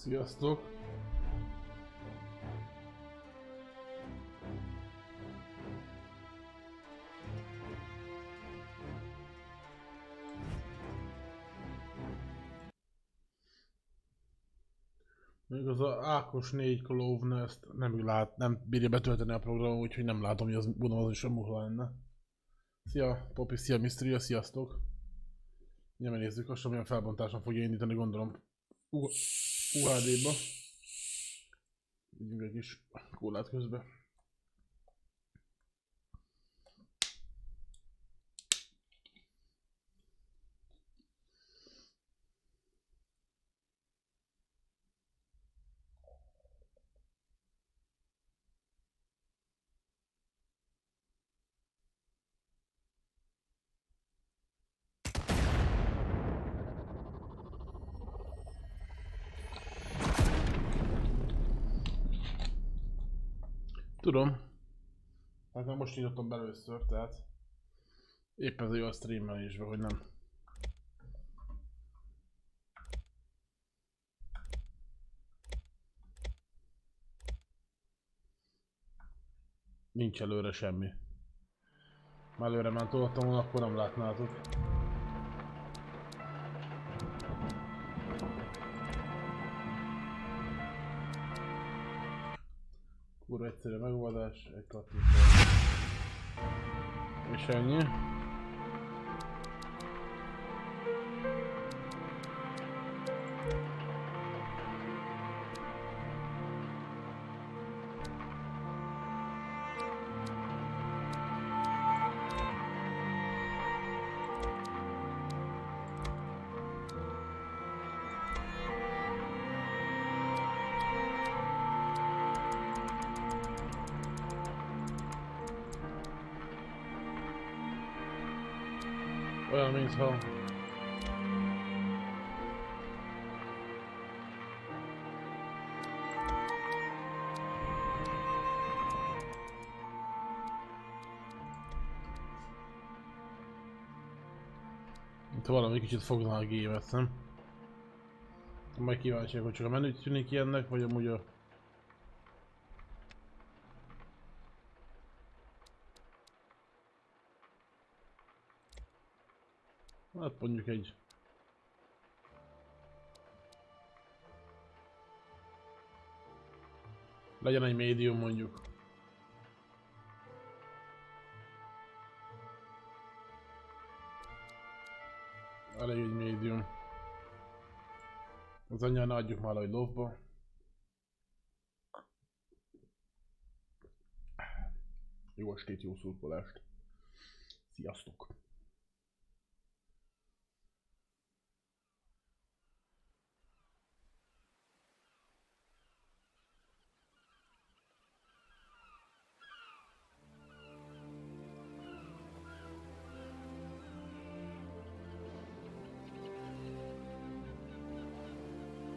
Sziasztok! Még az a Ákos 4 Clove ezt nem bírja betölteni a programom, úgyhogy nem látom, hogy az gondolom az is a muha lenne. Szia Poppy, szia Mysteria, sziasztok! Nyilván nézzük, azt sem olyan felbontáson fogja indítani, gondolom UHD-ba. Vigyünk egy kis kólát közbe. Tudom. Hát már most nyitottam be először, tehát épp ez a jó a streamelésben, hogy nem. Nincs előre semmi. Ha előre már toltam volna, akkor nem látnátok. Kurva egyszerű megoldás, egy kattintás. És ennyi. Olyan, mintha... Mintha valami kicsit fogná a gémet, nem? Majd kíváncsiak, hogy csak a menüt tűnik ilyennek, vagy amúgy a... Hát mondjuk egy... Legyen egy médium mondjuk. Elég egy médium. Az anyján ne adjuk már, hogy lofba. Jó estét, jó szurkolást. Sziasztok!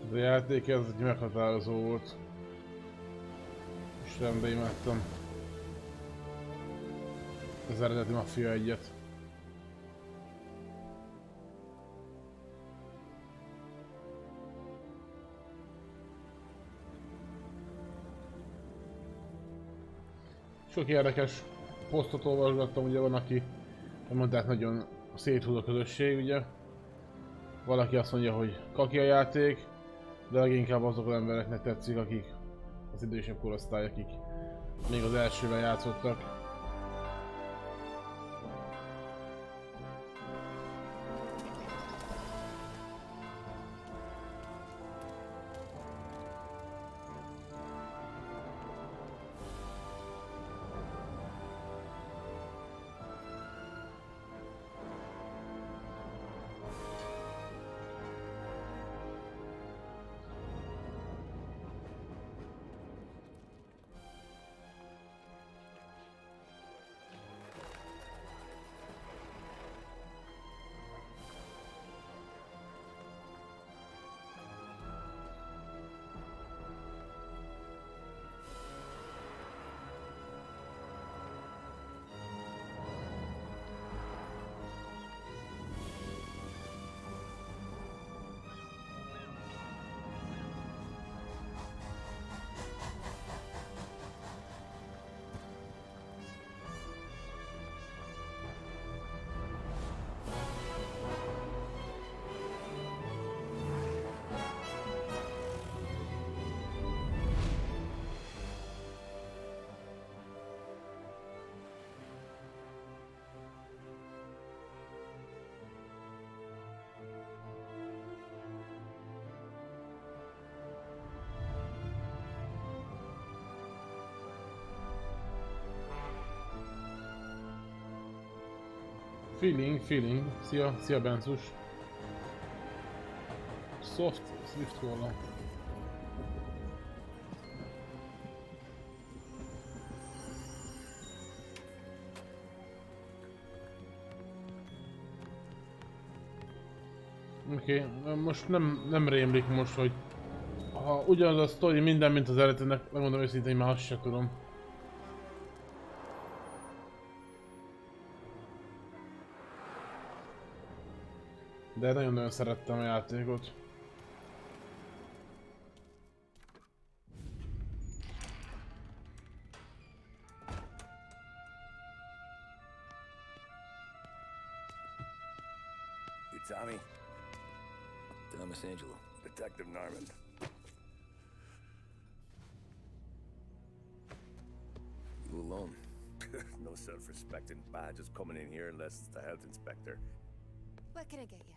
Ez a játék ez egy meghatározó volt. És rendben imádtam. Az eredeti Mafia 1-et. Sok érdekes posztot olvasgattam, ugye van aki mondták nagyon széthúz a közösség, ugye. Valaki azt mondja, hogy kaki a játék, de leginkább azok az embereknek tetszik, akik az idősebb korosztály, akik még az elsőben játszottak. Feeling. Szia Benzus. Soft Swift Cola. Oké, most nem rémlik most, hogy ha ugyanaz a sztori minden, mint az eredetinek, megmondom őszintén, hogy már azt se tudom. De nagyon-nagyon szerettem a játékot. Tommy? Thomas Angelo. Detective Norman. You alone? No self-respecting badges coming in here unless it's the health inspector. What can I get you?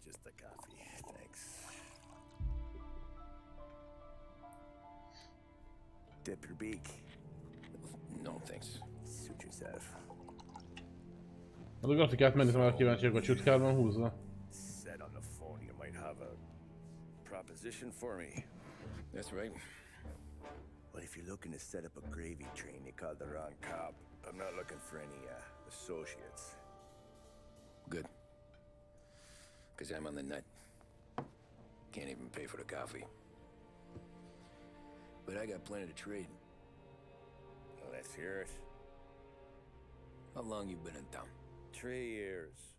Just a coffee, thanks. Dip your beak. No, thanks. Suit yourself. A grafikát megnézem, ha kíváncsiak, a csutkában húzza. Said on the phone you might have a proposition for me. That's right. Well, if you're looking to set up a gravy train, you called the wrong cop. I'm not looking for any associates. Good. Because I'm on the nut. Can't even pay for the coffee. But I got plenty to trade. Well, let's hear it. How long you been in town? 3 years.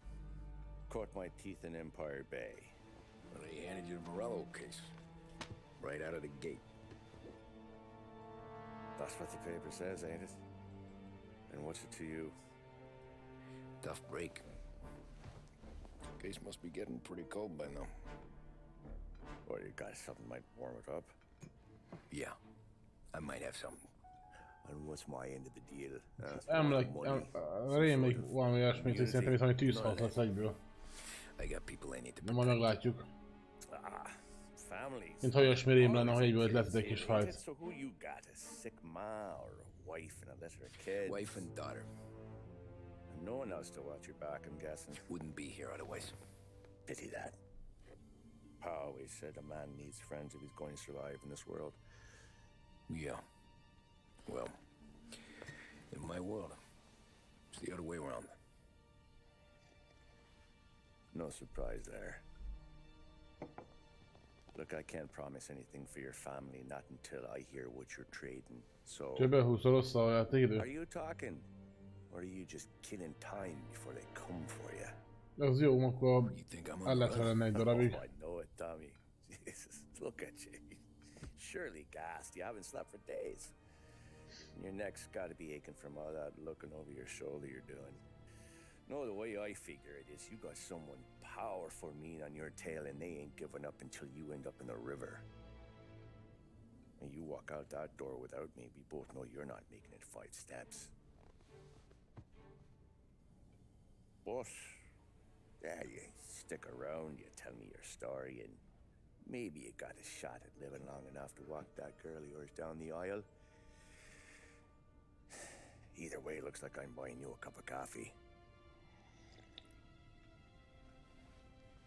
Caught my teeth in Empire Bay. Well, they handed you the Morello case. Right out of the gate. That's what the paper says, ain't it? And what's it to you? Tough break. Case must be getting pretty cold by now. Or you got something might warm it up? Yeah, I might have something. And what's my end of the deal? Rémlik valami olyasmit, hogy szerintem itt valami tűzharc lesz egyből. De majd meglátjuk. Mint ha olyasmi rém lenne, ha egyből lesz egy kis fight. So who you got? A sick ma or a wife and a litter of kids? Wife and daughter. And no one else to watch your back, I'm guessing. Wouldn't be here otherwise. Pity that. Pa always said a man needs friends if he's going to survive in this world. Yeah. Well, in my world, it's the other way around. No surprise there. Look, I can't promise anything for your family, not until I hear what you're trading. So, are you talking? Or are you just killing time before they come for you? Az jó, akkor elletre lenne egy darabig. Oh, I know it, Tommy. Jesus, look at you. Surely gassed. You haven't slept for days. Your neck's got to be aching from all that looking over your shoulder you're doing. No, the way I figure it is you got someone powerful mean on your tail and they ain't giving up until you end up in the river. And you walk out that door without me, we both know you're not making it 5 steps. But, yeah, you stick around, you tell me your story, and maybe you got a shot at living long enough to walk that girl of yours down the aisle. Either way, looks like I'm buying you a cup of coffee.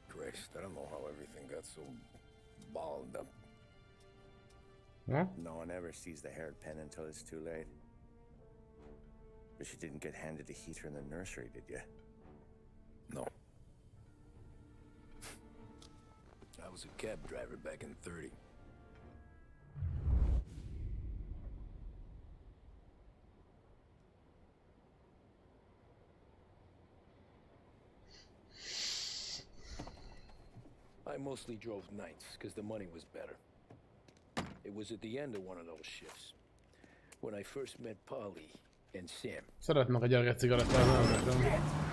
Christ, I don't know how everything got so balled up. Huh? No one ever sees the haired pen until it's too late. But you didn't get handed a heater in the nursery, did you? No. I was a cab driver back in 30. I mostly drove nights because the money was better. It was at the end of one of those shifts when I first met Polly and Sam. Szeretnek a gyereket cigarettázni, nekem.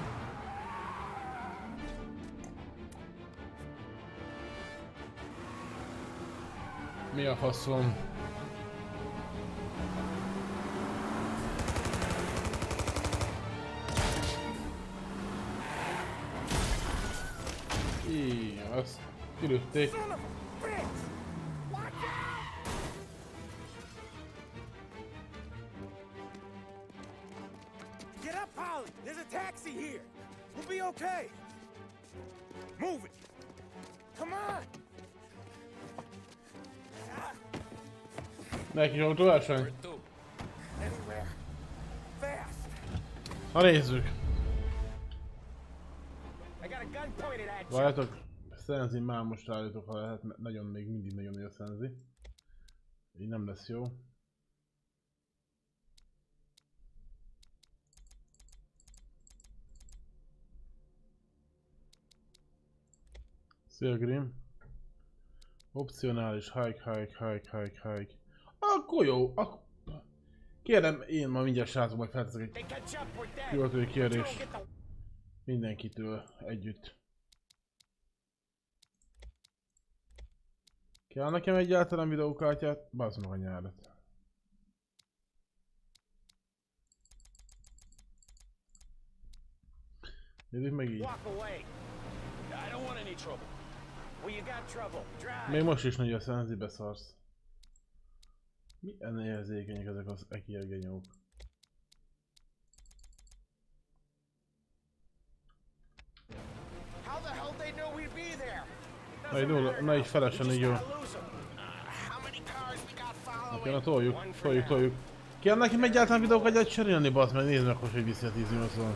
Mi a faszom? Azt kilőtték. Get up, Polly! There's a taxi here! We'll be okay. Move it. Come on. Neki autóverseny? Anywhere. Fast. Na nézzük. I got a gun pointed at you. Várjátok, szenzi már most állítok, ha lehet, mert nagyon még mindig nagyon jó szenzi. Így nem lesz jó. Szia Grim. Opcionális hike. Akkor jó, akkor... Kérem, én ma mindjárt srácok, majd felteszek egy követői kérdést mindenkitől együtt. Kell nekem egyáltalán videókártyát? Bazd meg a nyárat. Nézzük meg így. Még most is nagy a szenzi, beszarsz. Milyen érzékenyek ezek az ekiergenyók? Na így felesen így jó. Na toljuk. Kell nekem egyáltalán videókat cserélni, bazd meg, nézd meg, hogy viszi a 10-80.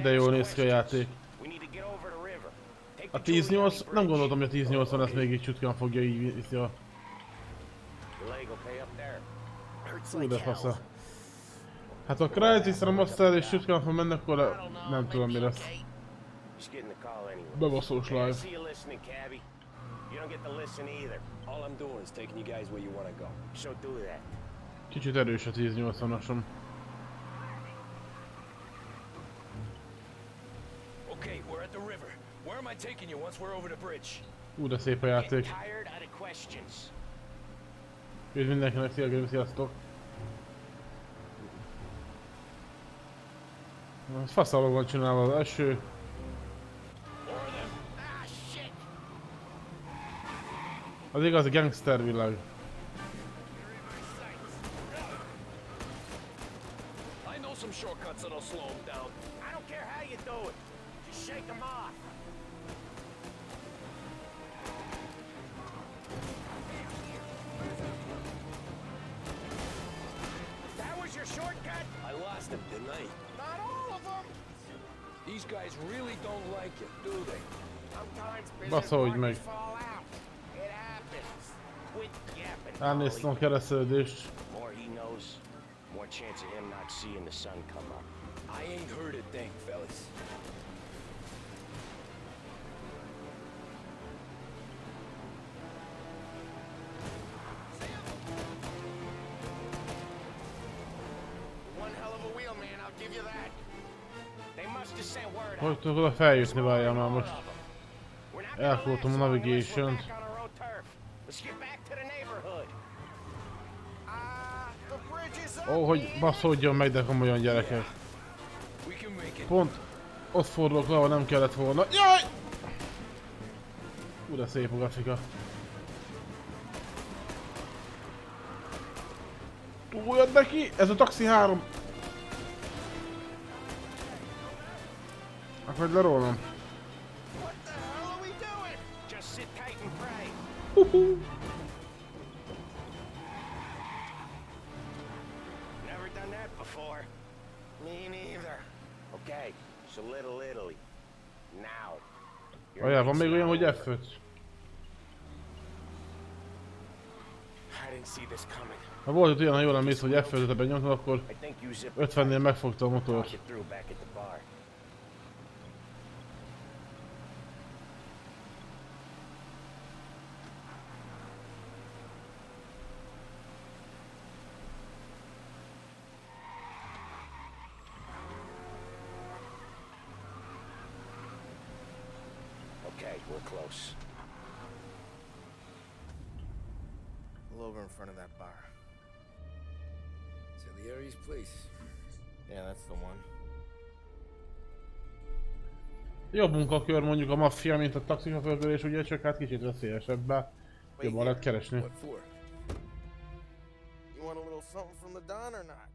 De jól néz ki a játék. A 10-8, nem gondoltam, hogy a 10-80 lesz még így csutkán fogja így viszi a... De fasza. Hát a Crysis-ra Master és csutkán fog menni, akkor nem tudom mi lesz. Bebaszós live. Kicsit erős a 10-80-asom. De szép a játék. Üdv mindenkinek, szia Grim, sziasztok! Faszalog van csinálva az eső. Az igazi gangster világ. Baszolj meg! Elnéztem a keresztődést. Hogy tudok oda feljutni, várjál már most. Elfogtam a navigation-t. Ó, hogy baszódjon meg, de komolyan gyerekek. Pont ott fordulok le, ahol nem kellett volna. Jaj! De szép a grafika. Túljött neki! Ez a taxi 3! Akkor lerólom. Vajjá, van még olyan, hogy F5. Ha volt itt olyan, ha jól emlész, hogy F5-et benyomtad, akkor 50-nél megfogta a motort. We're close. Pull over in front of that bar. Salieri's place. Yeah, that's the one. Jobb munkakör mondjuk a Mafia, mint a taxisofőrkör, és ugye csak hát kicsit veszélyesebbá Jobban lehet keresni. What for? You want a little something from the Don or not?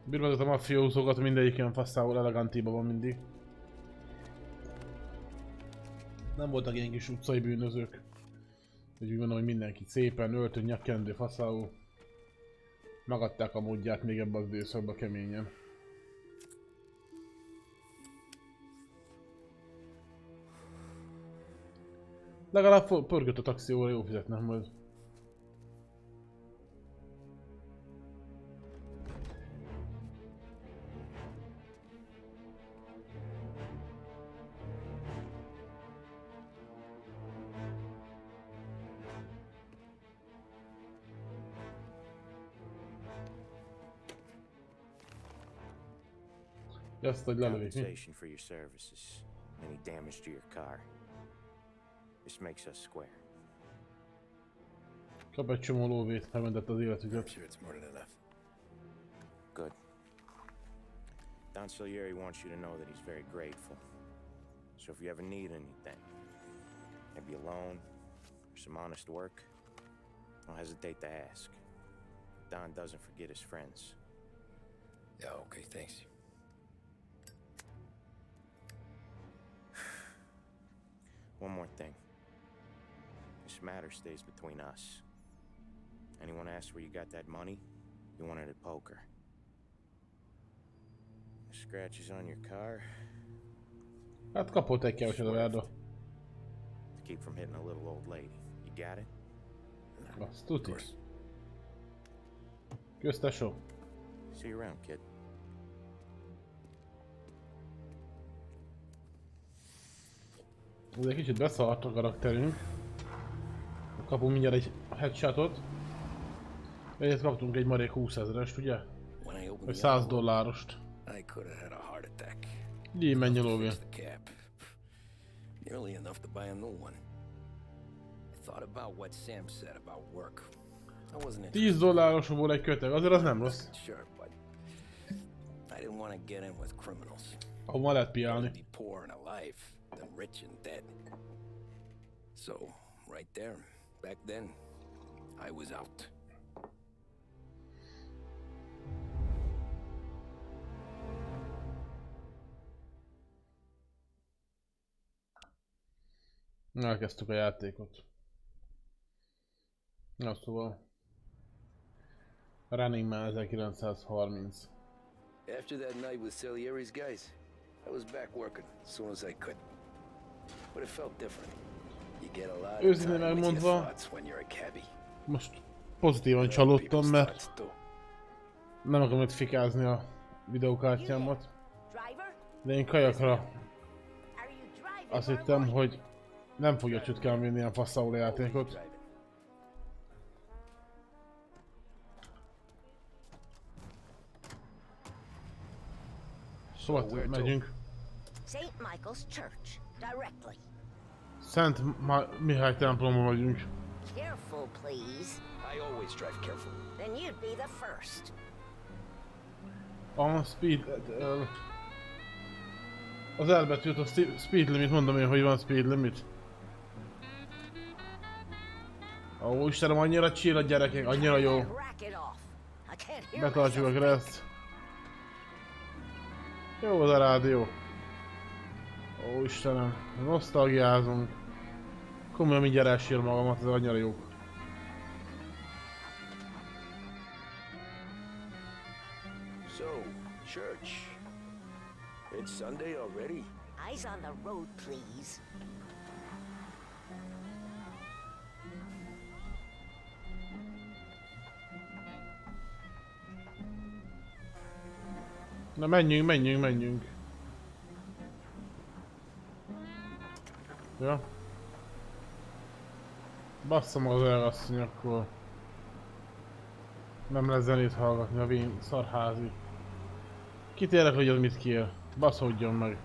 Bírom a mafiózókat, mindegyiken faszával elegantiba van mindig. Nem voltak ilyen kis utcai bűnözők. Úgy mondom, hogy mindenki szépen, öltöny, nyakkendő, faszáló. Megadták a módját még ebbe az időszakba keményen. Legalább pörgött a taxióra, jó fizetnem majd. Ezt, hogy lelövik, mi? Compensation for your services. Any damage to your car. This makes us square. Kap egy csomó lóvét, megmentette az I'm életüket. sure it's more than enough. Good. Don Salieri wants you to know that he's very grateful. So if you ever need anything, maybe a loan or some honest work, don't hesitate to ask. Don doesn't forget his friends. Yeah, okay, thanks. One more thing. This matter stays between us. Anyone asks where you got that money, you won it at poker. Scratches on your car. Hát kapott egy keveset a Verda. To keep from hitting a little old lady. You got it? Azt tuti. Köztesó. See you around, kid. Ez egy kicsit beszaladt a karakterünk. Kapunk mindjárt egy headshotot. Egyet kaptunk egy marék 20 000-est, ugye? Vagy $100. I could have had a heart attack. Így menj lóvé. Fix the cap. Nearly enough to buy a new one. I thought about what Sam said about work. I wasn't $10 egy köteg, azért az nem rossz. sure, but I didn't want to get in with criminals. Ahol lehet I'd piálni. be poor and alive than rich and dead. So, right there, back then, I was out. Elkezdtük a játékot. Na szóval... Running Man 1930. After that night with Salieri's guys, I was back working as soon as I could. But it felt different. You get a lot of Őszintén time with your megmondva, thoughts when you're a cabbie. most pozitívan Other csalódtam, people's mert thoughts too. nem akarom itt fikázni a videókártyámat. Driver? De én kajakra Are you driving azt or hittem, what? hogy nem fogja csütkán vinni ilyen faszaul játékot. Driving. Szóval megyünk. St. Michael's Church, directly. Mihály templomban vagyunk. Careful, please. I always drive careful. Then you'd be the first. A speed... az elbetűt a speed limit, mondom én, hogy van speed limit. Ó, Istenem, annyira chill a gyerekek, annyira jó. Rack it off. I can't hear Betartjuk a myself. Greszt. Jó az a rádió. Ó, Istenem, nosztalgiázunk. Komolyan mindjárt elsír magamat, ez annyira jó. So, church. It's Sunday already? Eyes on the road, please. Na menjünk, menjünk, menjünk. Ja. Bassza maga az elrasszony, akkor nem lesz zenét hallgatni, a vén szarházi. Kitérek, hogy az mit kér. Baszódjon meg.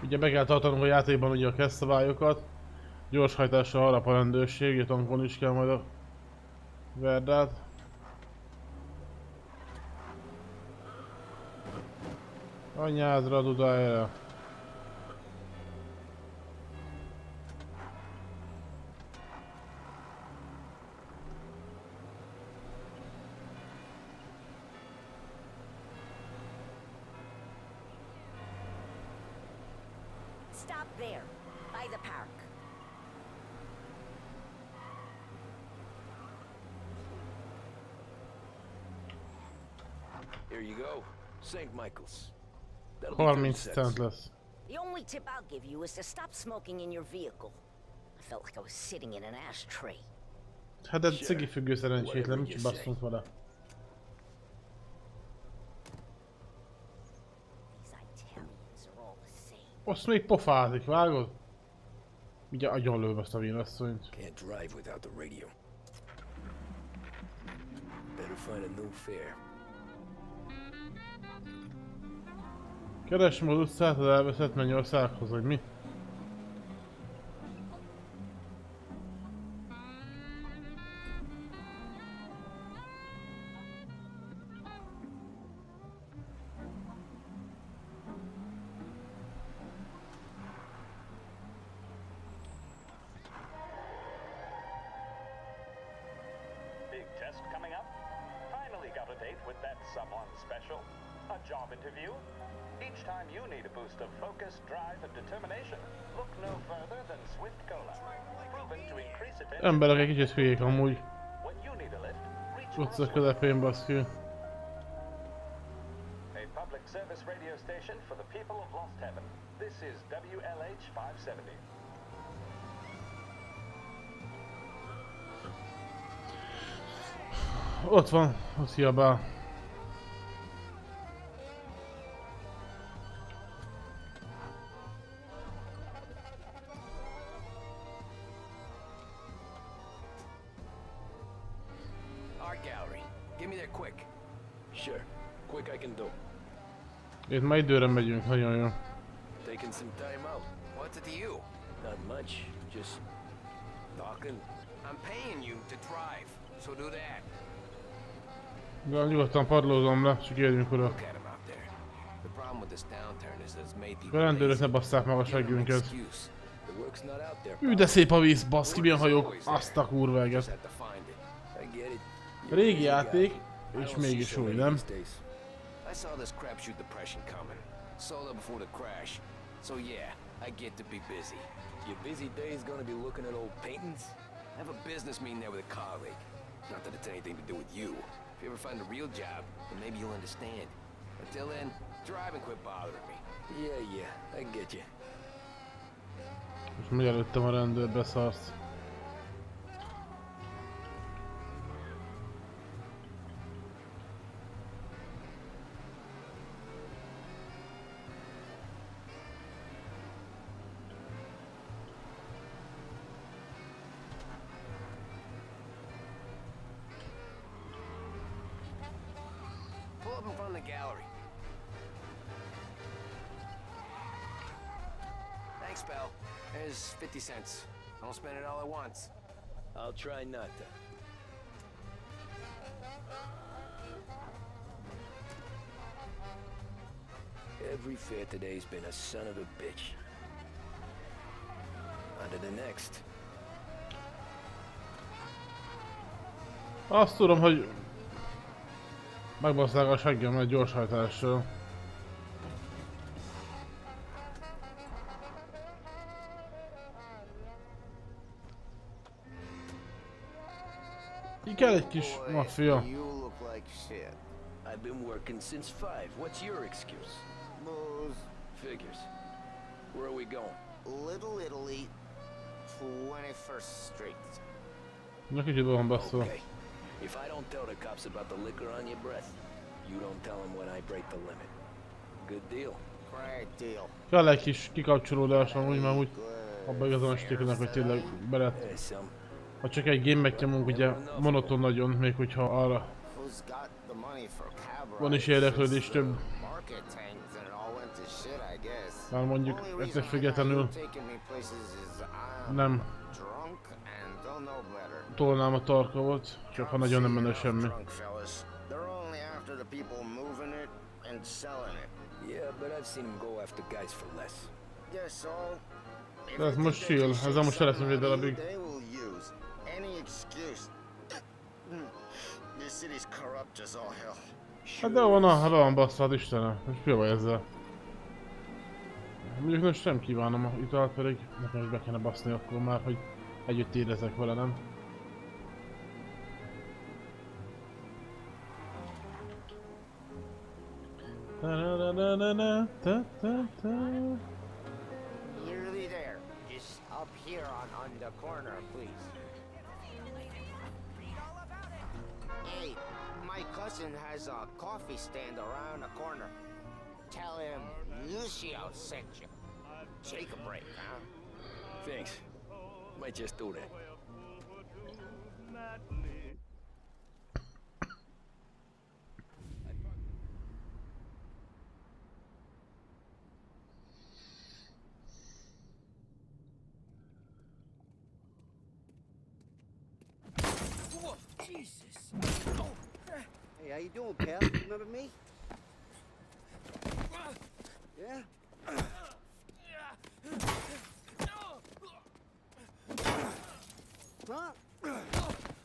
Ugye be kell tartanunk a játékban ugye a kezdszabályokat. Gyorshajtással harap a rendőrség, ugye tankon is kell majd a verdát. Anyádra, dudájára. Stop there, by the park. Here you go. St. Michael's. That'll be 30 30 cent cents. lesz. The only tip I'll give you is to stop smoking in your vehicle. I felt like I was sitting in an ashtray. Hát ez cigifüggő szerencsétlen, mit basszunk vele. These Italians are all the same. Azt még pofázik, vágod? Ugye agyon lőve azt a vénasszonyt. Can't drive without the radio. Better find a new fare. Keresd az utcát az elveszett Mennyországhoz, vagy mi? Big test coming up? Finally got a date with that someone special. A job interview? Each time you need a boost of focus, drive, and determination, look no further than Swift Cola. Proven to increase attention. Emberek egy kicsit hülyék amúgy. When you need a lift, reach Utca for közepén baszki. a public service radio station for the people of Lost Heaven. This is WLH 570. Ott van, ott hiabál. Art gallery. Give me there quick. Sure. Quick I can do. Itt már időre megyünk, nagyon jó. Taking some time out. What's it to you? Not much. Just talking. I'm paying you to drive, so do that. De nyugodtan padlózom le, csak érjünk oda. Look at him out there. The problem with this downturn is that it's made A people rendőrök ne lazy. basszák meg a Give 'em an seggünket. excuse. The work's not out there. Ű, de szép a víz, baszki, milyen hajók. Azt a kurva Just eget. have to find it. I get it. Régi játék, I és don't see mégis so új, many nem? these days. I saw this crapshoot depression coming. Sold up before the crash. So yeah, I get to be busy. Your busy days gonna be looking at old paintings? I have a business meeting there with a colleague. Not that it's anything to do with you. If you ever find a real job, then maybe you'll understand. Until then, drive and quit bothering me. Yeah, I get you. Most még előttem a rendőr, beszarsz. Pull up in front of the gallery. Thanks, pal. There's 50 cents. I don't spend it all at once. I'll try not to. Every fair today's been a son of a bitch. On to the next. Azt tudom, hogy megbasszák a seggem egy gyorshajtással. Így kell egy kis maffia. You look like shit. I've been working since 5. What's your excuse? Booze. Figures. Where are we going? Little Italy, 21st Street. Na kicsit van basszol. Okay. If I don't tell the cops about the liquor on your breath, you don't tell them when I break the limit. Good deal. Great deal. Kell egy kis kikapcsolódás amúgy, mert úgy abban igazán stékelnek, hogy tényleg bele. There's some. Ha csak egy game-et nyomunk, ugye monoton nagyon, még hogyha arra Who's got the money for cab van is rides? érdeklődés It's több. the market tanked and it all went to shit, I guess. Már mondjuk Only ettől reason I got függetlenül you taking me places is I'm nem drunk and don't know better. tolnám a tarkót, csak ha nagyon nem menne I've seen semmi. enough drunk fellas. They're only after the people moving it and selling it. Yeah, but I've seen him go after guys for less. Yeah, so if De ez they most think they chill, can ezzel most se shake leszünk egy something out of darabig. you, they will use any excuse. This city's corrupt as all hell. Hát de van bassza, hát Istenem, most mi a baj ezzel? Mondjuk most nem kívánom a italt, pedig nekem is be kéne baszni akkor már, hogy együtt érezek vele, nem? Nearly there. Just up here on the corner, please. Hey, my cousin has a coffee stand around the corner. Tell him Lucio sent you. Take a break, huh? Thanks. Might just do that. Hey, how you doing, pal? Remember me? Yeah? Huh?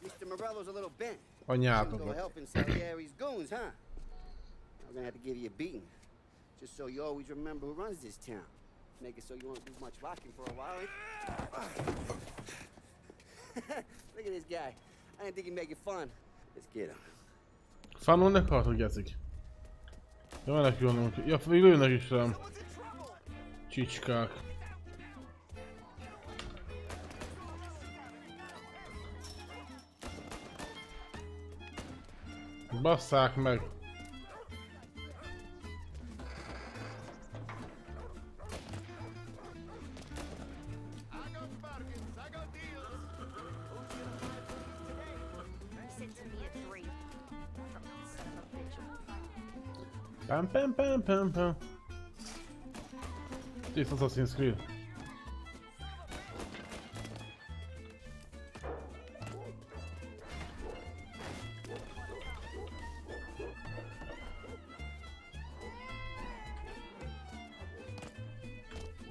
Mr. Morello's a little bent. Go Anyátokat. helping Salieri's goons, huh? I'm gonna have to give you a beating. Just so you always remember who runs this town. Make it so you won't do much rocking for a while. Look at this guy. I didn't think he'd make it fun. Let's get him. Fanulnak harcok gyezik. Jó, neki gondolunk. Ja, jönnek is rám. Csicskák. Basszák meg. Pam pam pam pam pam. This is Assassin's Creed.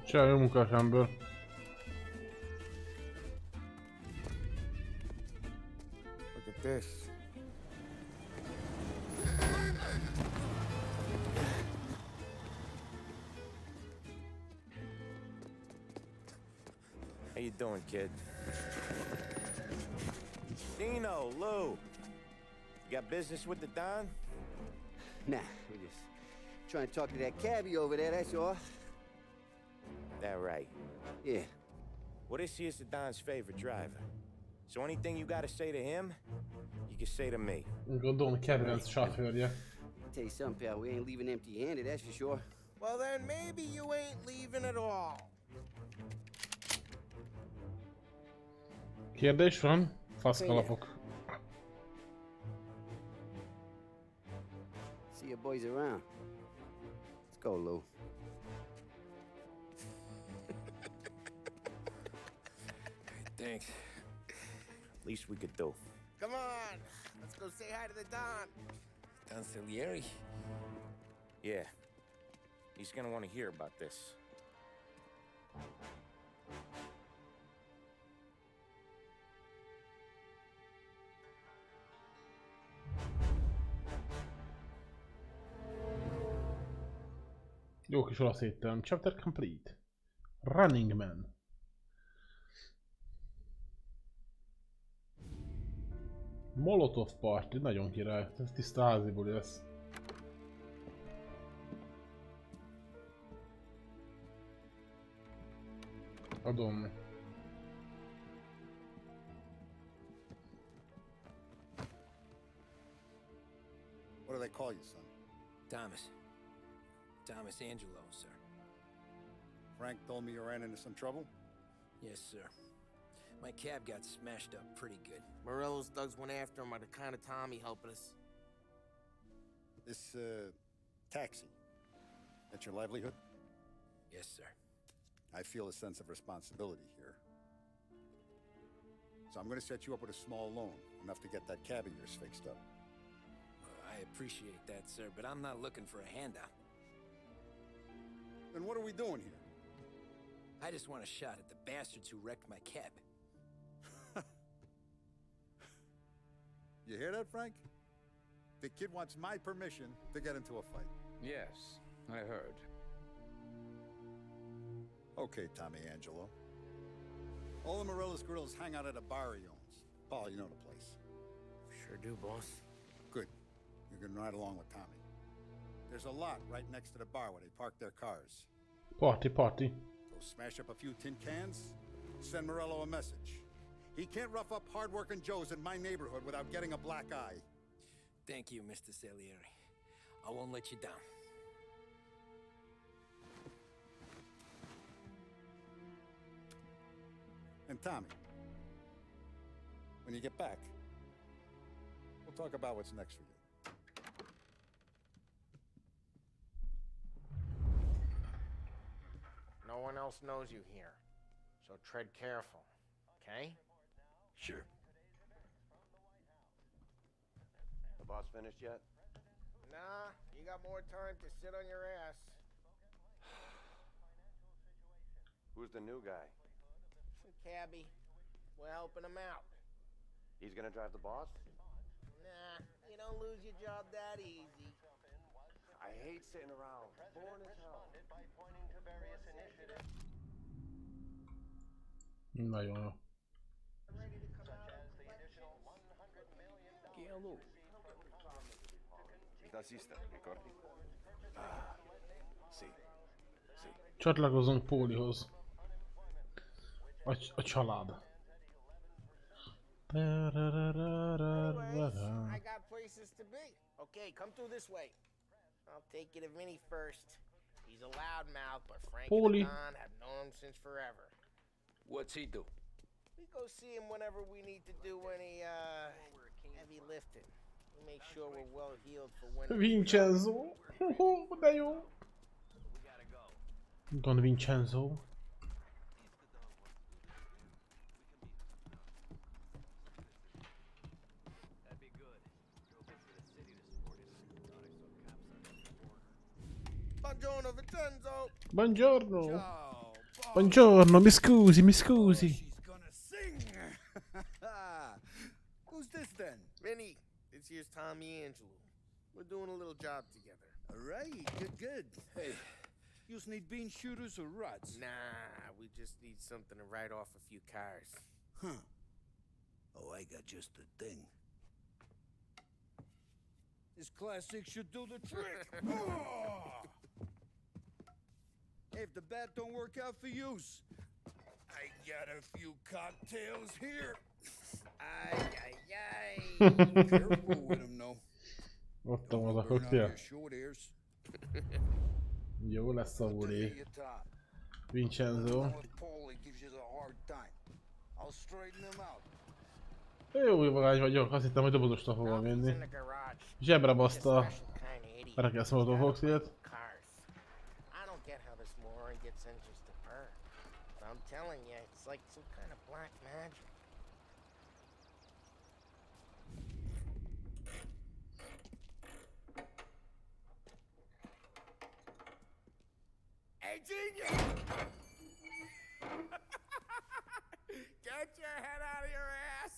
Csinálj jó munkás ember. Look at this. How you doing, kid? Dino, Lou. You got business with the Don? Nah, we're just trying to talk to that cabbie over there, that's all. That right. Yeah. Well, this here's the Don's favorite driver. So anything you gotta say to him, you can say to me. Gondolom kedvenc sofőrje. Tell you something, pal, we ain't leaving empty-handed, that's for sure. Well, then maybe you ain't leaving at all. Kérdés van? Faszkalapok. See your boys around. Let's go, Lou. Thanks. Least we could do. Come on, let's go say hi to the Don. Don Salieri? Yeah. He's gonna want to hear about this. Jó kis olasz étterem. Chapter complete. Running Man. Molotov Party, nagyon király. Ez tiszta házi buli lesz. Adom. What do they call you, son? Thomas. Thomas Angelo, sir. Frank told me you ran into some trouble? Yes, sir. My cab got smashed up pretty good. Morello's thugs went after him by the kind of Tommy helping us. This, taxi. That's your livelihood? Yes, sir. I feel a sense of responsibility here. So I'm gonna set you up with a small loan, enough to get that cab of yours fixed up. Well, I appreciate that, sir, but I'm not looking for a handout. Then what are we doing here? I just want a shot at the bastards who wrecked my cab. You hear that, Frank? The kid wants my permission to get into a fight. Yes, I heard. Okay, Tommy Angelo. All the Morello's grills hang out at a bar he owns. Paul, you know the place. Sure do, boss. Good. You can ride along with Tommy. There's a lot right next to the bar where they park their cars. Party, party. Go smash up a few tin cans, send Morello a message. He can't rough up hard-working Joes in my neighborhood without getting a black eye. Thank you, Mr. Salieri. I won't let you down. And Tommy, when you get back, we'll talk about what's next for you. No one else knows you here, so tread careful, okay? Sure. The boss finished yet? Nah, you got more time to sit on your ass. Who's the new guy? Cabby, we're helping him out. He's gonna drive the boss? Nah, you don't lose your job that easy. I hate sitting around. Boring as hell. Nagyon jó. Che allora? Il tassista, ricordi? Sì. Csatlakozunk Pólihoz. A család. Anyways, I got places to be. Okay, come through this way. I'll take you to Vinny first. He's a loudmouth, but Frank and Paulie. Don have known him since forever. What's he do? We go see him whenever we need to do any, heavy lifting. We make sure we're well healed for when... Vincenzo. De jó. Don Vincenzo. Buongiorno, Vincenzo! Buongiorno. Ciao, Paul. Buongiorno, mi scusi, mi scusi. She's gonna sing. Who's this then? Vinny, this here's Tommy Angelo. We're doing a little job together. All right, good. Hey, You need bean shooters or rods? Nah, we just need something to write off a few cars. Huh. Oh, I got just the thing. This classic should do the trick. Oh! Hey, if the bat don't work out for use, I got a few cocktails here. Ay. Careful with them, no. Ottam az a Burn out koktél. your short ears. Jó lesz a buli. Your top. Vincenzo. With Paulie gives you the hard time. I'll straighten him out. Jó vagány vagyok, azt hittem, hogy dobozosra fogom Ralphie's vinni. in the garage. Zsebre He's a baszta. special kind of idiot. Rekesz Molotov cocktail. Cars. I don't get how this moron gets engines to purr. But I'm telling you, it's like some kind of black magic. Hey, genius! Get your head out of your ass!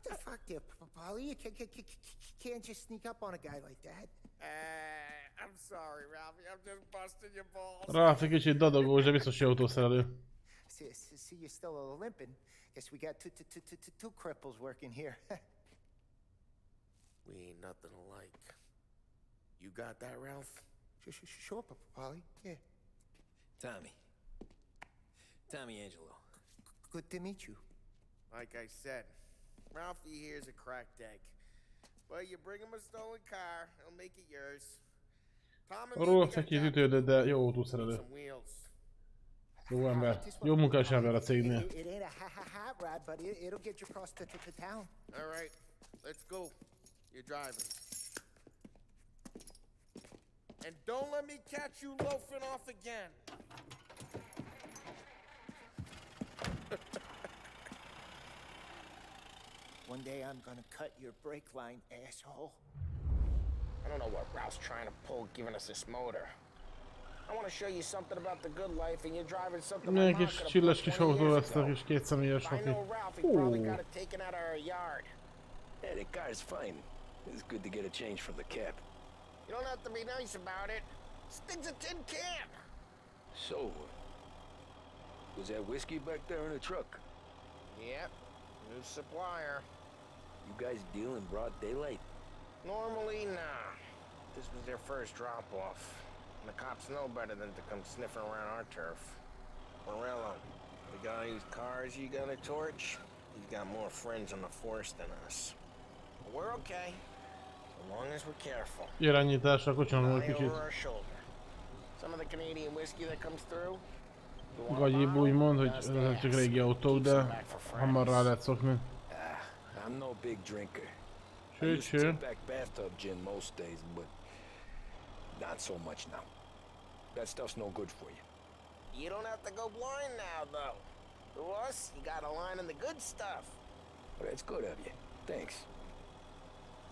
The fuck there, Polly? You can't just sneak up on a guy like that. I'm sorry, Ralphie. I'm just busting your balls. Ralph kicsit dadogós, de biztos jó autószerelő. See, you're still limping. Guess we got two cripples working here. We ain't nothing alike. You got that, Ralph? Sure, Polly. Yeah. Tommy Angelo. Good to meet you. Like I said, Ralphie here's a cracked egg. But you bring him a stolen car, he'll make it yours. Tom and me, we Rossz got egy kis jobs ütődött, de jó with autószerelő. some wheels. Jó ember. Jó munkás ember a cégnél. It ain't a hot rod, but it'll get you across to town. All right, let's go. You're driving. And don't let me catch you loafing off again. One day I'm gonna cut your brake line, asshole. I don't know what Ralph's trying to pull giving us this motor. I want to show you something about the good life, and you're driving something my Egy mom kis could have csillas bought kis 20 autó years lesz, ago. és kétszemélyes If I haki. know Ralph, he probably Hú. got it taken out of our yard. Yeah, the car's fine. It's good to get a change from the cab. You don't have to be nice about it. This thing's a tin can. So, was that whiskey back there in the truck? Yep, new supplier. You guys deal in broad daylight? Normally, nah. This was their first drop-off. And the cops know better than to come sniffing around our turf. Morello, the guy whose cars you gonna torch, he's got more friends on the force than us. But we're okay, as long as we're careful. Irányításra kocsinom egy Eye kicsit over our shoulder. Some of the Canadian whiskey that comes through. gagyibb úgymond, hogy ezek csak régi autók, de hamar rá lehet szokni. I'm no big drinker. I Sure, used to sure. take back bathtub gin most days, but not so much now. That stuff's no good for you. You don't have to go blind now, though. To us, you got a line in the good stuff. Well, that's good of you. Thanks.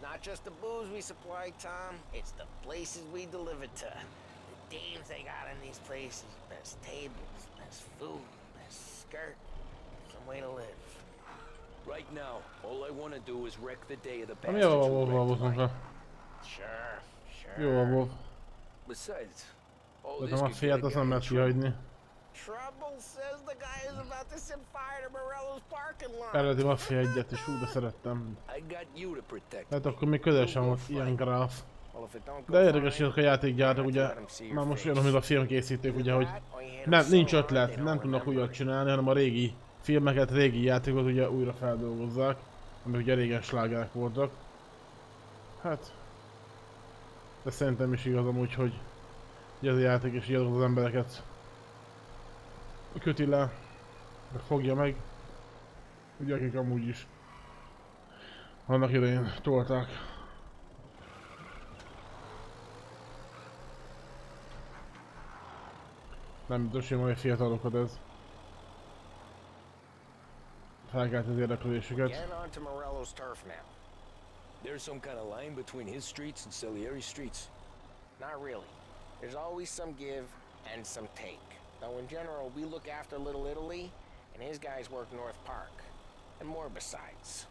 Not just the booze we supply, Tom. It's the places we deliver to. The dames they got in these places. Best tables, best food, best skirt. Some way to live. Right now, all I want to do is wreck the day of the Ami bastards jól who van wrecked Wolf, mine. Sure. Jó van. Besides, all De this a could get a Maffiát azt guy nem in lehet trouble. kihagyni. Trouble says the guy is about to set fire to Morello's parking lot. Eredeti Mafia 1-et is, de szerettem. I got you to protect. Hát akkor még közel sem volt ilyen gráf. Well, if it don't go De érdekes, fine, hogy a játékgyártók ugye, már most olyan, mint a filmkészítők ugye, hogy nem, nincs ötlet, nem tudnak újat csinálni, hanem a régi filmeket, régi játékot ugye újra feldolgozzák, amik ugye régen slágerek voltak. Hát... De szerintem is igaz amúgy, hogy ez a játék is így az embereket köti le, meg fogja meg, ugye akik amúgy is annak idején tolták. Nem biztos, hogy majd fiatalokat ez. Felkelt az érdeklődésüket. Get onto Morello's turf now. There's some kind of line between his streets and Salieri streets. Not really. There's always some give and some take. Though in general, we look after Little Italy, and his guys work North Park. And more besides.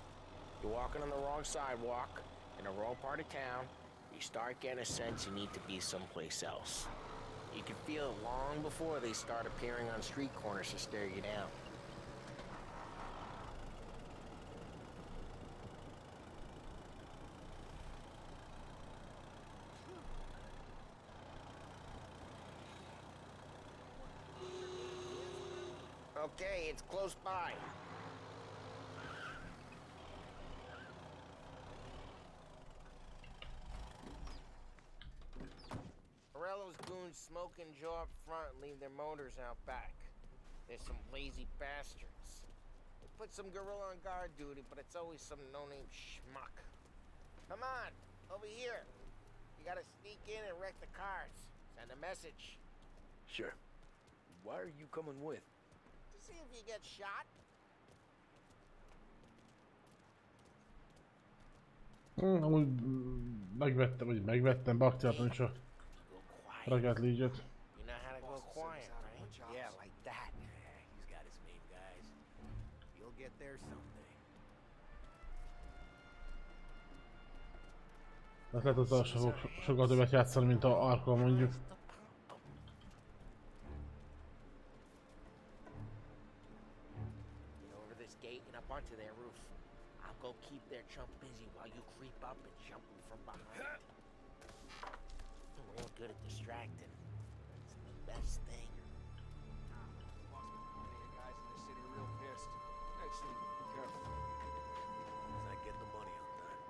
You're walking on the wrong sidewalk, in the wrong part of town, you start getting a sense you need to be someplace else. You can feel it long before they start appearing on street corners to stare you down. Okay, it's close by. Morello's goons smoke and jaw up front and leave their motors out back. There's some lazy bastards. They put some gorilla on guard duty, but it's always some no-name schmuck. Come on, over here. You gotta sneak in and wreck the cars. Send a message. Sure. Why are you coming with? To see if you get shot. Amúgy megvettem, vagy megvettem, beaktiváltam is a Rocket League-et. You know how to go quiet, right? Yeah, like that. He's got his main guys. You'll get there someday. Hát lehet azzal sem fog sokkal többet játszani, mint a Arkkal mondjuk. Get over this gate and up onto their roof. I'll go keep their chump busy while you creep up and jump them from behind. I'm real good at distracting. It's the best thing. Guys in the city real pissed. Actually, be careful. As I get the money on time.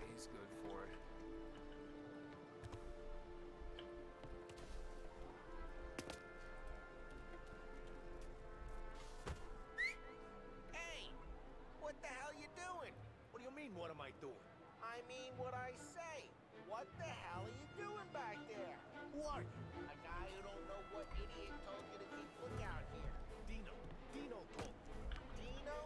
He's good for it. Hey! What the hell you doing? What do you mean, what am I doing? I mean what I say. What the hell are you doing back there? Who are you? A guy who don't know what idiot told you to keep lookout here. Dino told me. Dino?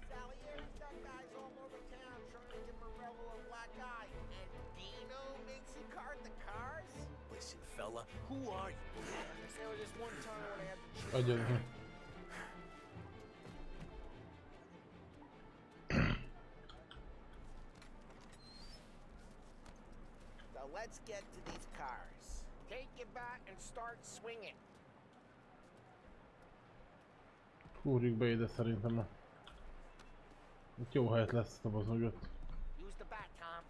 Salieri's got guys all over town trying to give Morello a black eye. And Dino makes you cart the cars? Listen, fella, who are you? There was this one time when I had to choose. Agyen. So let's get to these cars. Take your bat and start swinging. Húrjuk be ide szerintem a... Itt jó helyet lesz a doboz mögött. Use the bat, Tom.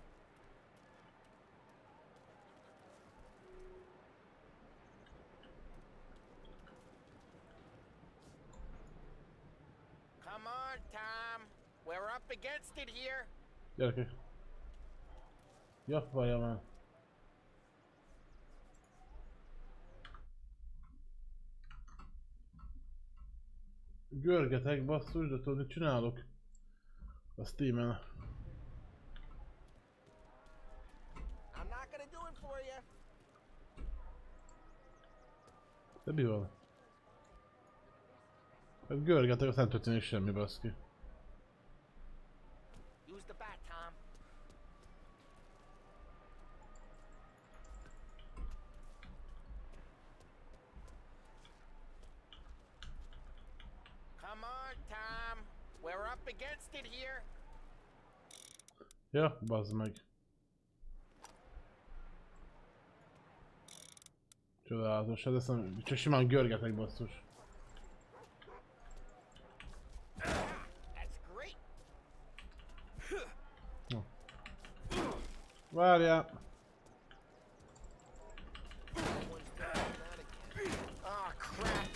Come on, Tom. We're up against it here. Gyerekek. Ja, várjál már. Görgetek basszus, de tudod mit csinálok? A Steam-en. I'm not gonna do it for you. De mi van? Hát görgetek, azt nem történik semmi baszki. Use the bat, Tom. Come on, Tom. We're up against it here. Ja, bazd meg. Csodálatos, hát ezt nem... Csak simán görgetek basszus. That's great. Várjál! Oh, crap.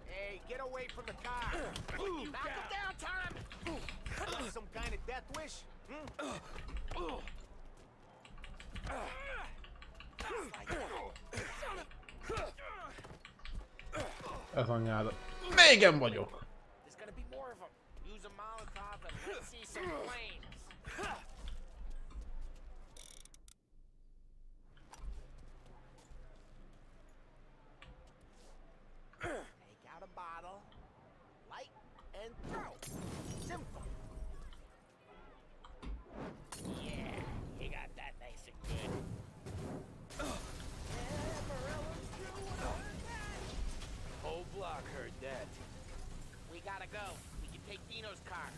Hey, get away from the car. Knock him down, Tom. Some kind of death wish? Ez anyáda. Végen vagyok! There's gonna be more of them. Use a Molotov and let's see some flames. Take out a bottle, light, and throw. Simple. Yeah, you got that nice and good. Yeah, Morello's true. What I heard that. Whole block heard that. We gotta go. We can take Dino's car.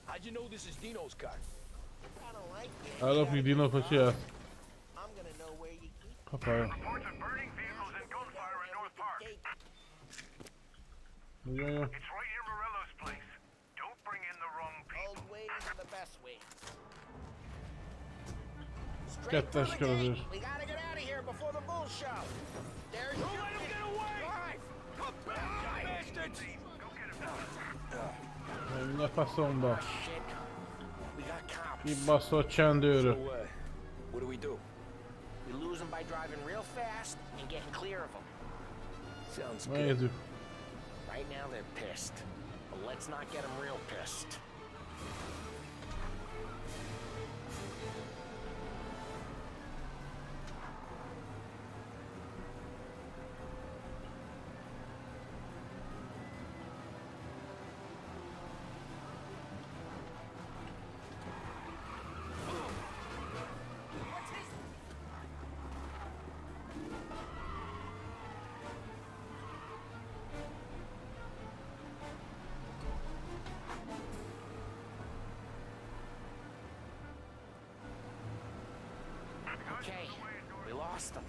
How'd you know this is Dino's car? I don't like it. Ellopjuk Dino, hogy jössz. I'm gonna know where you keep Papája. Reports of burning vehicles and gunfire in North Park. Nagyon jó. It's right near Morello's place. Don't bring in the wrong people. Old ways are the best ways. Straight Kettes through the körözés. gate. We gotta get out of here before the bull show. There's your Don't let him get away! Drive. Come back, you bastards! Go get him. Menj a faszomba. Shit. We got cops. Kibaszott csendőrök. What do we do? We lose them by driving real fast and getting clear of them. Sounds good. Nézzük. Right now they're pissed. But let's not get them real pissed. Okay, we lost them.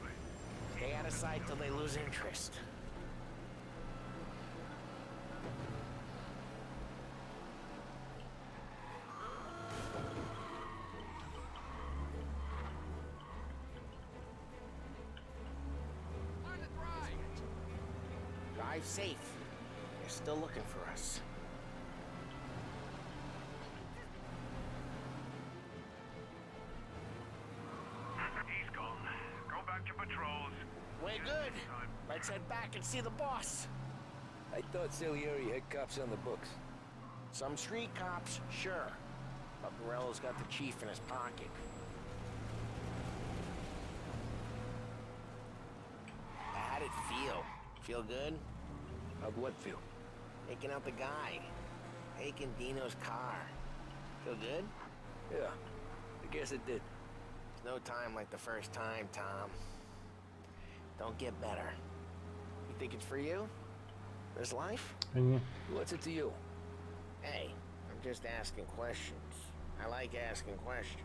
Stay out of sight till they lose interest. Drive safe. They're still looking for us. He's gone. Go back to patrols. We're good. Let's head back and see the boss. I thought Salieri had cops on the books. Some street cops, sure. But Morello's got the chief in his pocket. How'd it feel? Feel good? How'd what feel? Taking out the guy. Taking Dino's car. Feel good? Yeah, I guess it did. There's no time like the first time, Tom. Don't get better. You think it's for you? This life? Ennyi. What's it to you? Hey, I'm just asking questions. I like asking questions.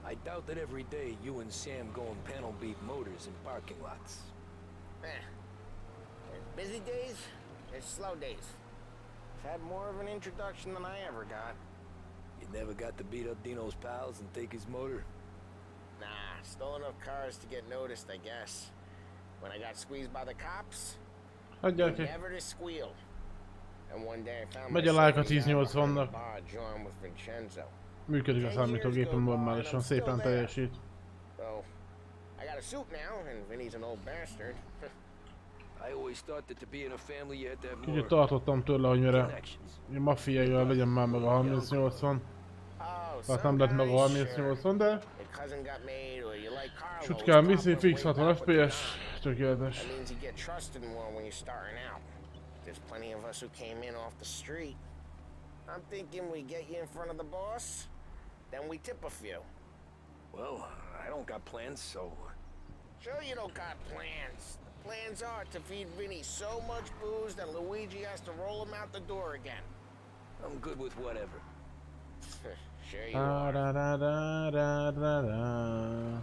I doubt that every day you and Sam go and panel beat motors in parking lots. There's busy days, there's slow days. I've had more of an introduction than I ever got. You never got to beat up Dino's pals and take his motor? Nah, stole enough cars to get noticed, I guess. When I got squeezed by the cops, Hagyják ki. never to squeal. And one day I found Megy a myself like a behind the 1080-nak. bar joined with Vincenzo. Működik a számítógépem normálisan, szépen teljesít. So, I got a suit now, and Vinny's an old bastard. I always thought that to be in a family you had to have Kicsit more tartottam tőle, hogy mire connections. a Mafiaival legyen már meg a 3080. Tehát nem lett meg a 3080, de Your cousin got made, or you like Carlos. Sutkán viszi, fix 60 FPS, tökéletes. That means you get trusted more when you're starting out. There's plenty of us who came in off the street. I'm thinking we get you in front of the boss, then we tip a few. Well, I don't got plans, so... Sure you don't got plans. The plans are to feed Vinny so much booze that Luigi has to roll him out the door again. I'm good with whatever. Sure you Da are. da da da da da da.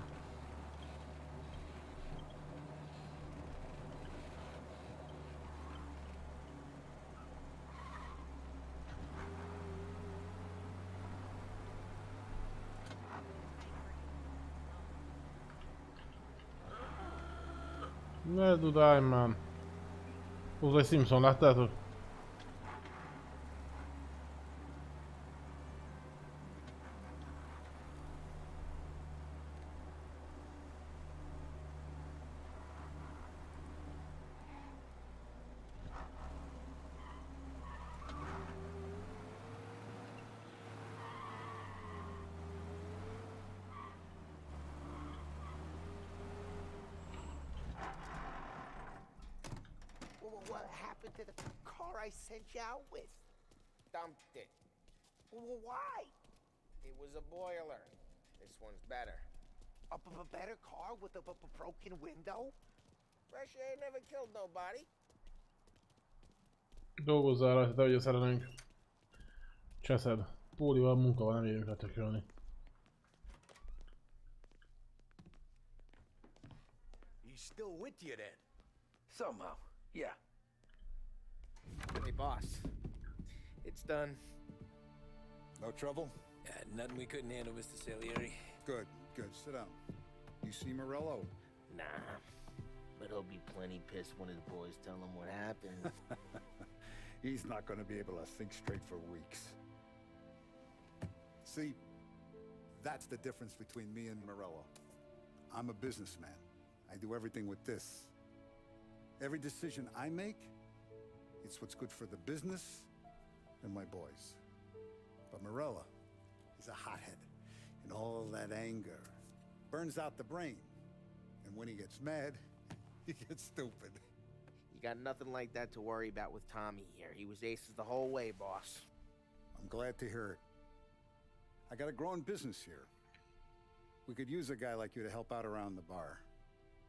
Ne dudálj már! Húzz egy Simpson, láttátok? What happened to the car I sent you out with? Dumped it. Well, why? It was a boiler. This one's better. A better car with a broken window? Fresh air never killed nobody. Dolgozzál rajta, de hogy szerelünk. Cseszed. Pólival munka van, nem érünk letökölni. He's still with you then? Somehow, yeah. Hey, boss. It's done. No trouble? Nothing we couldn't handle, Mr. Salieri. Good, good. Sit down. You see Morello? Nah. But he'll be plenty pissed when his boys tell him what happened. He's not going to be able to think straight for weeks. See, that's the difference between me and Morello. I'm a businessman. I do everything with this. Every decision I make, it's what's good for the business and my boys. But Morello is a hothead, and all that anger burns out the brain. And when he gets mad, he gets stupid. You got nothing like that to worry about with Tommy here. He was aces the whole way, boss. I'm glad to hear it. I got a growing business here. We could use a guy like you to help out around the bar.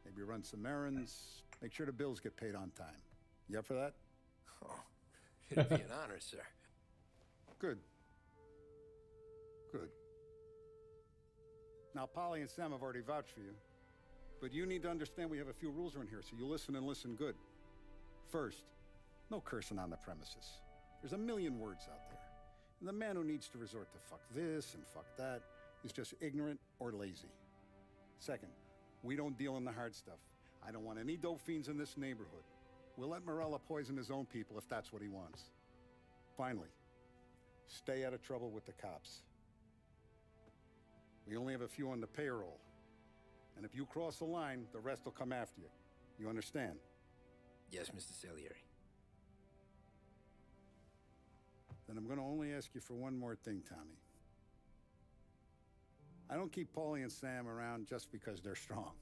Maybe run some errands, make sure the bills get paid on time. You up for that? Oh, it'd be an honor, sir. Good. Good. Now, Polly and Sam have already vouched for you. But you need to understand we have a few rules around here, so you listen and listen good. First, no cursing on the premises. There's a million words out there. And the man who needs to resort to fuck this and fuck that is just ignorant or lazy. Second, we don't deal in the hard stuff. I don't want any dope fiends in this neighborhood. We'll let Morella poison his own people if that's what he wants. Finally, stay out of trouble with the cops. We only have a few on the payroll. And if you cross the line, the rest will come after you. You understand? Yes, Mr. Salieri. Then I'm going to only ask you for one more thing, Tommy. I don't keep Paulie and Sam around just because they're strong.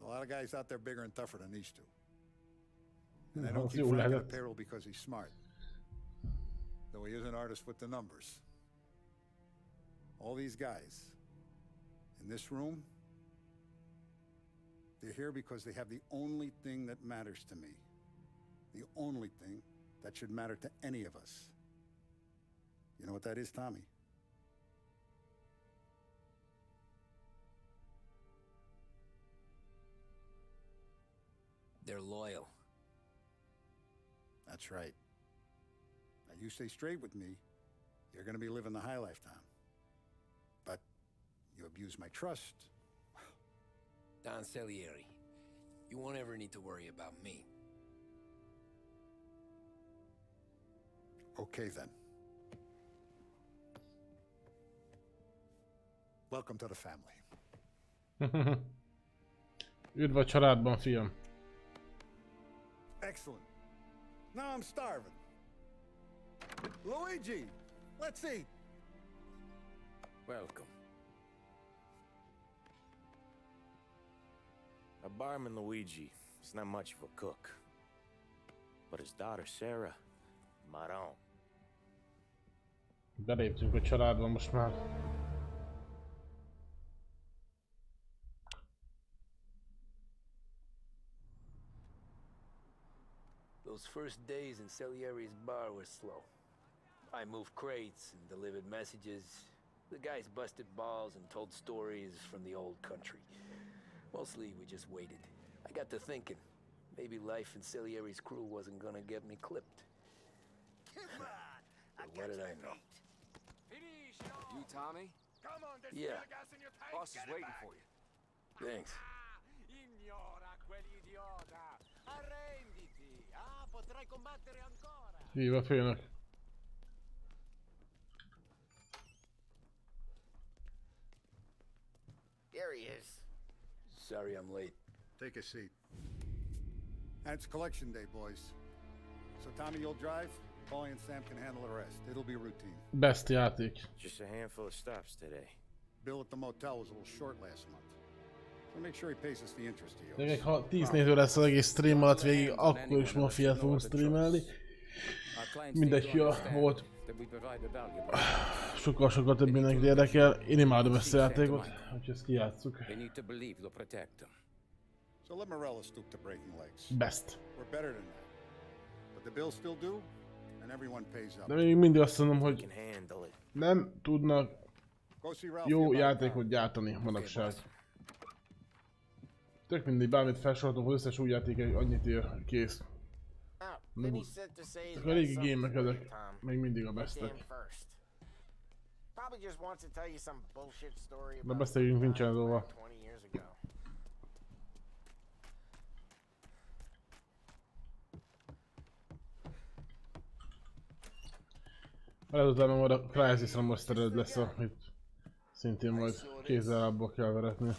A lot of guys out there bigger and tougher than these two. And I don't keep Frank on a payroll because he's smart. Though he is an artist with the numbers. All these guys in this room, they're here because they have the only thing that matters to me. The only thing that should matter to any of us. You know what that is, Tommy? They're loyal. That's right. Now you stay straight with me, you're gonna be living the high life, Tom. But you abuse my trust. Don Salieri, you won't ever need to worry about me. Okay then. Welcome to the family. Üdv a családban, fiam. Excellent. Now I'm starving. Luigi, let's eat. Welcome. A barman Luigi is not much of a cook. But his daughter Sarah, Maron. Beléptünk a családba most már. Those first days in Salieri's bar were slow. I moved crates and delivered messages. The guys busted balls and told stories from the old country. Mostly we just waited. I got to thinking, maybe life in Salieri's crew wasn't gonna get me clipped. Come on! But what did I know? You, Tommy? Come on, there's Yeah. gas in your tank. Boss is Get it waiting back. for you. Thanks. Ignora quell'idiota. Arrenditi. Potrai combattere ancora. Viva főnök. Here he is. Sorry I'm late. Take a seat. And it's collection day, boys. So Tommy, you'll drive. Paulie and Sam can handle the rest. It'll be routine. Best játék. Just a handful of stops today. Bill at the motel was a little short last month. So make sure he pays us the interest he De owes. még ha 10 néző lesz az egész stream alatt végig, akkor is Mafiát fogunk streamelni. Mindegy, ja, volt sokkal több mindenkit érdekel. Én imádom ezt a játékot, hogy ezt kijátsszuk. So let Morella stoop to breaking legs. Best. We're better than that. But the bills still due, and everyone pays up. De még mindig azt mondom, hogy nem tudnak jó játékot gyártani manapság. Tök mindig, bármit felsoroltam, az összes új játék annyit ér, kész. Csak a régi gémek ezek még mindig a bestek. De beszéljünk Vincenzóval. Ezután majd a Crysis Remastered lesz, amit szintén majd kézzel kell veretni.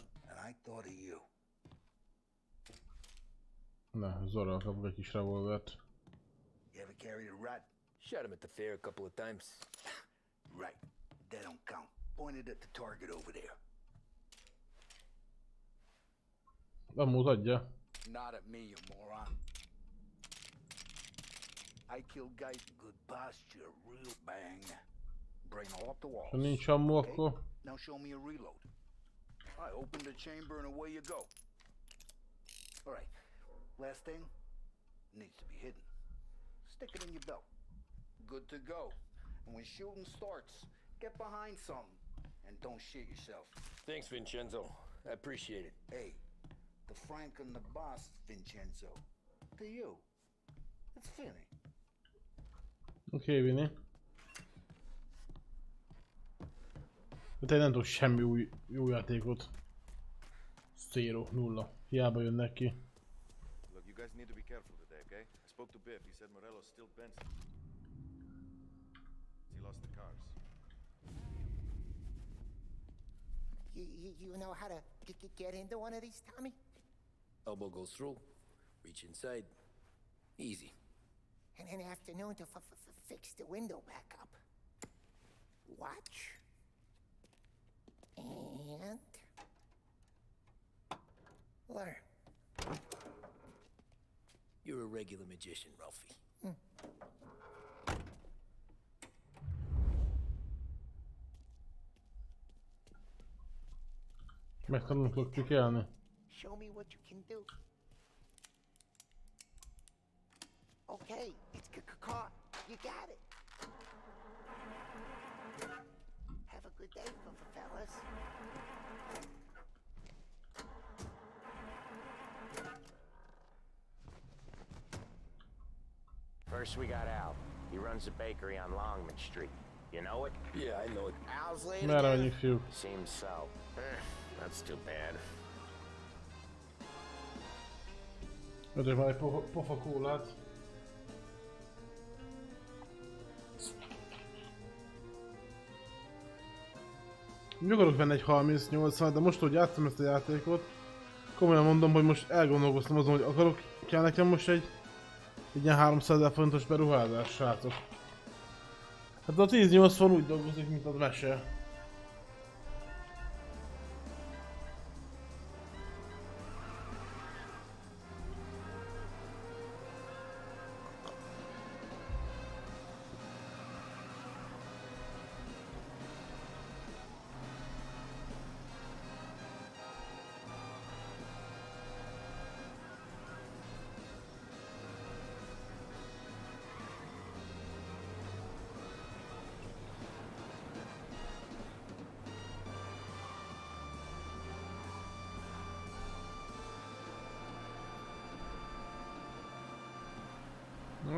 Na, Zorral kapok egy kis revolvert. Shot him at the fair a couple of times. Right. That don't count. Pointed at the target over there. Amúgy adja. Not at me, you moron. I kill guys in good posture, real bang. Brain off the walls. Ha nincs ammo, akkor... Now show me a reload. I open the chamber and away you go. Alright. Last thing. Needs to be hidden. Stick it in your belt. Good to go. And when shooting starts, get behind something. And don't shit yourself. Thanks, Vincenzo. I appreciate it. Hey, the Frank and the boss, Vincenzo. To you. It's Finny. Oké, Vini. De nem tudok semmi új játékot. 0, 0. Hiába jönnek ki. Look, you guys need to be careful today, okay? I spoke to Biff. He said Morello's still bent. He lost the cars. You know how to get into one of these, Tommy? Elbow goes through. Reach inside. Easy. And an afternoon to fix the window back up. Watch. And learn. You're a regular magician, Ralphie. Megtanultok tükelni. Show me what you can do. Okay, it's caught. You got it. Have a good day, fellas. First we got Al. He runs a bakery on Longman Street. You know it? Yeah, I know it. Al's late Merre again? vagyunk, fiúk? Seems so. That's too bad. Ödök már egy pofa kólát. Nyugodok benne egy 38-al, de most, hogy játszom ezt a játékot, komolyan mondom, hogy most elgondolkoztam azon, hogy kell nekem most egy ilyen 300 000 forintos beruházás, srácok. Hát a 10-80 úgy dolgozik, mint az mese.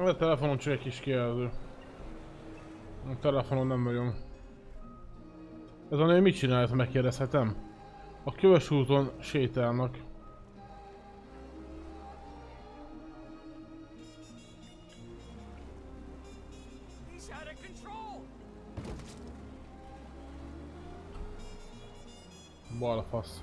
A telefonon csak egy kis kijelző. A telefonon nem nagyon. Ez a nő mit csinál, ha megkérdezhetem? A Köves úton sétálnak. Balfasz.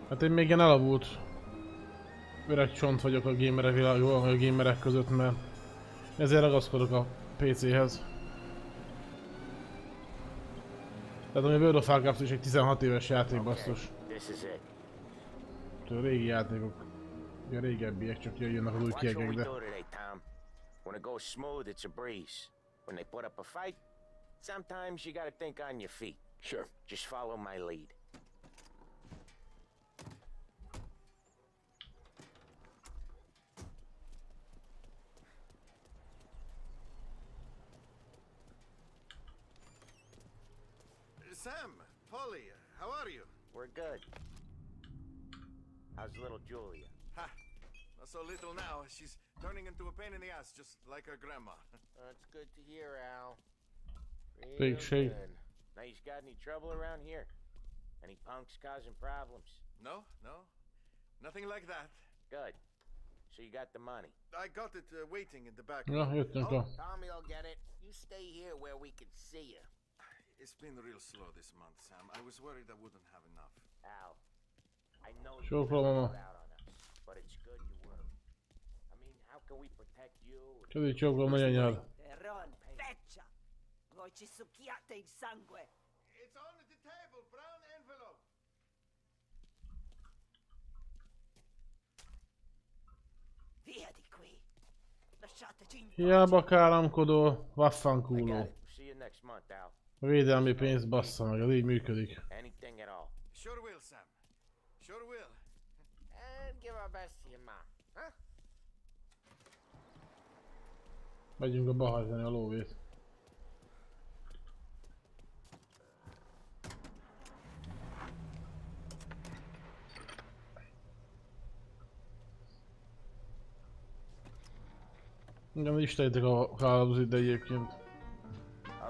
Hát én még ilyen elavult öreg csont vagyok a gamerek világban, vagy a gamerek között, mert ezért ragaszkodok a PC-hez. Tehát ami a World of Warcraft is egy 16 éves játék, basszus. A régi játékok, a régebbiek, csak jönnek az új kiegek, de... When it goes smooth, it's a breeze. When they put up a fight, sometimes you gotta think on your feet. Sure. Just follow my lead. Sam, Polly, how are you? We're good. How's little Julia? Ha! Not so little now. She's turning into a pain in the ass, just like her grandma. That's good to hear, Al. Big shake. Now, you got any trouble around here? Any punks causing problems? No, no. Nothing like that. Good. So you got the money? I got it waiting in the back. Ja, jöttünk a... Tommy'll get it. You stay here where we can see you. It's been real slow this month, Sam. I was worried I wouldn't have enough. Al, I know Sure, you Mama. out on us, but it's good you were. I mean, how can we protect you? Kezdj csókolom nagy anyád. Terron, feccia! Voi ci succhiate il sangue! It's on the table, brown envelope. Via di qui! Lasciateci in Hiába káromkodó, vaffankuló. See you next month, Al. A védelmi pénz bassza meg, az így működik. Anything at all. Sure will, Sam. Sure will. And give our best to your mom, huh? Megyünk a bahajtani a lóvét. Igen, istenítek a Call ide egyébként.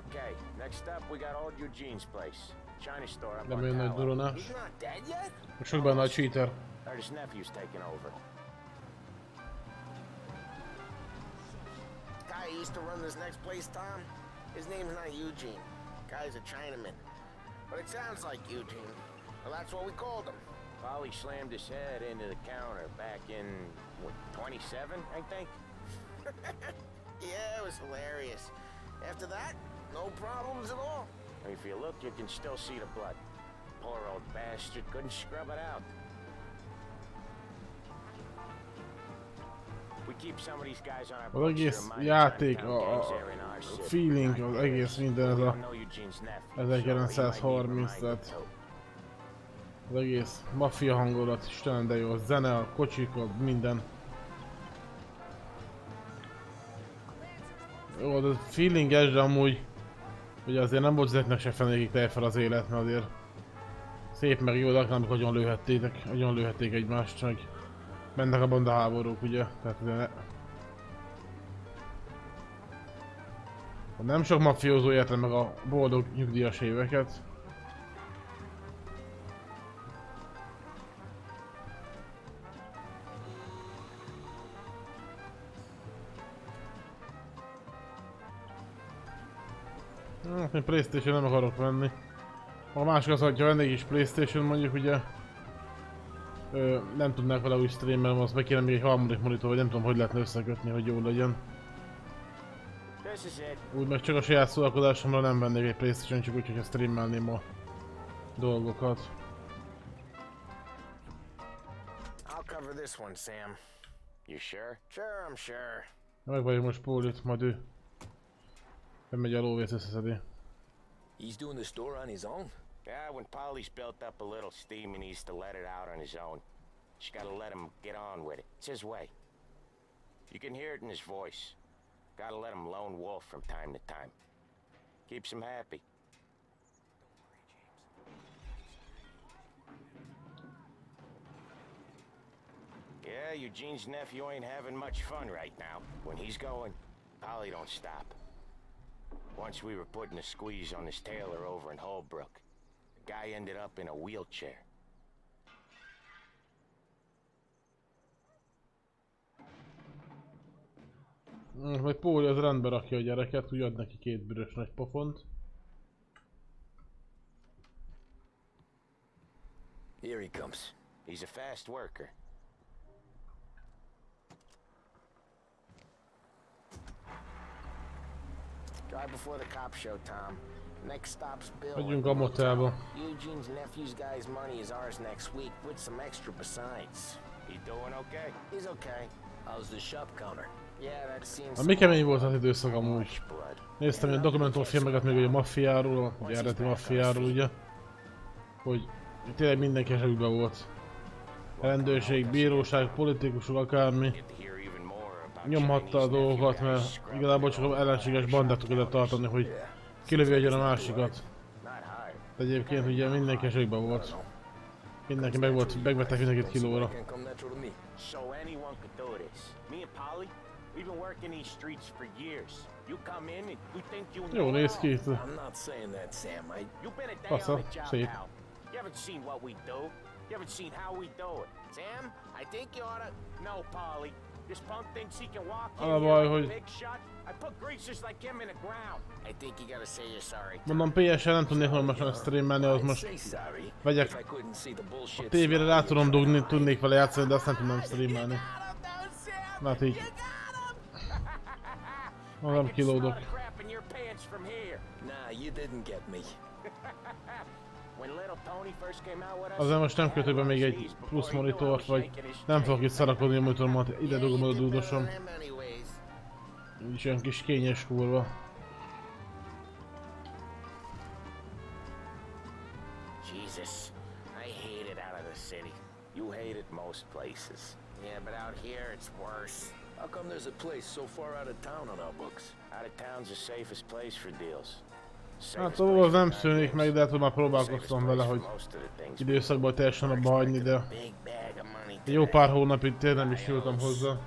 Okay, next up we got old Eugene's place. China store up Nem on olyan nagy Tower. duronás. He's not dead yet? Sok benne a cheater. Heard his nephew's taking over. Guy who used to run this next place, Tom, his name's not Eugene. Guy's a Chinaman. But it sounds like Eugene. Well, that's what we called him. Polly slammed his head into the counter back in, what, 27, I think? Yeah, it was hilarious. After that, no problems at all. If you look, you can still see the blood. Poor old bastard couldn't scrub it out. We keep some of these guys on our Az books egész here in játék, Town gangs a there in our city. feeling, az egész minden ez a 1930, tehát az egész maffia hangulat, Istenem de jó, a zene, a kocsik, a minden. Jó, az a feelinges, de amúgy ugye azért nem volt ezeknek se fenékig telj fel az élet, mert azért szép meg jó, de akkor amikor agyon lőhették egymást, meg mennek a bandaháborúk, ugye, tehát ugye nem sok mafiózó érte meg a boldog nyugdíjas éveket. Én PlayStation nem akarok venni. A másik az, hogyha vennék is PlayStation mondjuk ugye nem tudnák vele úgy streamelni, azt meg kéne még egy harmadik monitor, vagy nem tudom hogy lehetne összekötni, hogy jó legyen. Úgy meg csak a saját szórakozásomra nem vennék egy PlayStation, csak úgy, hogyha streamelném a dolgokat. I'll cover this one, Sam. You sure? Sure, I'm sure. Meg vagyok most Pólit, majd ő megy a lóvét összeszedi. He's doing the store on his own? Yeah, when Polly's built up a little steam, he needs to let it out on his own. Just gotta let him get on with it. It's his way. You can hear it in his voice. Gotta let him lone wolf from time to time. Keeps him happy. Yeah, Eugene's nephew ain't having much fun right now. When he's going, Polly don't stop. Once we were putting a squeeze on his tailor over in Holbrook. The guy ended up in a wheelchair. Majd Póli az rendbe rakja a gyereket, úgy ad neki 2 büdös nagy pofont. Here he comes. He's a fast worker. Drive before the cop show, Tom. Next stop's Bill. Megyünk a motelba. Eugene's nephew's guy's money is ours next week, with some extra besides. He doing okay? He's okay. How's the shop counter? Yeah, that seems... Mi kemény volt az időszak amúgy. Néztem egy dokumentumfilmeket még ugye a Maffiáról, ugye eredeti Maffiáról ugye. Hogy tényleg mindenki zsebükben volt. Rendőrség, bíróság, politikusok, akármi. Nyomhatta a dolgokat, mert igazából csak az ellenséges bandát tudod tartani, hogy kilövi egyen a másikat. De egyébként ugye mindenki zsebükben volt. Mindenki megvettek mindenkit kilóra. Jó néz ki itt. Fasza, szép. Az a baj, hogy... Mondom, PS-en nem tudnék normálisan streamelni, az most... Vegyek... A tévére rá tudom dugni, tudnék vele játszani, de azt nem tudnám streamelni. Hát így... Nem kilódok. Azért most nem kötök be még egy plusz monitort, vagy nem fogok itt szarakodni a monitoromat, ide dugom a dúdosom. Így olyan kis kényes kurva. Jesus, I hate it out of the city. You hate it most places. Yeah, but out here it's worse. How come there's a place so far out of town on our books? Out of town's the safest place for deals. Hát az nem szűnik meg, de hát már próbálkoztam vele, hogy időszakban teljesen abba hagyni, de jó pár hónapig tényleg nem is ültem hozzá.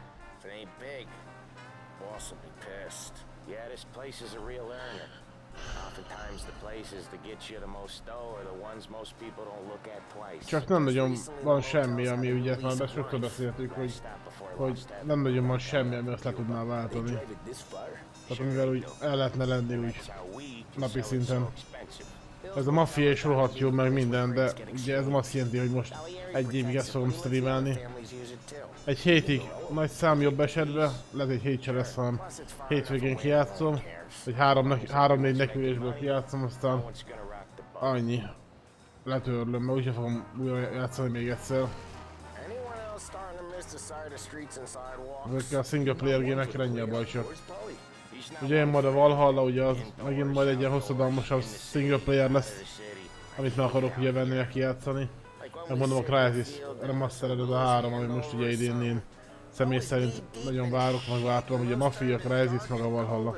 Csak nem nagyon van semmi, ami ugye már sokszor beszéltük, hogy nem nagyon van semmi, ami azt le tudná váltani. Tehát amivel úgy el lehetne lenni úgy napi szinten. Ez a Mafia is rohadt jó, meg minden, de ugye ez nem azt jelenti, hogy most egy évig ezt fogom streamelni. Egy hétig nagy szám jobb esetben, lehet egy hét se lesz, hanem hétvégén kijátszom, vagy 3-4 nekülésből kijátszom, aztán annyi. Letörlöm, mert úgyse fogom újra játszani még egyszer. Ezekkel a single player gémekkel ennyi a baj csak. Ugye én majd a Valhalla, ugye az megint majd egy ilyen hosszadalmasabb single player lesz, amit meg akarok ugye venni, meg kijátszani. Megmondom a Crysis Remastered, ez a 3, ami most ugye idén én személy szerint nagyon várok, meg vártam, ugye Mafia, Crysis, meg a Valhalla.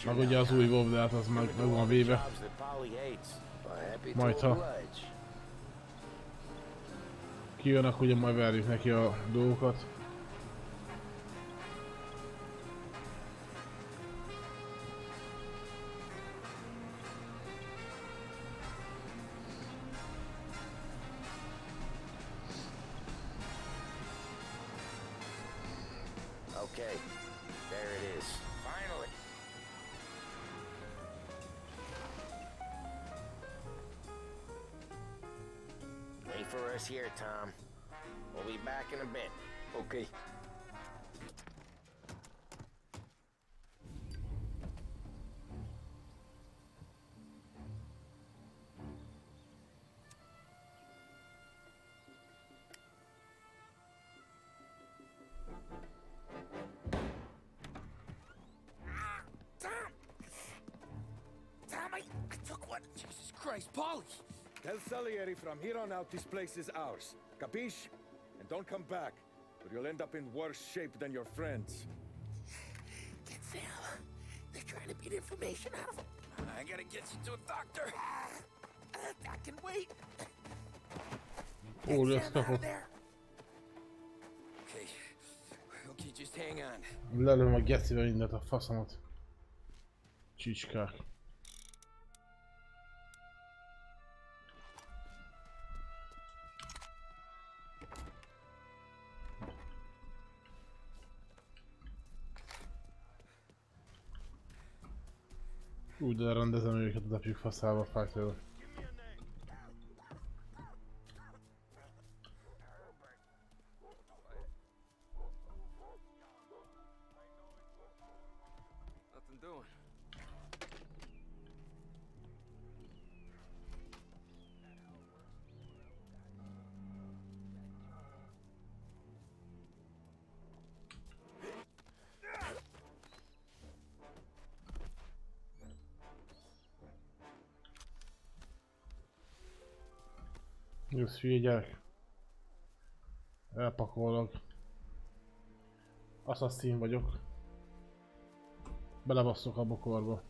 Meg ugye az új WoW, de hát az meg van véve. Majd ha kijönnek, ugye majd verjük neki a dolgokat. Okay, there it is. Finally. Wait for us here, Tom. We'll be back in a bit. Okay. Christ, Polly! Tell Salieri from here on out this place is ours. Capiche? And don't come back, or you'll end up in worse shape than your friends. Phil, they're trying to beat information out of him. I gotta get you to a doctor. I can wait. Ó, lesz kapott. Okay, just hang on. Lelőm a gecivel mindent a faszomat. Csicskák. Úgy, de rendezem őket a apjuk faszába, fájtőle. Nothing doing. Jössz hülye gyerek. Elpakolok. Assassin vagyok. Belebasszok a bokorba.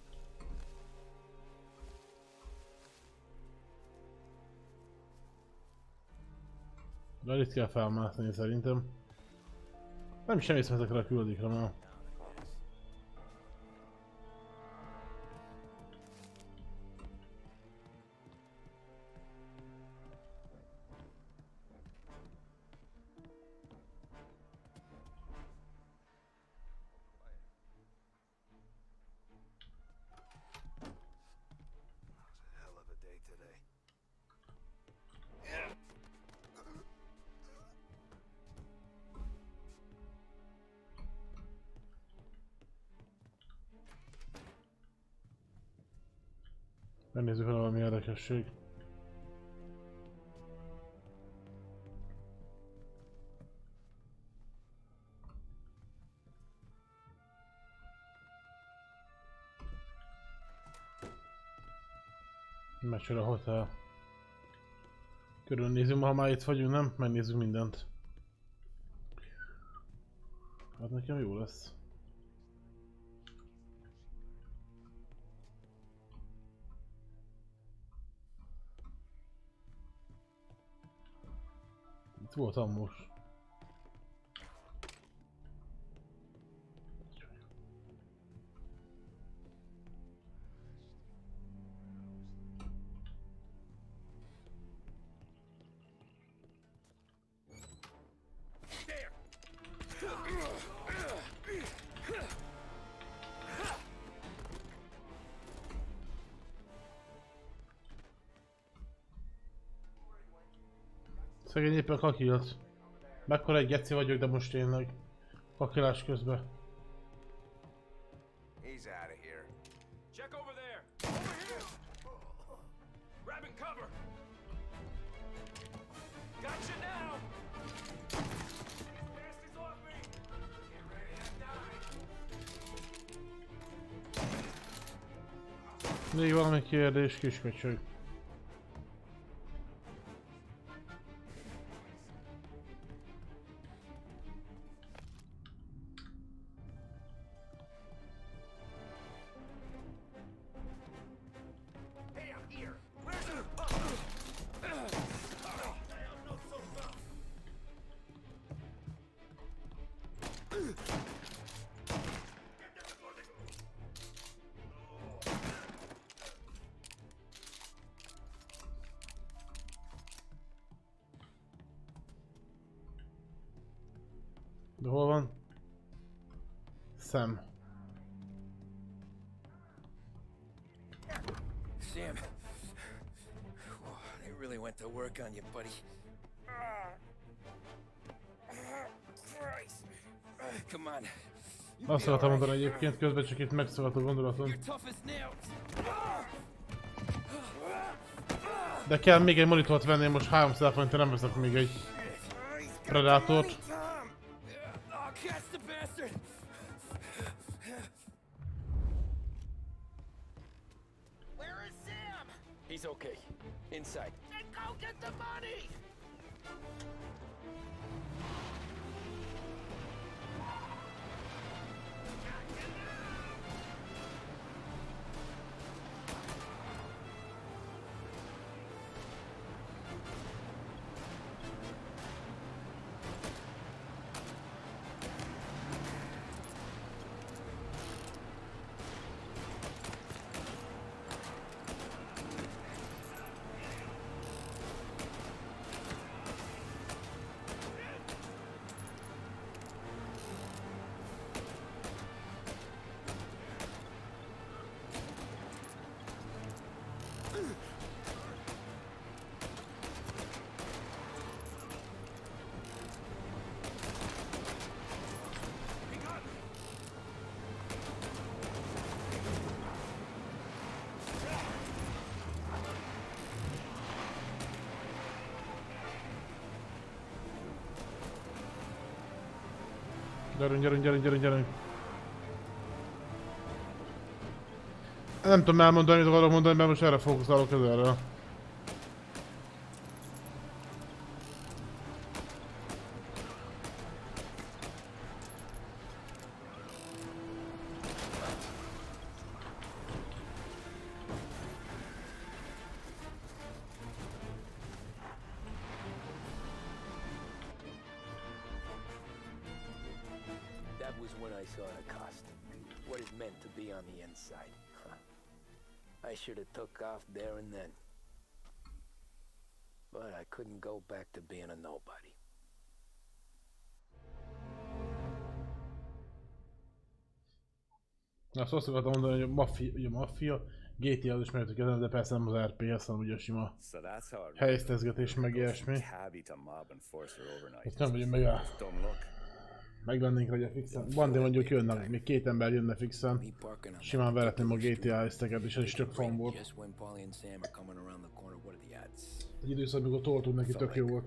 De itt kell felmászni szerintem. Nem sem észre ezekre a küldikre már. Megnézzük, hogy valami érdekesség. Meccsen a hotel. Körülnézünk, ha már itt vagyunk, nem? Megnézzük mindent. Hát nekem jó lesz. Itt voltam most. Szegény éppen kakilt. Mekkora egy geci vagyok, de most tényleg. Kakilás közben. He's out of here. Check over there! Over here! Grabbing cover! Gotcha now! Bastards off me! Get ready to die! Még valami kérdés, kisköcsög. De hol van? Sam. Sam, they really went to work on you, buddy. Christ. Come on. Azt akartam mondani egyébként, közben csak itt megszakadt a gondolatom. De kell még egy monitort venni, most 300 forintért nem veszek még egy Predátort. He's okay. Inside. Then go get the money! Gyerünk. Nem tudom elmondani, amit akarok mondani, mert most erre fókuszálok közelre. That was when I saw the cost. What it meant to be on the inside. Huh. I should have took off there and then. But I couldn't go back to being a nobody. Azt akartam mondani, hogy a Mafia, GTA-t ismertük ezen, de persze nem az RTS, hanem ugye a sima helyeztezgetés meg ilyesmi. Itt nem vagyunk meg a... Megvennénk rá fixen. Bandé mondjuk jönnek, még 2 ember jönne fixen. Simán vehetném a GTA helyezteket, és ez is tök fan volt. Egy időszak, amikor toltunk neki, tök jó volt.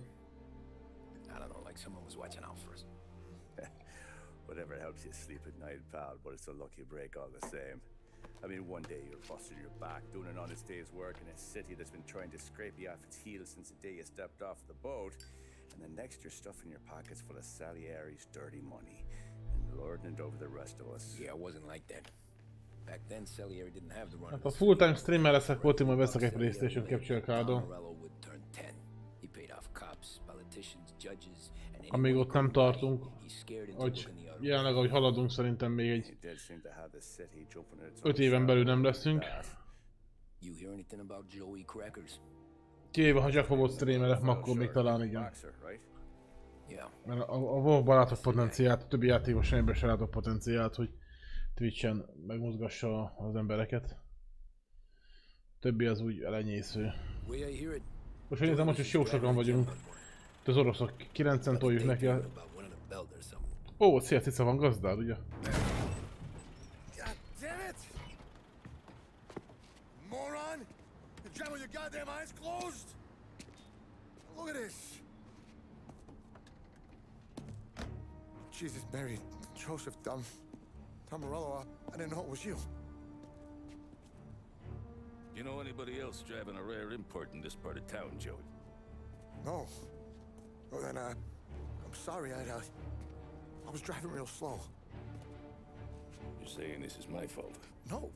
Whatever helps you sleep at night, pal, but it's a lucky break all the same. I mean, one day you're busting your back, doing an honest day's work in a city that's been trying to scrape you off its heels since the day you stepped off the boat, and the next you're stuffing your pockets full of Salieri's dirty money and lording it over the rest of us. Yeah, it wasn't like that. Back then, Salieri didn't have the run. Hát a full-time streamer leszek, volt, hogy majd veszek egy PlayStation Capture cardot. Amíg ott nem tartunk, hogy jelenleg ahogy haladunk, szerintem még egy 5 éven belül nem leszünk. Kivéve ha Jacobot streamerek, akkor még talán igen. Mert a WoW-ban látok potenciált, a többi játékos semmiben sem látok potenciált, hogy Twitch-en megmozgassa az embereket. Többi az úgy elenyésző. Most nézem, most is jó sokan vagyunk. Az oroszok 9-en toljuk neki a... Ó, szia, van gazdád, ugye? God damn it! Moron! You drive with your goddamn eyes closed? Look at this! Jesus, Mary, Joseph, Tom Morello, I didn't know it was you. You know anybody else driving a rare import in this part of town, Joey? No. Well then, I'm sorry, I was driving real slow. You're saying this is my fault? No,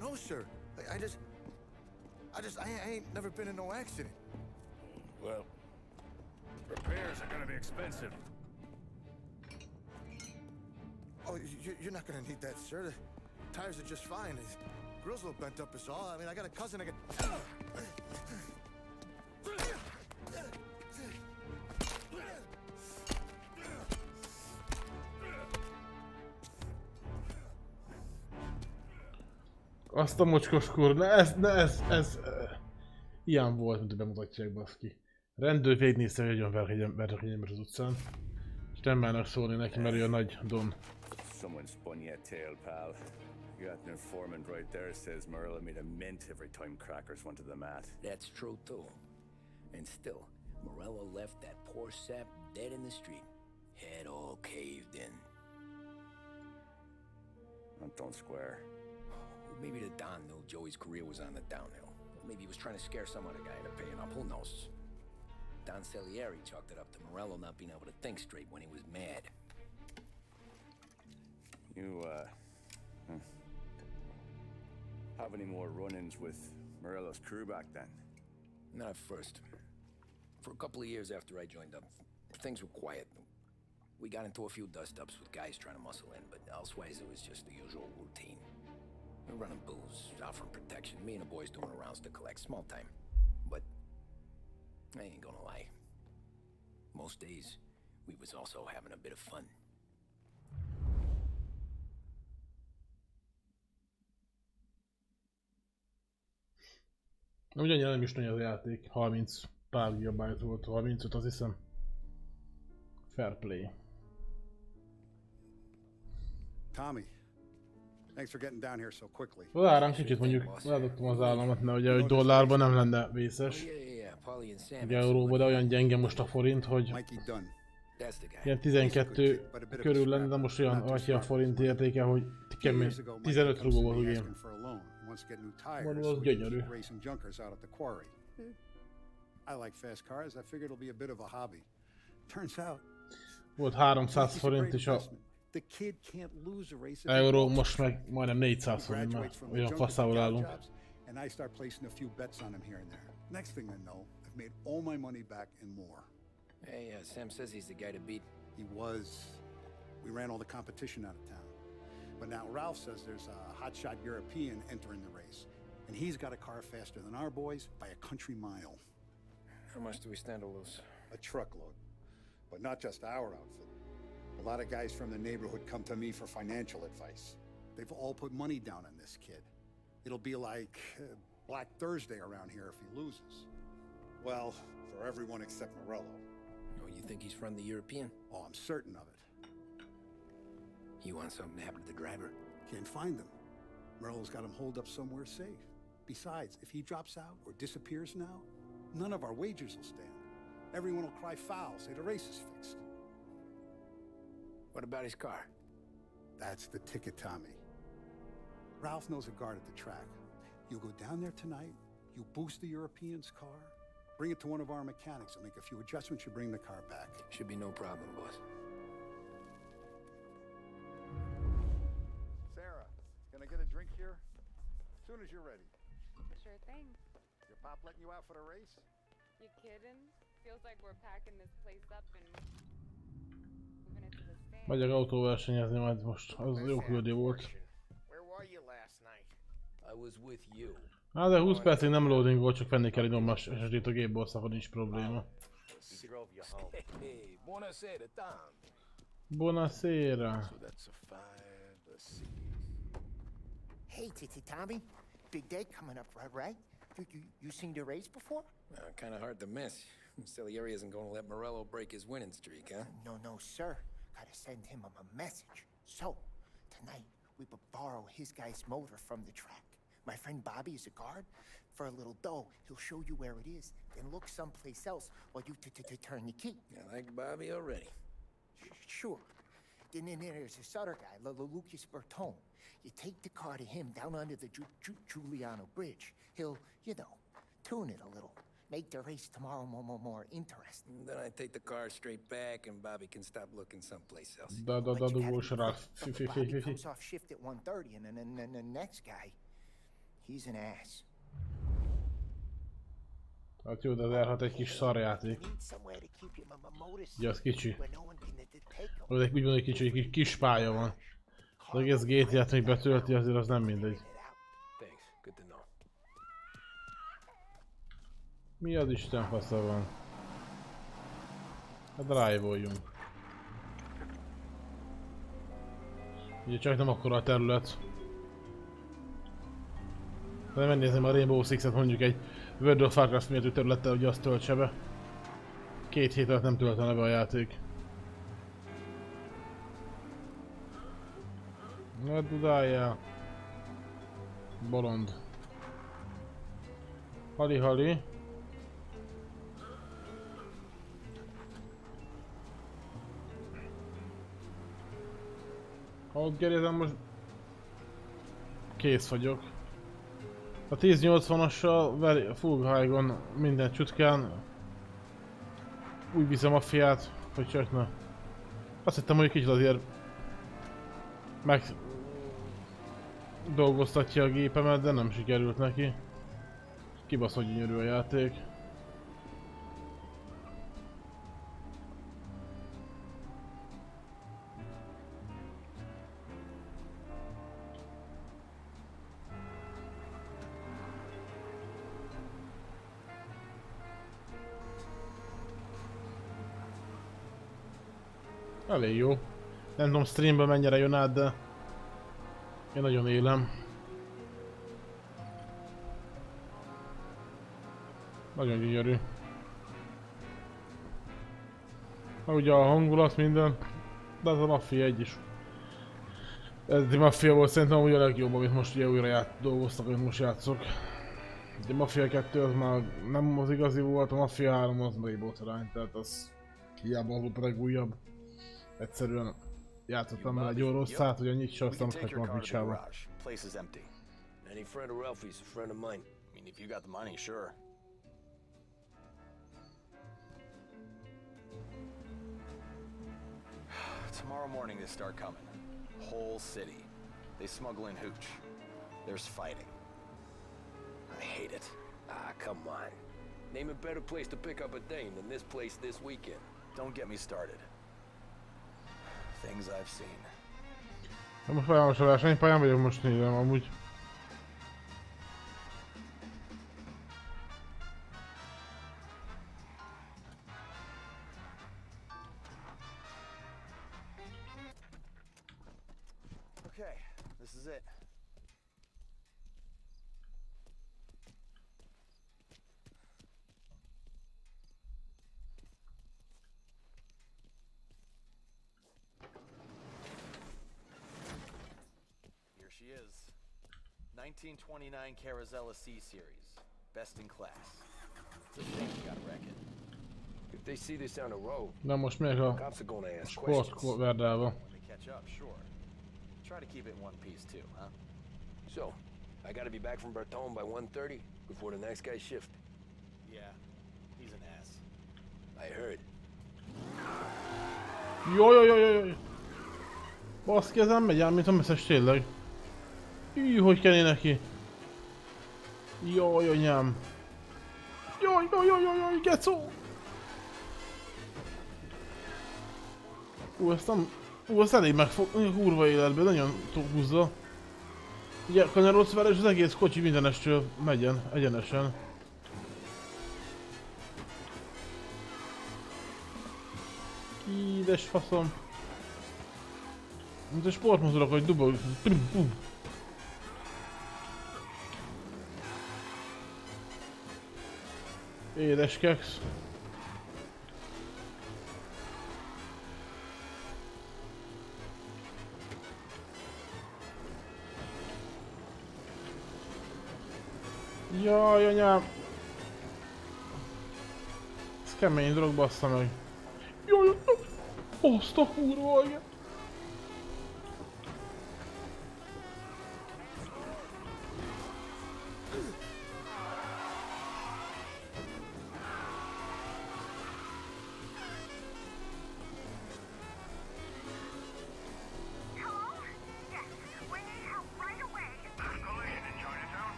no, sir. I ain't never been in no accident. Well, repairs are gonna be expensive. Oh, you're not gonna need that, sir. The tires are just fine. His grill's a little bent up is all. I mean, I got a cousin that can... Azt a mocskos kurva, ez... Ilyen volt, mint hogy bemutatják, baszki. Rendőr végignézte, hogy nagyon verkényember az utcán. És nem mernek szólni neki, mert ő a nagy don. Someone spun you a tail, pal. You got an informant right there says Morello made a mint every time crackers went to the mat. That's true too. And still, Morello left that poor sap dead in the street. Head all caved in. That don't square. Maybe the Don knew Joey's career was on the downhill. Maybe he was trying to scare some other guy into paying up, who knows? Don Salieri chalked it up to Morello not being able to think straight when he was mad. You, have any more run-ins with Morello's crew back then? Not at first. For a couple of years after I joined up, things were quiet. We got into a few dust-ups with guys trying to muscle in, but elsewise it was just the usual routine. We're running booze, offering protection, me and the boys doing rounds to collect, small time. But I ain't gonna lie. Most days, we was also having a bit of fun. Ugyanilyen nem is nagy az játék, 30 pár gigabyte volt, 35 az hiszem. Fair play. Tommy, thanks for getting down here so quickly. Az árán kicsit mondjuk eladottam az államat, mert ugye hogy dollárban nem lenne vészes. Ugye euróban, de olyan gyenge most a forint, hogy ilyen 12 körül lenne, de most olyan a forint értéke, hogy kemény 15 rugó volt ugye. Mondom, az gyönyörű. Volt 300 forint is a euró, most meg majdnem 400 forint, mert olyan faszával állunk. And I start placing a few bets on him here and there. Next thing I know, I've made all my money back and more. Hey, Sam says he's the guy to beat. He was. We ran all the competition out of town. But now Ralph says there's a hotshot European entering the race. And he's got a car faster than our boys by a country mile. How much do we stand to lose? A truckload. But not just our outfit. A lot of guys from the neighborhood come to me for financial advice. They've all put money down on this kid. It'll be like Black Thursday around here if he loses. Well, for everyone except Morello. Oh, you think he's from the European? Oh, I'm certain of it. You want something to happen to the driver? Can't find him. Morello's got him holed up somewhere safe. Besides, if he drops out or disappears now, none of our wagers will stand. Everyone will cry foul, say the race is fixed. What about his car? That's the ticket, Tommy. Ralph knows a guard at the track. You go down there tonight, you boost the European's car, bring it to one of our mechanics, and make a few adjustments, you bring the car back. Should be no problem, boss. Sarah, can I get a drink here? As soon as you're ready. Sure thing. Your pop letting you out for the race? You kidding? Feels like we're packing this place up and moving it to the stand. Megyek autóversenyezni majd most, az jó küldi volt. Hát de 20 percig nem loading volt, csak venni kell egy normális SSD-t a gépból, akkor nincs probléma. Buonasera. Hey, Tommy. Big day coming up, right? You seen the race before? Kind of hard to miss. Salieri isn't going to let Morello break his winning streak, huh? No, sir. Gotta send him a message. So, tonight, we borrow his guy's motor from the track. My friend Bobby is a guard. For a little dough, he'll show you where it is, then look someplace else while you turn the key. I like Bobby already. Sure. Then there's this other guy, Lucas Bertone. You take the car to him down under the Giuliano Bridge. He'll, tune it a little. Make the race tomorrow more interesting. Then I take the car straight back and Bobby can stop looking someplace else. Dugós rá. Bobby comes off shift at 1:30 and then the next guy, he's an ass. Hát jó, de az elhat egy kis szarjáték. Ugye az kicsi. Az egy úgy van, hogy kicsi, kis pálya van. Az egész GTA-t, hogy betölti, azért az nem mindegy. Mi az Isten fasza van? Hát drive-oljunk. Ugye csak nem akkora a terület. De megnézném a Rainbow Six-et mondjuk egy World of Warcraft méretű területtel, hogy azt töltse be. 2 hét alatt nem töltene be a játék. Ne dudáljál. Bolond. Hali. Ahogy gerézem, most kész vagyok. A 1080-assal full high-on minden csutkán úgy viszem a Mafiát, hogy csak ne. Azt hittem, hogy kicsit azért meg dolgoztatja a gépemet, de nem sikerült neki. Kibaszott gyönyörű a játék. Elég jó. Nem tudom streamben mennyire jön át, de én nagyon élem. Nagyon gyönyörű. Ugye a hangulat minden, de ez a Mafia 1 is. Ez a Mafia volt szerintem ugye a legjobb, amit most ugye újra dolgoztak, amit most játszok. Ugye a Mafia 2 az már nem az igazi volt, a Mafia 3 az meg botrány, tehát az hiába volt a legújabb. Egyszerűen játszottam vele egy jó rosszát, hogy annyit se aztán hagyom a picsába. Place is empty. Any friend of Ralphie's a friend of mine. I mean, if you got the money, sure. Tomorrow morning they start coming. Whole city. They smuggle in hooch. There's fighting. I hate it. Ah, come on. Name a better place to pick up a dame than this place this weekend. Don't get me started. Things I've seen. Na most valós a versenypályán vagyok, most nézem amúgy. Okay, this is it. Here she is. 1929 Carazella C Series. Best in class. It's a thing, you gotta reckon. If they see this on the road, Na most még a cops are gonna ask sport verdával. When they catch up, sure. Try to keep it in one piece too, huh? So, I gotta be back from Bertone by 1:30 before the next guy's shift. Yeah, he's an ass. I heard. Jaj. Baszki, ez nem megy ám, mint a messzes tényleg. Hogy kenné neki? Jaj, anyám. Jaj, gecó! Ezt nem... ezt elég megfog... kurva életben, nagyon húzza. Ugye kanyarodsz vele, és az egész kocsi mindenestől megyen, egyenesen. Édes faszom. Mint a sportmozdulok, hogy dubog. Édes keksz. Jaj, anyám! Ez kemény dolog, bassza meg. Jaj, azt a kurva, igen.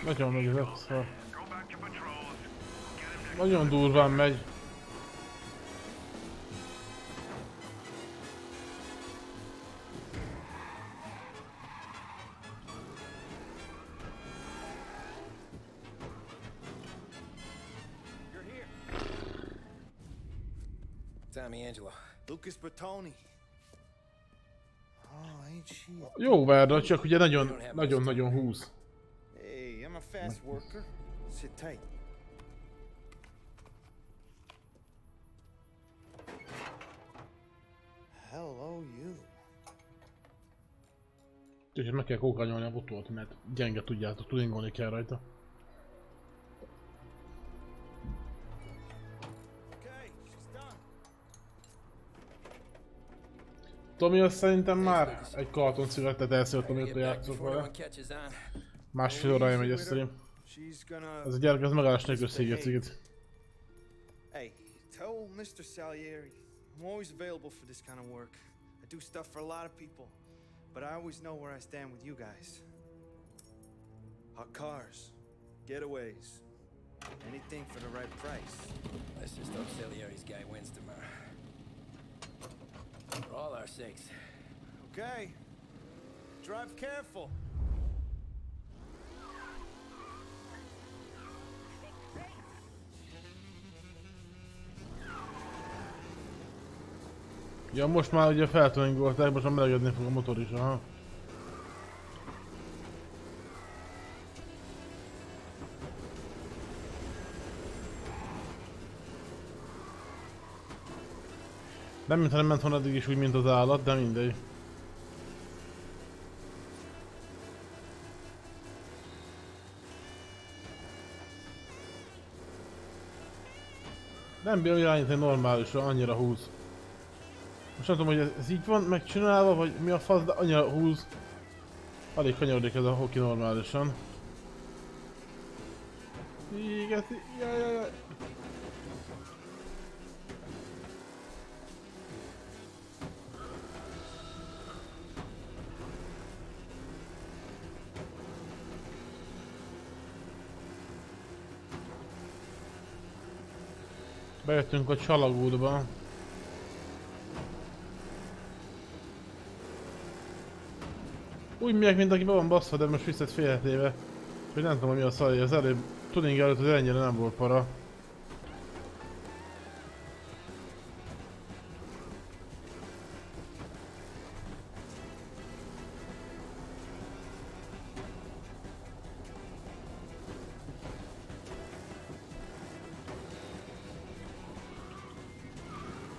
Nagyon megy az extra. Nagyon durván megy. Tommy Angelo. Lucas Bertoni. Oh, ain't she? Jó verda, csak ugye nagyon húz. Hey, I'm a fast worker. Sit tight. Hello, you. Úgyhogy meg kell kókányolni a botolt, mert gyenge, tudjátok, tudingolni kell rajta. Tommy, azt szerintem már egy karton született elszélt, amióta játszok vele. Másfél órája megy össze. Ez a gyerek, az megállás nélkül szívja cigit. Hey, tell Mr. Salieri I'm always available for this kind of work. I do stuff for a lot of people, but I always know where I stand with you guys. Hot cars, getaways, anything for the right price. Let's just hope Salieri's guy wins tomorrow. For all our sakes. Okay. Drive careful. Ja, most már ugye feltöningolták, most már melegedni fog a motor is, aha. Nem mintha nem ment volna eddig is úgy, mint az állat, de mindegy. Nem bírom irányítani normálisra, annyira húz. Most nem tudom, hogy ez így van megcsinálva, vagy mi a fasz, de annyira húz. Alig kanyarodik ez a hoki normálisan. Ígeti, jajajaj. Bejöttünk a csalagútba. Úgy miek, mint aki be van basszva, de most visszett félretéve. Hogy nem tudom, mi a szarja, az előbb tuning előtt, hogy ennyire nem volt para.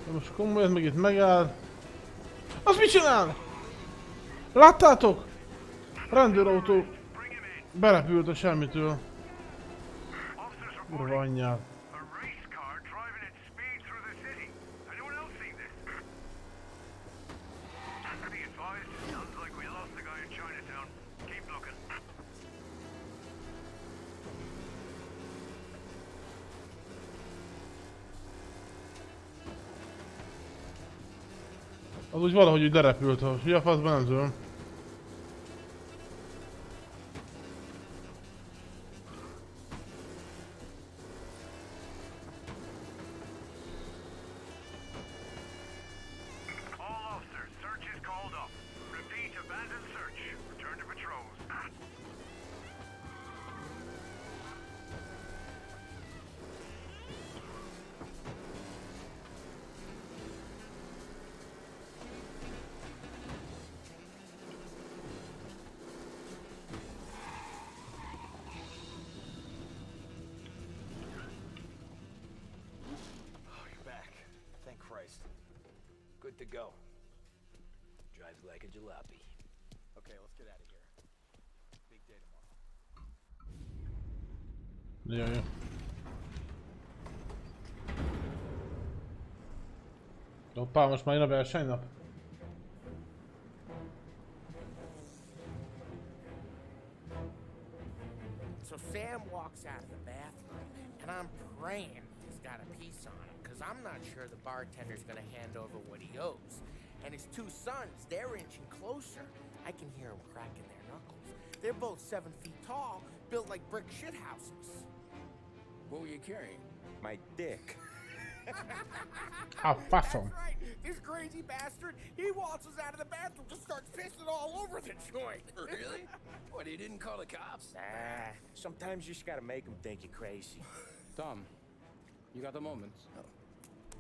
De most komoly, ez meg itt megáll. Az mit csinál? Láttátok? Rendőrautó berepült a semmitől. Kurva anyját. Az úgy valahogy úgy lerepült, hogy a faszban nem tudom. to go. Drives like a jalopy. Okay, let's get out of here. Big day tomorrow. Jaj. Hoppá, most már jön a versenynap? So Sam walks out of the bathroom, and I'm praying he's got a piece on him, because I'm not sure the bartender's gonna hand over what he owes. And his two sons, they're inching closer. I can hear them cracking their knuckles. They're both 7 feet tall, built like brick shithouses. What were you carrying? My dick. A faszom. That's right. This crazy bastard, he waltzes out of the bathroom and starts pissing all over the joint. Really? What, you didn't call the cops? Ah, sometimes you just gotta make them think you're crazy. Tom, you got a moment? Oh.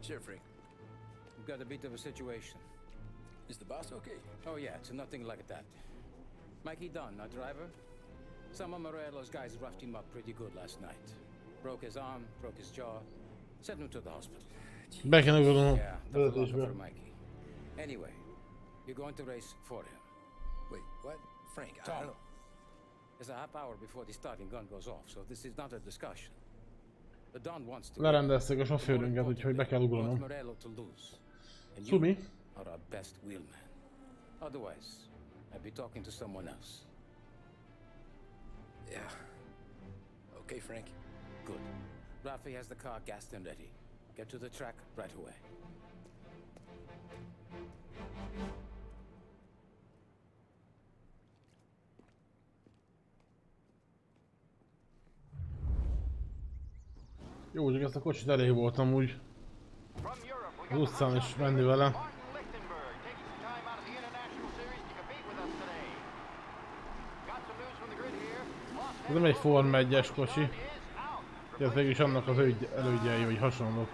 Sure, Frank. We've got a bit of a situation. Is the boss okay? Oh yeah, it's nothing like that. Mikey Dunn, our driver. Some of Morello's guys roughed him up pretty good last night. Broke his arm, broke his jaw. Sent him to the hospital. Be kell gondolom Yeah, a tough luck vezetésbe. for Mikey. Anyway, you're going to race for him. Wait, what? Frank, I Tom, don't know. there's a half hour before the starting gun goes off, so this is not a discussion. The Don wants to. Lerendezték a sofőrünket, úgyhogy be kell wants ugranom. Morello to lose. And you Szumi? are our best wheelman. Otherwise, I'd be talking to someone else. Yeah. Okay, Frank. Good. Rafi has the car gassed and ready. Get to the track right away. Jó, csak ezt a kocsit elég voltam úgy az utcán is menni vele. Ez nem egy Forma 1-es kocsi. Ez végülis annak az elődjei, vagy hasonlók.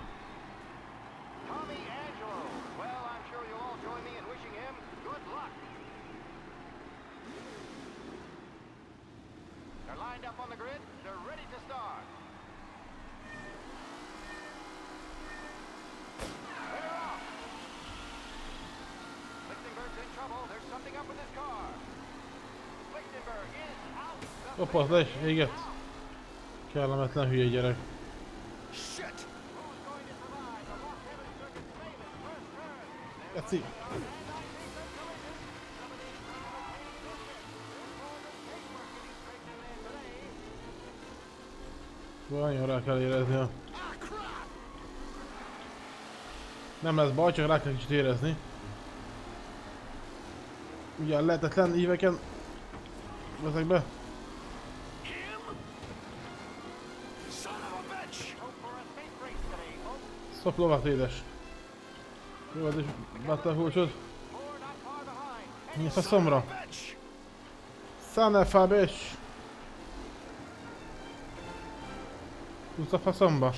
Hoppa, le is égett. Kellemetlen hülye gyerek. Geci. Nagyon rá kell érezni. Nem lesz baj, csak rá kell kicsit érezni. Ugyan lehetetlen íveken vezek be. Szop lovat, édes. Jó, ez is vette a kulcsod. Mi a faszomra? Son of a bitch! Tudsz a faszomba?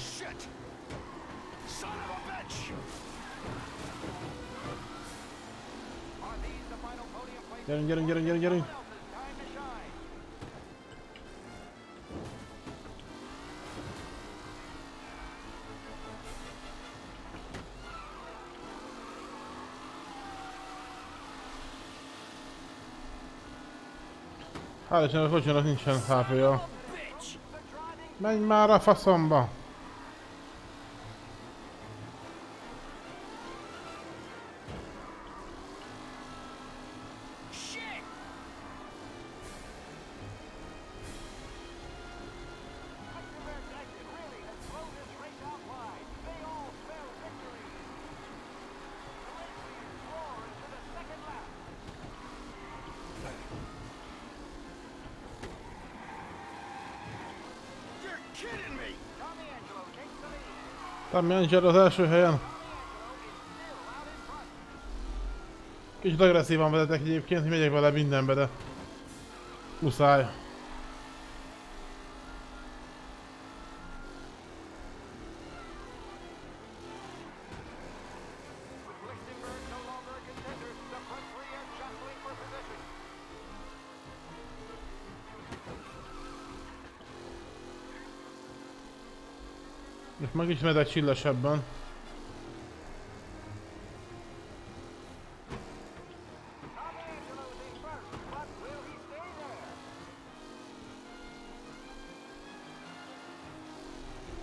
Gyerünk, gyerünk, gyerünk, gyerünk, gyerünk! Hál' Istennek a kocsinak nincsen HP-ja. Menj már a faszomba! Tommy Angelo az első helyen. Kicsit agresszívan vezetek egyébként, hogy megyek vele mindenbe, de muszáj. Most megismered csillesebben.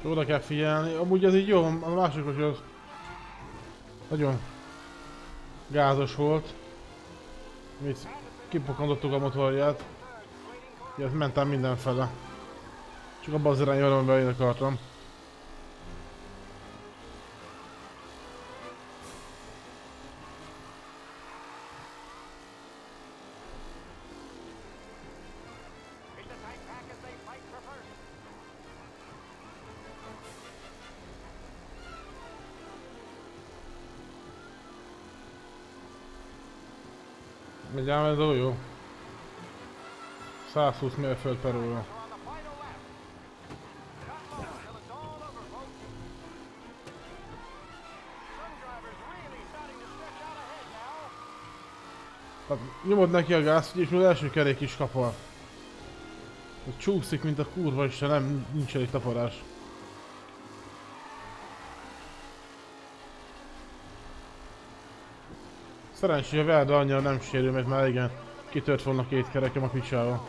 Oda kell figyelni. Amúgy ez így jó, a másik, hogy az nagyon gázos volt. Mit kipokantottuk a motorját. Ez mentem mindenfele. Csak abban az irányban, amiben én akartam. Megy ám ez jó. 120 mérföld per óra. Tehát nyomod neki a gázt, és az első kerék is kapar. Csúszik, mint a kurva isten, nem, nincs elég tapadás. Szerencsés, a Verda annyira nem sérül, mert már igen, kitört volna két kerekem a picsába.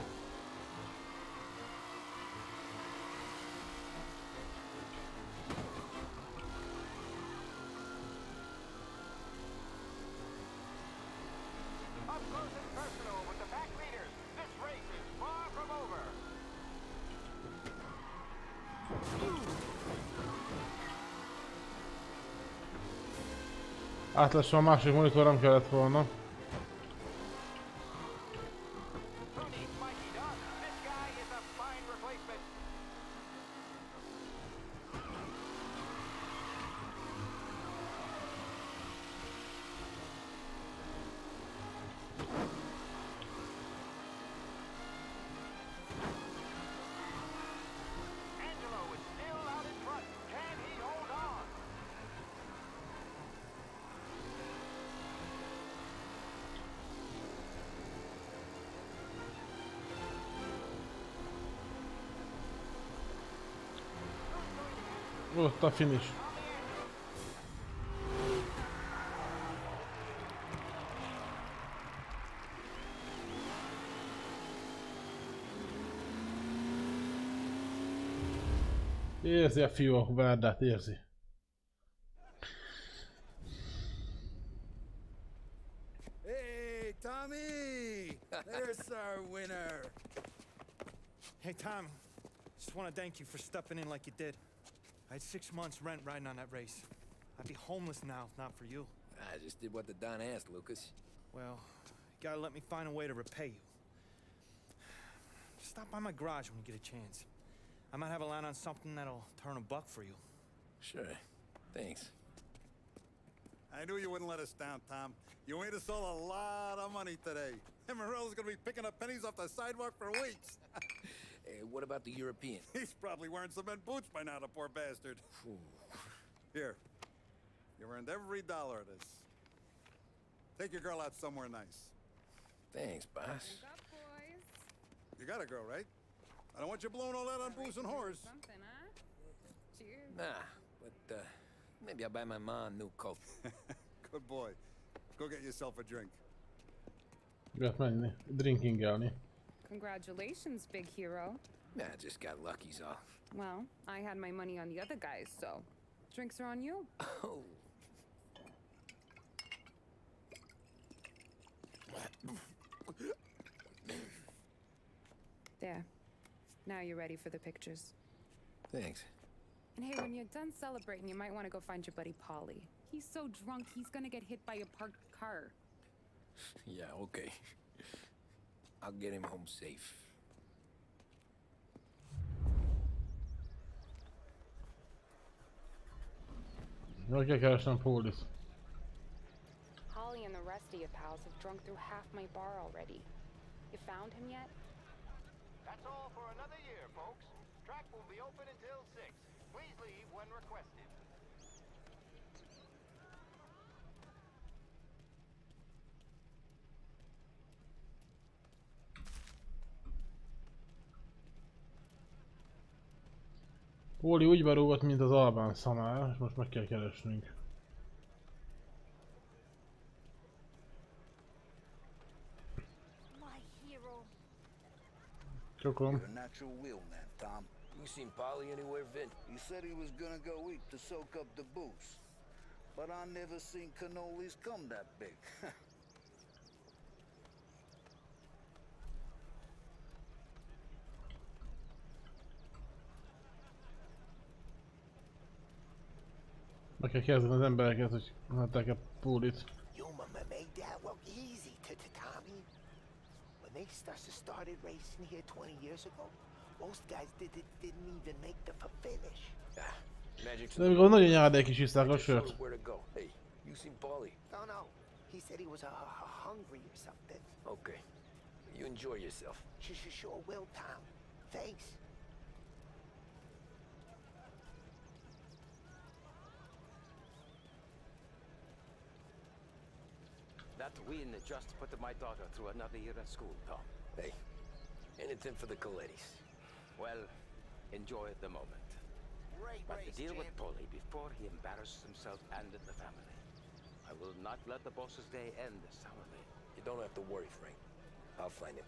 Átlesve a másik monitor nem kellett volna. Ott a finish. Érzi a fiú a Verdát, érzi. Hey, Tommy! There's our winner! Hey, Tommy. Just want to thank you for stepping in like you did. I had 6 months rent riding on that race. I'd be homeless now if not for you. I just did what the Don asked, Lucas. Well, you gotta let me find a way to repay you. Stop by my garage when you get a chance. I might have a line on something that'll turn $1 for you. Sure. Thanks. I knew you wouldn't let us down, Tom. You made us all a lot of money today. And Morello's gonna be picking up pennies off the sidewalk for weeks. Hey, what about the European? He's probably wearing cement boots by now, the poor bastard. Here. You earned every dollar of this. Take your girl out somewhere nice. Thanks, boss. You got a girl, right? I don't want you blowing all that on booze and whores. Something, huh? Cheers. Nah, but maybe I'll buy my mom a new coat. Good boy. Go get yourself a drink. Lehet menni, drinkingelni. Congratulations, big hero. Nah, I just got lucky's all. Well, I had my money on the other guys, so drinks are on you. Oh. There. Now you're ready for the pictures. Thanks. And hey, when you're done celebrating, you might want to go find your buddy Polly. He's so drunk, he's gonna get hit by a parked car. Yeah, okay. I'll get him home safe. Meg kell keresnem Pólis. Polly and the rest of your pals have drunk through half my bar already. You found him yet? That's all for another year, folks. Track will be open until 6. Please leave when requested. Póli úgy berúgott, mint az albán szamár, és most meg kell keresnünk. You're a natural wheel man, Tom. You seen Polly anywhere, Vin? He said he was gonna go eat to soak up the booze. But I never seen cannolis come that big. Meg kell kezdeni az embereket, hogy látták a púlit. Your mama made that look easy, Tommy. When they started racing here 20 years ago, most guys didn't even make the finish. De amikor nagyon nyárdék is iszák a sört. Hey, you seen Polly? No. He said he was hungry or something. Okay. You enjoy yourself. Sure will, Tom. Thanks. That win just put my daughter through another year at school, Tom. Hey, anything for the Colettis. Well, enjoy the moment. But to deal with Polly before he embarrasses himself and the family. I will not let the boss's day end sourly. You don't have to worry, Frank. I'll find him.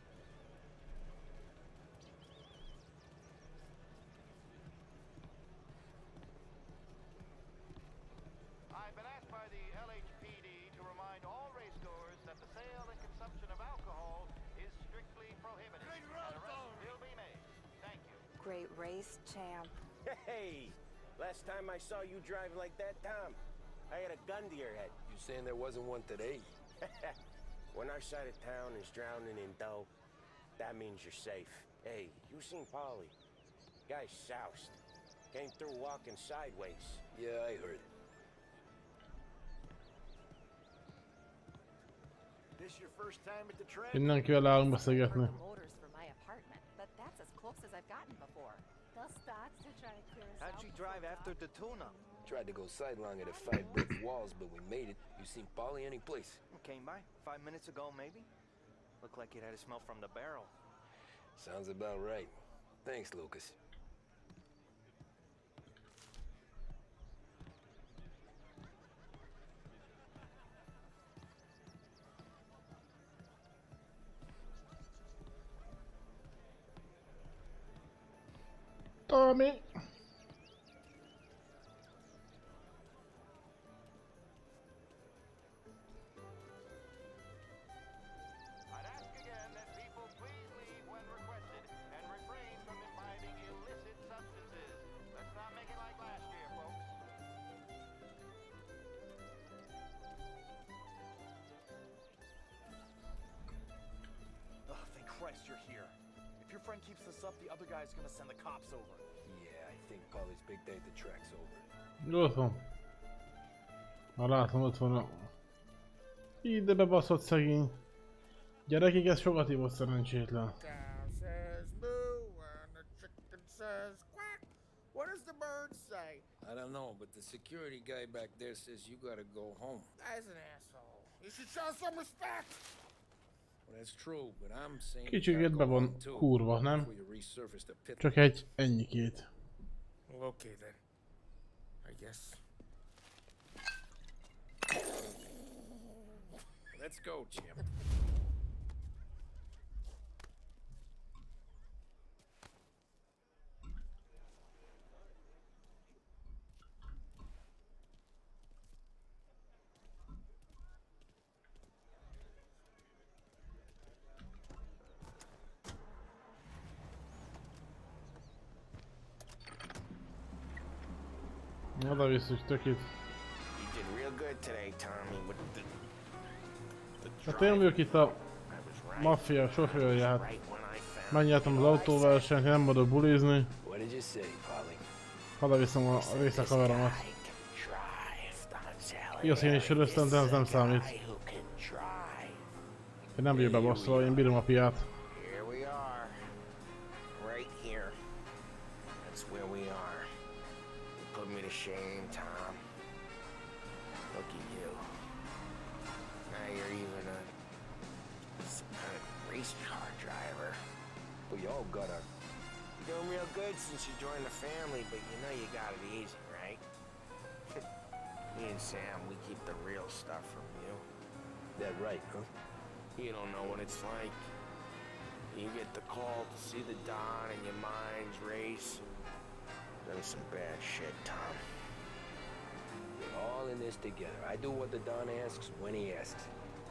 I've been asked by the LHPD to remind all racegoers that the sale and consumption of alcohol is strictly prohibited. An arrest will be made. Thank you. Great race, champ. Hey, last time I saw you driving like that, Tom, I had a gun to your head. You saying there wasn't one today? When our side of town is drowning in dope, that means you're safe. Hey, you seen Polly? Guy's soused. Came through walking sideways. Yeah, I heard. This your first time at the track? Mindenkivel állunk beszélgetni. Motors for my apartment, but that's as close as I've gotten before. They'll start to try to clear us How'd you drive after the tune-up? Tried to go sidelong at 5 brick walls, but we made it. You seen Polly any place? Came by 5 minutes ago, maybe. Looked like it had a smell from the barrel. Sounds about right. Thanks, Lucas. Tommy! I'd ask again that people please leave when requested and refrain from imbibing illicit substances. Let's not make it like last year, folks. Oh, thank Christ you're here. If your friend keeps this up, the other guy's gonna send the cops over. Yeah, I think Polly's big day at the track's over. Ott van. Már látom, ott van a... Ide bebaszott szegény. Gyerekek, ez sokat hívott szerencsétlen. What does the bird say? I don't know, but the security guy back there says you gotta go home. Guy's an asshole. You should show some respect. Well, that's true, but I'm saying Kicsit be van kurva, nem? Csak egy ennyikét. Okay then. I guess. Let's go, champ. Oda visszük tökét. You did real good today, Tommy, with the Hát én vagyok itt a Mafia sofőrje, hát megnyertem az autóversenyt, nem tudok bulizni. Haza viszem a részekaveromat. Igaz, én is söröztem, de ez nem számít. Én nem vagyok bebosszolva, én bírom a piát. Here we are. Right here. That's where we are. You put me to shame, Tom. Look at you. Now you're even some kind of race car driver. Well, y'all gotta... You're doing real good since you joined the family, but you know you got it easy, right? Me and Sam, we keep the real stuff from you. That right, huh? You don't know what it's like. You get the call to see the Don and your minds race. Done some bad shit, Tom. We're all in this together. I do what the Don asks when he asks.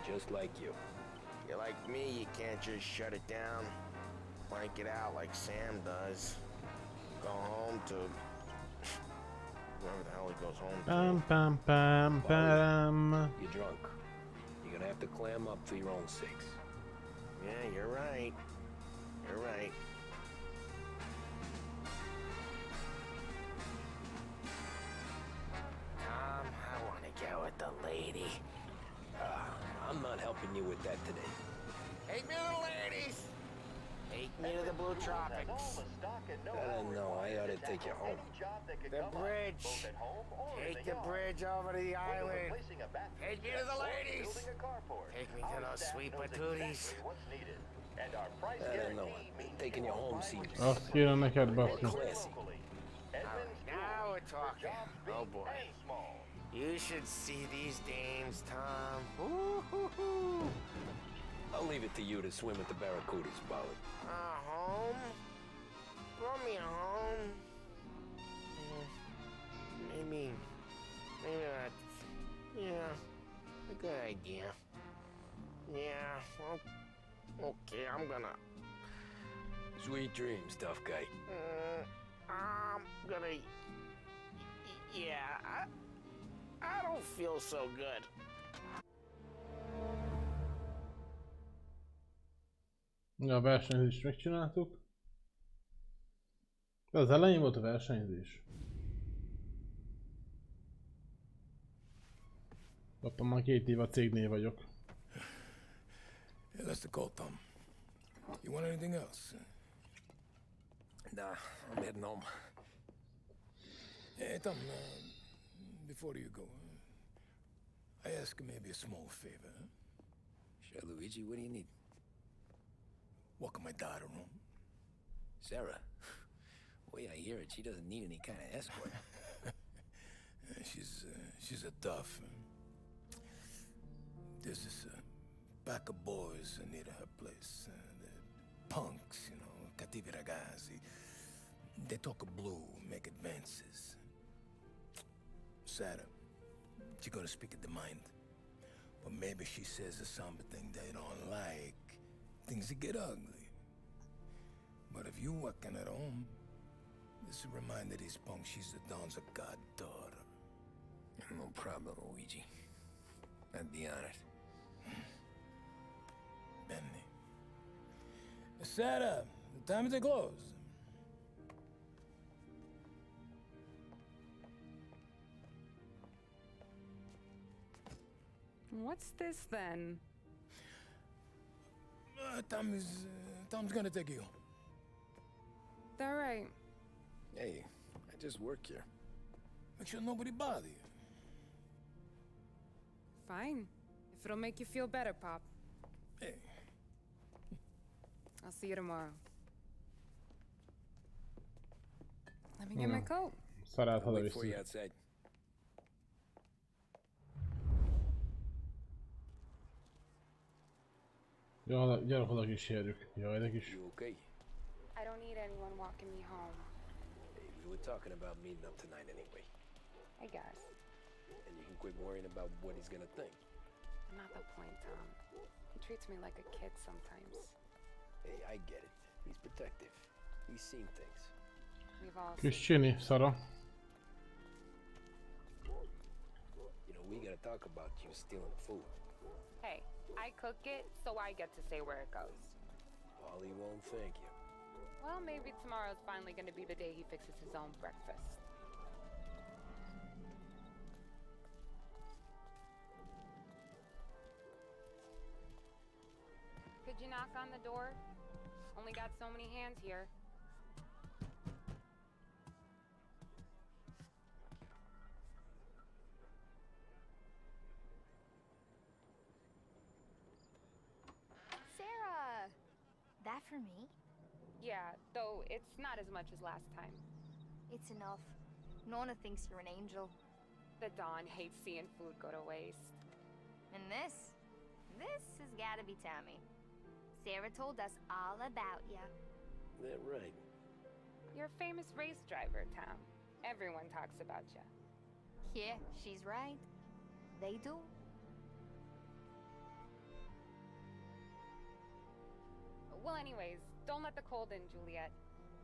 Just like you. You're like me, you can't just shut it down. Blank it out like Sam does. Go home to... wherever the hell he goes home to. Bam, bam, bam, bam. You're drunk. You're gonna have to clam up for your own sakes. Yeah, you're right. You're right. I want to go with the lady. I'm not helping you with that today. Take me to the ladies! Take me to the Blue Tropics. No, I ought to take you home. The bridge. Take the bridge over to the island. Take me to the ladies. Take me to those sweet patooties. No, taking you home seems Azt kéne neked bakni. classy. Now we're talking. Oh boy. You should see these dames, Tom. Woo-hoo-hoo. I'll leave it to you to swim with the barracudas, Ballard. Home? Brought me home. Maybe that's, yeah, a good idea. Yeah, well, okay, I'm gonna... Sweet dreams, tough guy. I'm gonna... Yeah, I don't feel so good. A versenyzést megcsináltuk. De az elején volt a versenyzés. Kaptam, már 2 év a cégnél vagyok. Yeah, that's the call, Tom. You want anything else? Nah, I'm heading home. Hey, Tom, before you go, I ask maybe a small favor. Huh? Sure, Luigi, what do you need? Walk my daughter home. Sarah? Way I hear it, she doesn't need any kind of escort. She's a tough. There's this pack of boys near her place. The punks, you know, cattivi ragazzi. They talk blue, make advances. Sarah, she gonna speak at the mind. But maybe she says something they don't like. Things that get ugly. But if you working at home, this will remind these punks she's the Don's a goddaughter. No problem, Luigi. I'd be honored. Benny. Sarah, the time to close. What's this then? Tom's gonna take you. All right. Hey, I just work here. Make sure nobody bother you. Fine. If it'll make you feel better, Pop. Hey. I'll see you tomorrow. Let me get my coat. Szarát I'll wait for you haza outside. Gyere oda kísérjük. Jaj, de kis. You okay? I don't need anyone walking me home. Hey, we were talking about meeting up tonight anyway. I guess. And you can quit worrying about what he's gonna think. Not the point, Tom. He treats me like a kid sometimes. Hey, I get it. He's protective. He's seen things. We've all Kis csini, szara. You know, we gotta talk about you stealing food. Hey, I cook it, so I get to say where it goes. Ollie won't thank you. Well, maybe tomorrow's finally gonna be the day he fixes his own breakfast. Could you knock on the door? Only got so many hands here. Sarah! That for me? Yeah, though it's not as much as last time. It's enough. Nona thinks you're an angel. The Don hates seeing food go to waste. And this has gotta be Tammy. Sarah told us all about you. That right? You're a famous race driver, Tom. Everyone talks about you. Yeah, she's right. They do. Well, anyways, don't let the cold in, Juliet.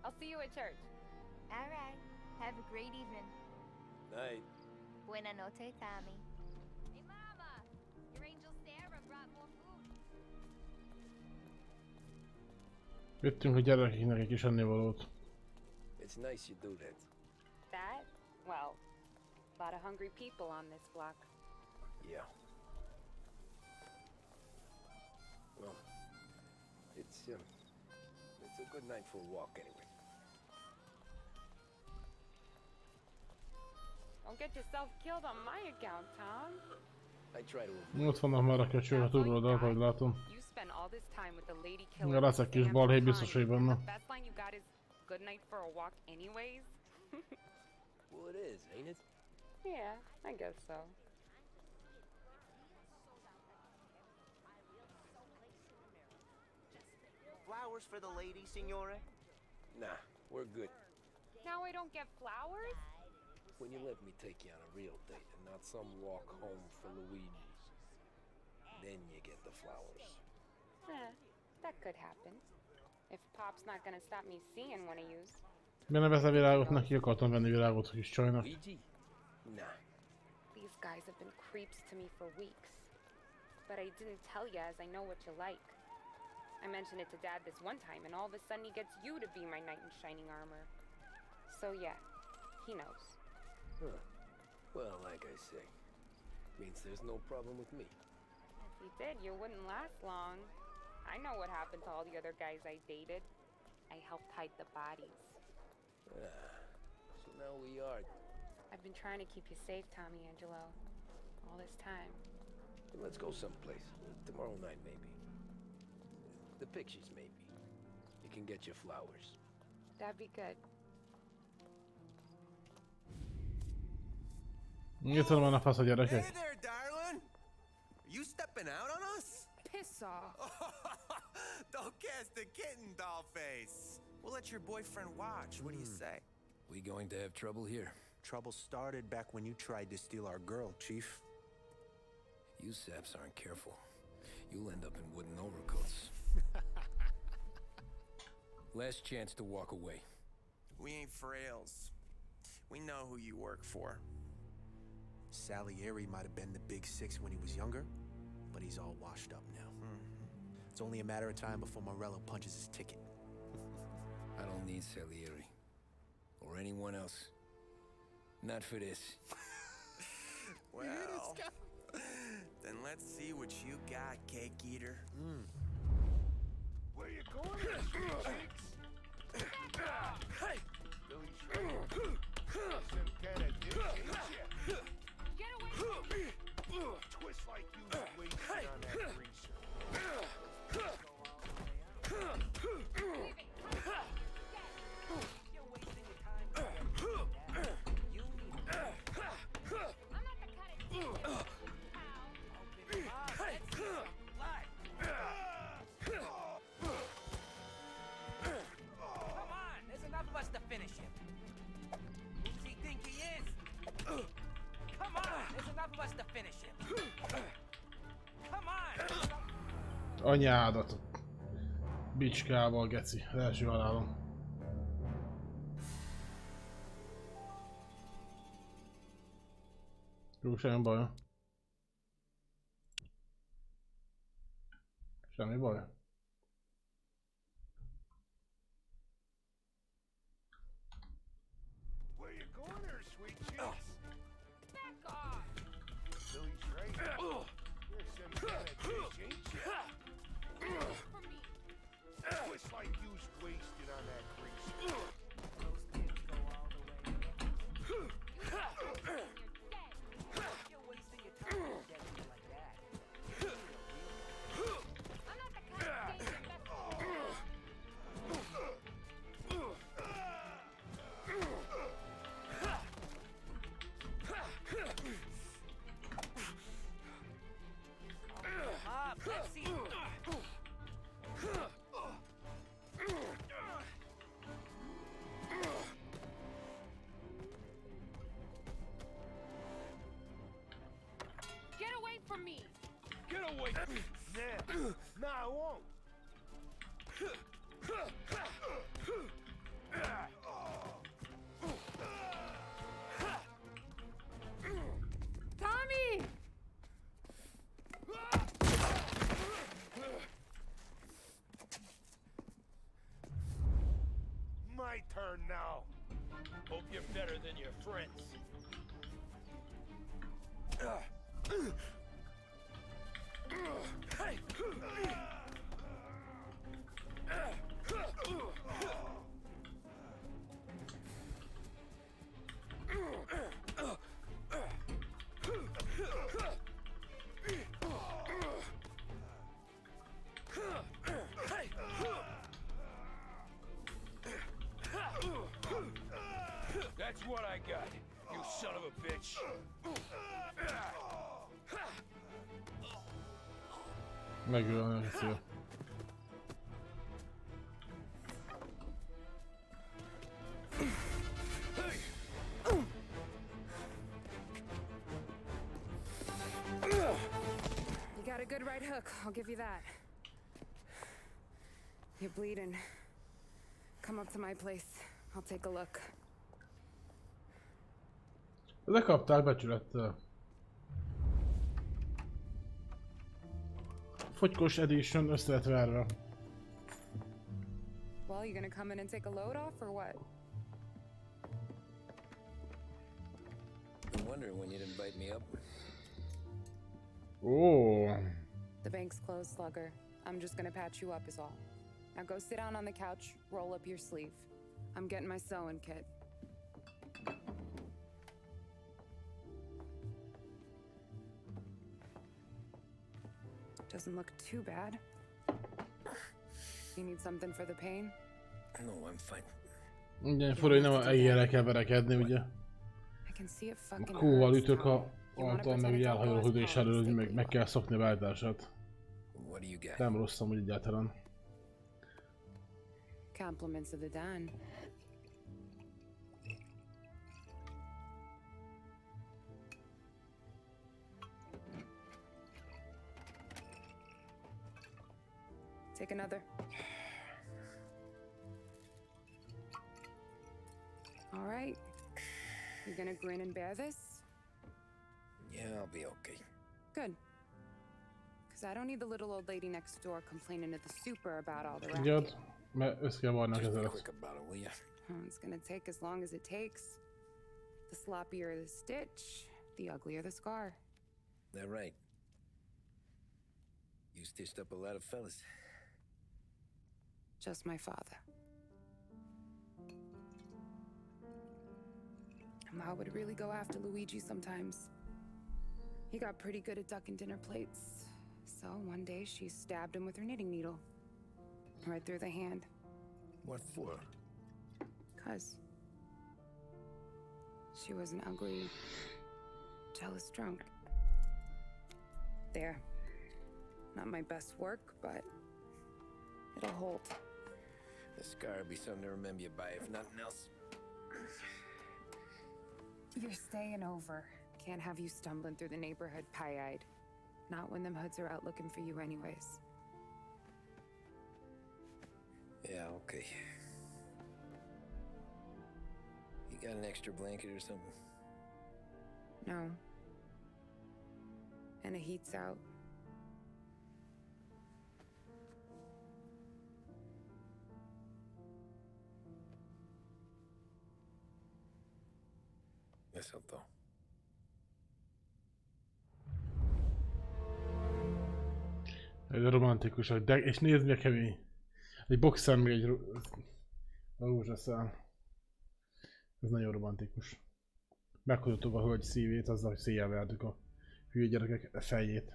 I'll see you at church. All right. Have a great evening. Night. Buena noche, Tommy. Hey, Mama! Your angel Sarah brought more food. Jöttünk a gyerekeknek egy kis ennivalót. It's nice you do that. That? Well, a lot of hungry people on this block. Yeah. Well, it's a good night for a walk anyway. Don't get yourself killed on my account, Tom. I try to. Ott vannak már a köcsög a túloldalt, ahogy látom. You spend all this time with the lady Ja, killer. lesz egy kis balhé biztos, hogy benne. The best line you got is good night for a walk anyways. Well, it is, ain't it? Yeah, I guess so. Flowers for the lady, signore? Nah, we're good. Now I don't get flowers? When you let me take you on a real date and not some walk home for Luigi's, then you get the flowers. That could happen. If Pop's not gonna stop me seeing one of yous. Miért nem veszel virágot neki? Akartam venni virágot a kis csajnak. Luigi? Nah. These guys have been creeps to me for weeks. But I didn't tell you as I know what you like. I mentioned it to Dad this one time and all of a sudden he gets you to be my knight in shining armor. So yeah, he knows. Huh. Well, like I say, means there's no problem with me. If he did, you wouldn't last long. I know what happened to all the other guys I dated. I helped hide the bodies. So now we are. I've been trying to keep you safe, Tommy Angelo. All this time. Let's go someplace. Tomorrow night, maybe. The pictures, maybe. You can get your flowers. That'd be good. Nyitva van a fasz a gyerekek. Hey there, darling! Are you stepping out on us? Piss off. Don't cast a kitten, dollface. We'll let your boyfriend watch. What do you say? We going to have trouble here? Trouble started back when you tried to steal our girl, Chief. You saps aren't careful. You'll end up in wooden overcoats. Last chance to walk away. We ain't frails. We know who you work for. Salieri might have been the big six when he was younger, but he's all washed up now. It's only a matter of time before Morello punches his ticket. I don't need Salieri. Or anyone else. Not for this. Well, then let's see what you got, cake eater. Where you going, sweet cheeks? Hey! Billy Shrimp. Some kind of dish, ain't ya? Get away from me! Twist like you was wasted on that greaser. You're wasting your time. You need to. I'm not the cut it. Open him up. Let's see some blood. Come on, there's enough of us to finish him. Who does he think he is? Come on, there's enough of us to finish him. Come on. Anyádat. Bicskával, geci. Az első halálom. Jó, semmi baj. Semmi baj. Where you going there, sweet cheeks? Back off! Billy Shrimp. You're some kind of dish, ain't ya? For me. Twist like you was wasted on that greaser. Those kids go all the way. You're wasting your time with a dead like that. I'm not the cut turn now. Hope you're better than your friends. That's what I got, you son of a bitch. Megölni a szél. You got a good right hook, I'll give you that. You're bleeding. Come up to my place. I'll take a look. Lekapták becsülettel. Fogykos edition össze lett verve. Well, you gonna come in and take a load off, or what? I'm wondering when you'd invite me up. Oh. The bank's closed, Slugger. I'm just gonna patch you up is all. Now go sit down on the couch, roll up your sleeve. I'm getting my sewing kit. Doesn't look too bad. You need something for the pain? No, I'm fine. Ugye fura, hogy nem a egérrel kell verekedni, ugye. I can see it fucking Q-val hurts, ütök Tom. a altal, meg ugye elhajórodás elől, hogy meg kell szokni a váltását. Nem rossz amúgy egyáltalán. Compliments of the Don. Take another. All right. You gonna grin and bear this? Yeah, I'll be okay. Good. Because I don't need the little old lady next door complaining to the super about all the Figyeld, racket. mert össze kell varni a kezelet. It's gonna take as long as it takes. The sloppier the stitch, the uglier the scar. That right. You stitched up a lot of fellas. Just my father. Ma would really go after Luigi sometimes. He got pretty good at ducking dinner plates. So one day she stabbed him with her knitting needle. Right through the hand. What for? 'Cause she was an ugly, jealous drunk. There. Not my best work, but it'll hold. The scar will be something to remember you by, if nothing else. You're staying over. Can't have you stumbling through the neighborhood pie-eyed. Not when them hoods are out looking for you anyways. Yeah, okay. You got an extra blanket or something? No. And the heat's out. Mistletoe. Ez romantikusak, de és nézd mi a kemény. Egy boxer meg egy rózsaszál. Ez nagyon romantikus. Meghozott a hölgy szívét azzal, hogy széjjel vertük a hülye gyerekek fejét.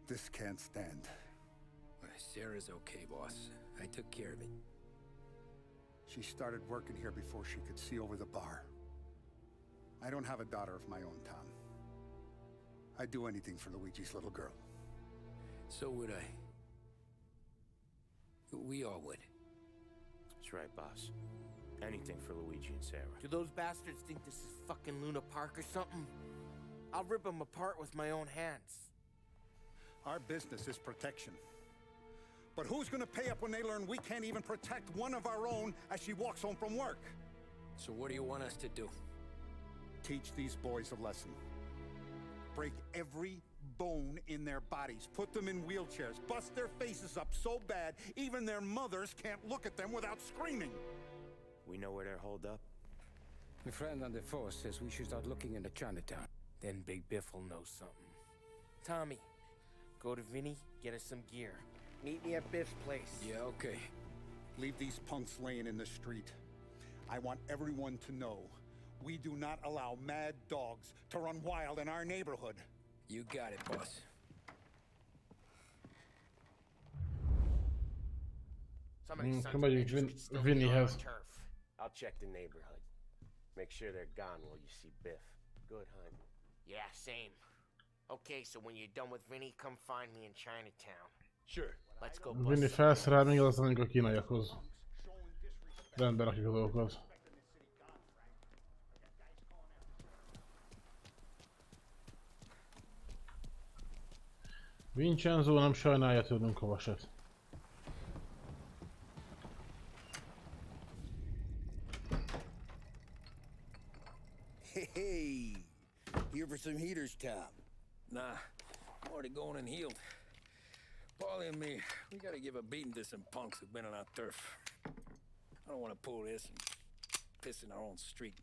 This can't stand. Sarah's okay, boss. I took care of it. She started working here before she could see over the bar. I don't have a daughter of my own, Tom. I'd do anything for Luigi's little girl. So would I. We all would. That's right, boss. Anything for Luigi and Sarah. Do those bastards think this is fucking Luna Park or something? I'll rip them apart with my own hands. Our business is protection. But who's gonna pay up when they learn we can't even protect one of our own as she walks home from work? So what do you want us to do? Teach these boys a lesson. Break every bone in their bodies, put them in wheelchairs, bust their faces up so bad even their mothers can't look at them without screaming. We know where they're holed up? The friend on the force says we should start looking into Chinatown. Then Big Biff will know something. Tommy, go to Vinny, get us some gear. Meet me at Biff's place. Yeah, okay. Leave these punks laying in the street. I want everyone to know we do not allow mad dogs to run wild in our neighborhood. You got it, boss. Somebody's sons Somebody of bitches could still be Vinny on has. our turf. I'll check the neighborhood. Make sure they're gone while you see Biff. Good, hun. Yeah, same. Okay, so when you're done with Vinny, come find me in Chinatown. Sure. Let's go Vinny bust. felszerel még az a kínaiakhoz. Rendben rakjuk a dolgokat. Vincenzo nem sajnálja tőlünk a vasat. Hey, here for some heaters, Tom? Nah, I'm already going and healed. Paulie and me, we gotta give a beating to some punks who've been on our turf. I don't want to pull this and piss in our own street.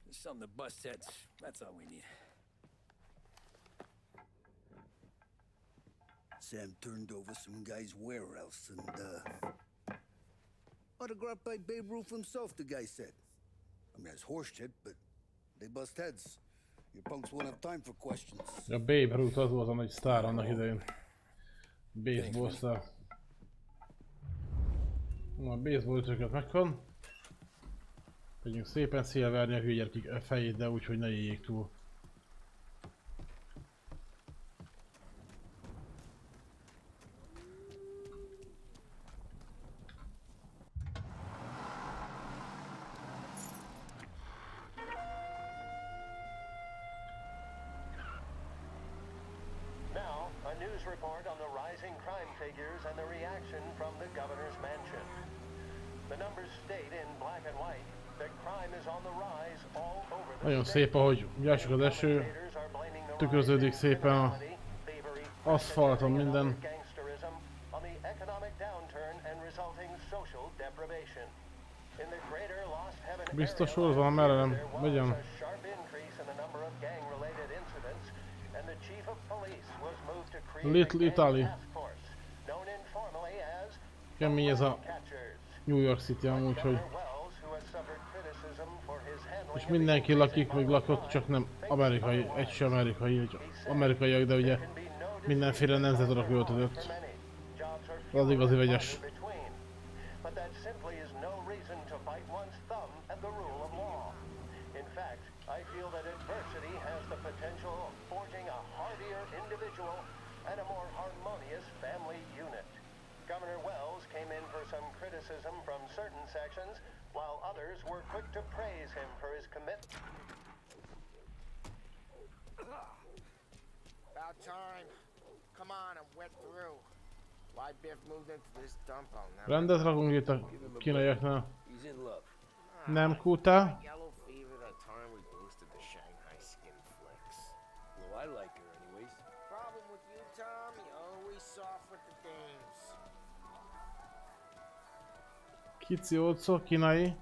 There's something to bust heads. That's all we need. Sam turned over some guy's warehouse and, autographed by Babe Ruth himself, the guy said. I mean, that's horse shit, but they bust heads. Your punks won't have time for questions. A Babe Ruth az volt a nagy sztár annak idején. Baseball sztár. Na, a baseball ütőket megvan. Megyünk szépen szélverni a hülye gyerekek a fejét, de úgy, hogy ne éljék túl. Now, a news report on the rising crime figures and the reaction from the governor's mansion. The numbers state in black and white that crime is on the rise all over the Nagyon state. szép, ahogy esik az eső, tükröződik szépen a aszfalton minden. Gangsterism on the economic downturn and resulting social deprivation. In the greater Lost Heaven Biztos hol van, merre nem megyem. a sharp increase in the number of gang-related incidents, and the chief of police was moved to create Little a Italy. gang task force, known informally as Kemény ez a New York City amúgy, hogy... Wells, who has suffered criticism for his handling És mindenki lakik, még lakott, csak nem amerikai, egy sem amerikai, amerikaiak, de ugye mindenféle nemzetre költözött. Az igazi vegyes. But that simply is no reason to bite one's thumb at the rule of law. In fact, I feel that adversity has the potential of forging a hardier individual and a more harmonious family unit. Governor Wells came in for some criticism from certain sections, while others were quick to praise him for his commitment. About time. Come on, I'm wet through. Why Biff moved into this dump I'll never Rendet rakunk itt a kínaiaknál. He's in love. Nem kuta. Yellow fever that time we boosted the Shanghai skin flicks. Well, I like her anyways. Problem with you, Tom, you're always soft with the dames. Kici ócó, kínai.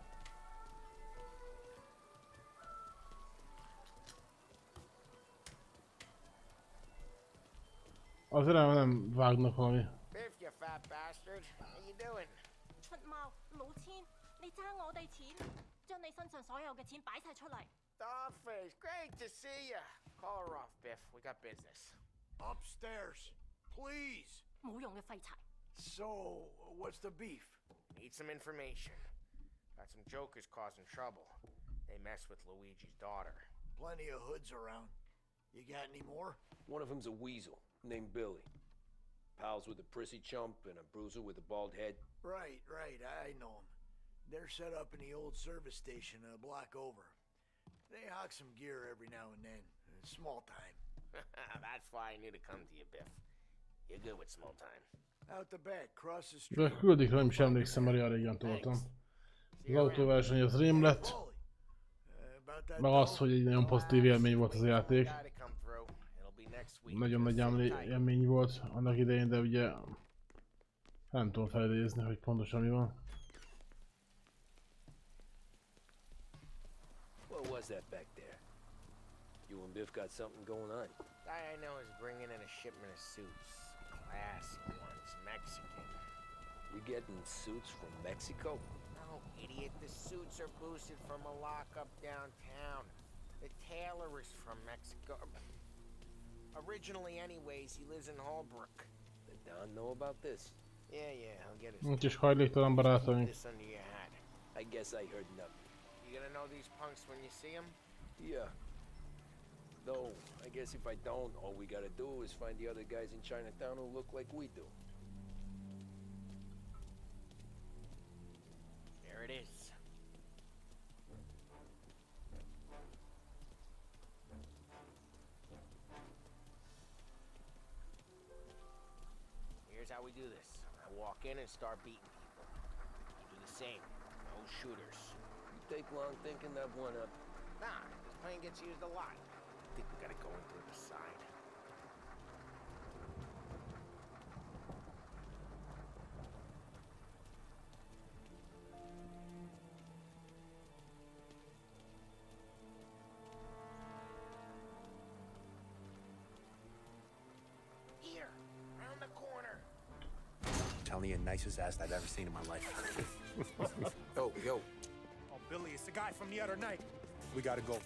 Azért nem vágnak valami. Biff, you fat bastard. How you doing? 出貓老千，你爭我哋錢，將你身上所有嘅錢擺晒出嚟。Dogface, great to see you. Call her off, Biff. We got business. Upstairs, please. 冇用嘅廢柴。 So, what's the beef? Need some information. Got some jokers causing trouble. They messed with Luigi's daughter. Plenty of hoods around. You got any more? One of them's a weasel named Billy. Pals with a prissy chump and a bruiser with a bald head. Right, I know them. They're set up in the old service station a block over. They hawk some gear every now and then. Small time. That's why I knew to come to you, Biff. You're good with small time. Out the back, cross the street. De küldik, nem is emlékszem, mert olyan régen toltam. Az autóverseny az rém lett. Meg az, hogy egy nagyon pozitív élmény volt az a játék. nagyon nagy élmény volt annak idején, de ugye nem tudom felidézni, hogy pontosan mi van. What was that back there? You and Biff got something going on. Guy I know is bringing in a shipment of suits. Classy ones, Mexican. We getting suits from Mexico? No, idiot. The suits are boosted from a lockup downtown. The tailor is from Mexico. Originally, anyways, he lives in Holbrook. Did Don know about this? Yeah, I'll get his. Nincs is hajléktalan barátaink. This under your hat. I guess I heard nothing. You gonna know these punks when you see them? Yeah. Though, I guess if I don't, all we gotta do is find the other guys in Chinatown who look like we do. There it is. Here's how we do this. I walk in and start beating people. You do the same. No shooters. You take long thinking that one up. Nah, this plane gets used a lot. I think we gotta go in through the side. Here, around the corner. Telling you, nicest ass I've ever seen in my life. Yo. Oh, Billy, it's the guy from the other night. We gotta go.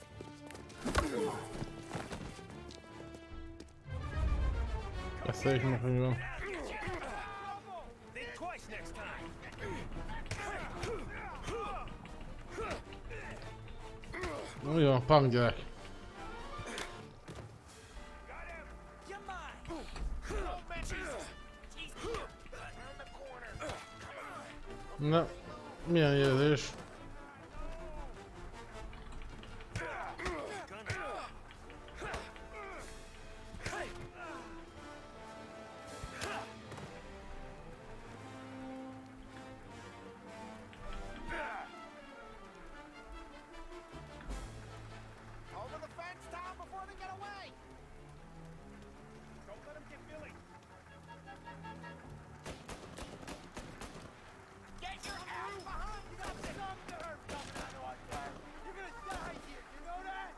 Beszéljük meg, hogy mi van. Think twice next time. Úgy van, punk gyerek. Na, milyen érzés? Over the fence, Tom, before they get away! Don't let him get Billy. Get your ass behind! You got some nerve coming out of us there! You're gonna die here, you know that?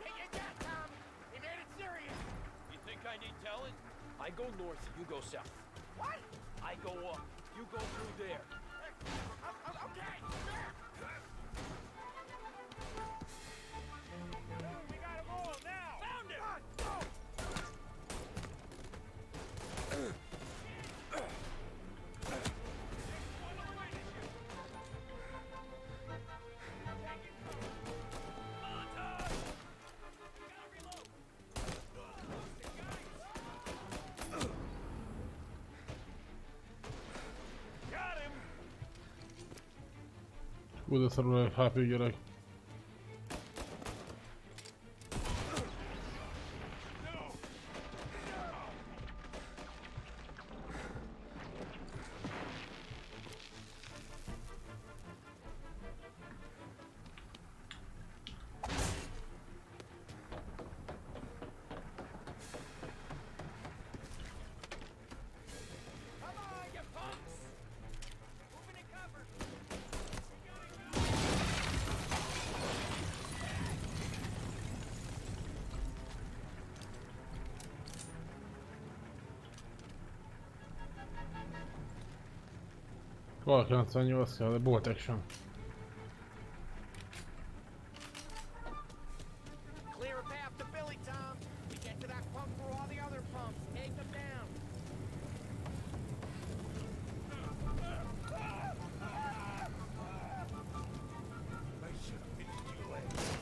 Take your gat, Tom! He made it serious! You think I need telling? I go north, you go south. What? I go up, you go through there. Okay! We got them all now! Found him! Hú, de szarul a HP gyerek. Valaki 98 kell, de bolt action. Clear a path to Billy, Tom. We get to that pump through all the other pumps. Take them down. I should have finished you last.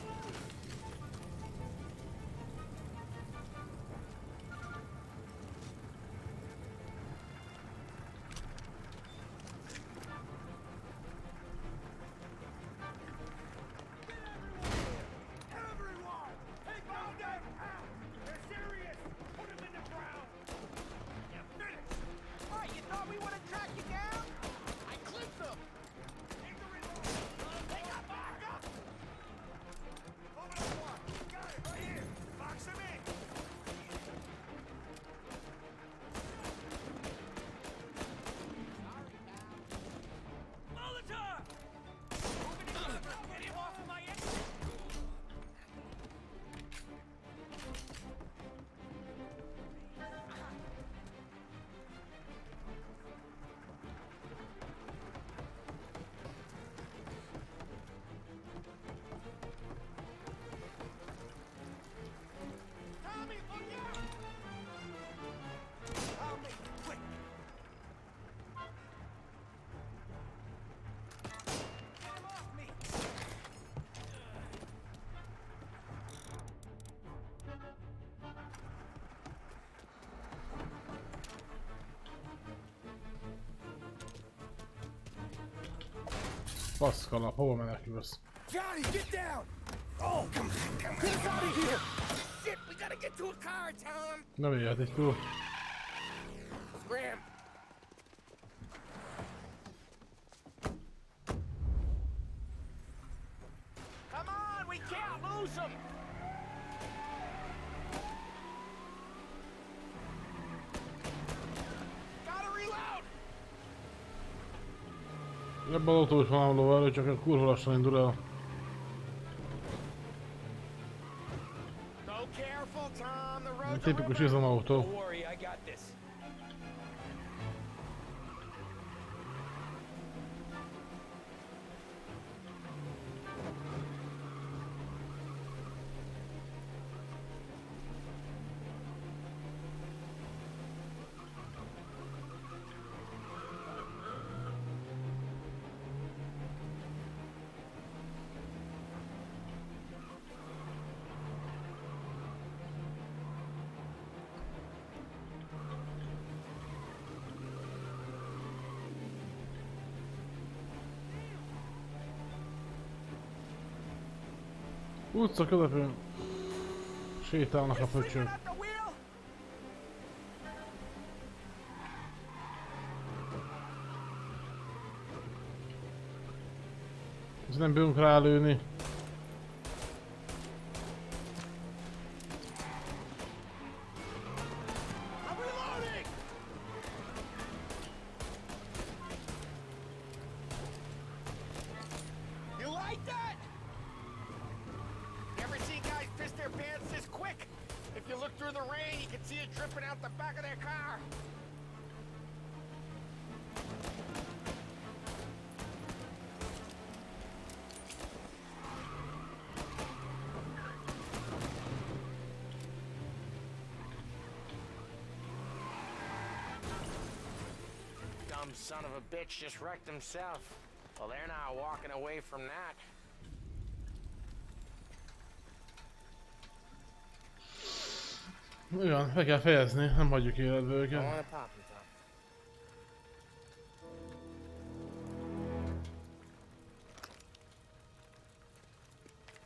Faszkalap, hova menekülsz? Johnny, get down! Oh, get us out of here! Shit, we gotta get to a car, Tom! Nem élhetik túl. Scram! Come on, we can't lose him! Gotta reload! Ebben az autó is van lóval, csak a kurva lassan indul el. Go careful, Tom. The road's Tipikus izomautó. Don't worry, I got this. Utca közepén sétálnak a pöcsök. Ez nem bírunk rálőni. You like that? You ever seen guys piss their pants this quick? If you look through the rain, you can see it dripping out the back of their car. Dumb son of a bitch just wrecked himself. Well, they're not walking away from that. Igen, be kell fejezni, nem hagyjuk életbe őket.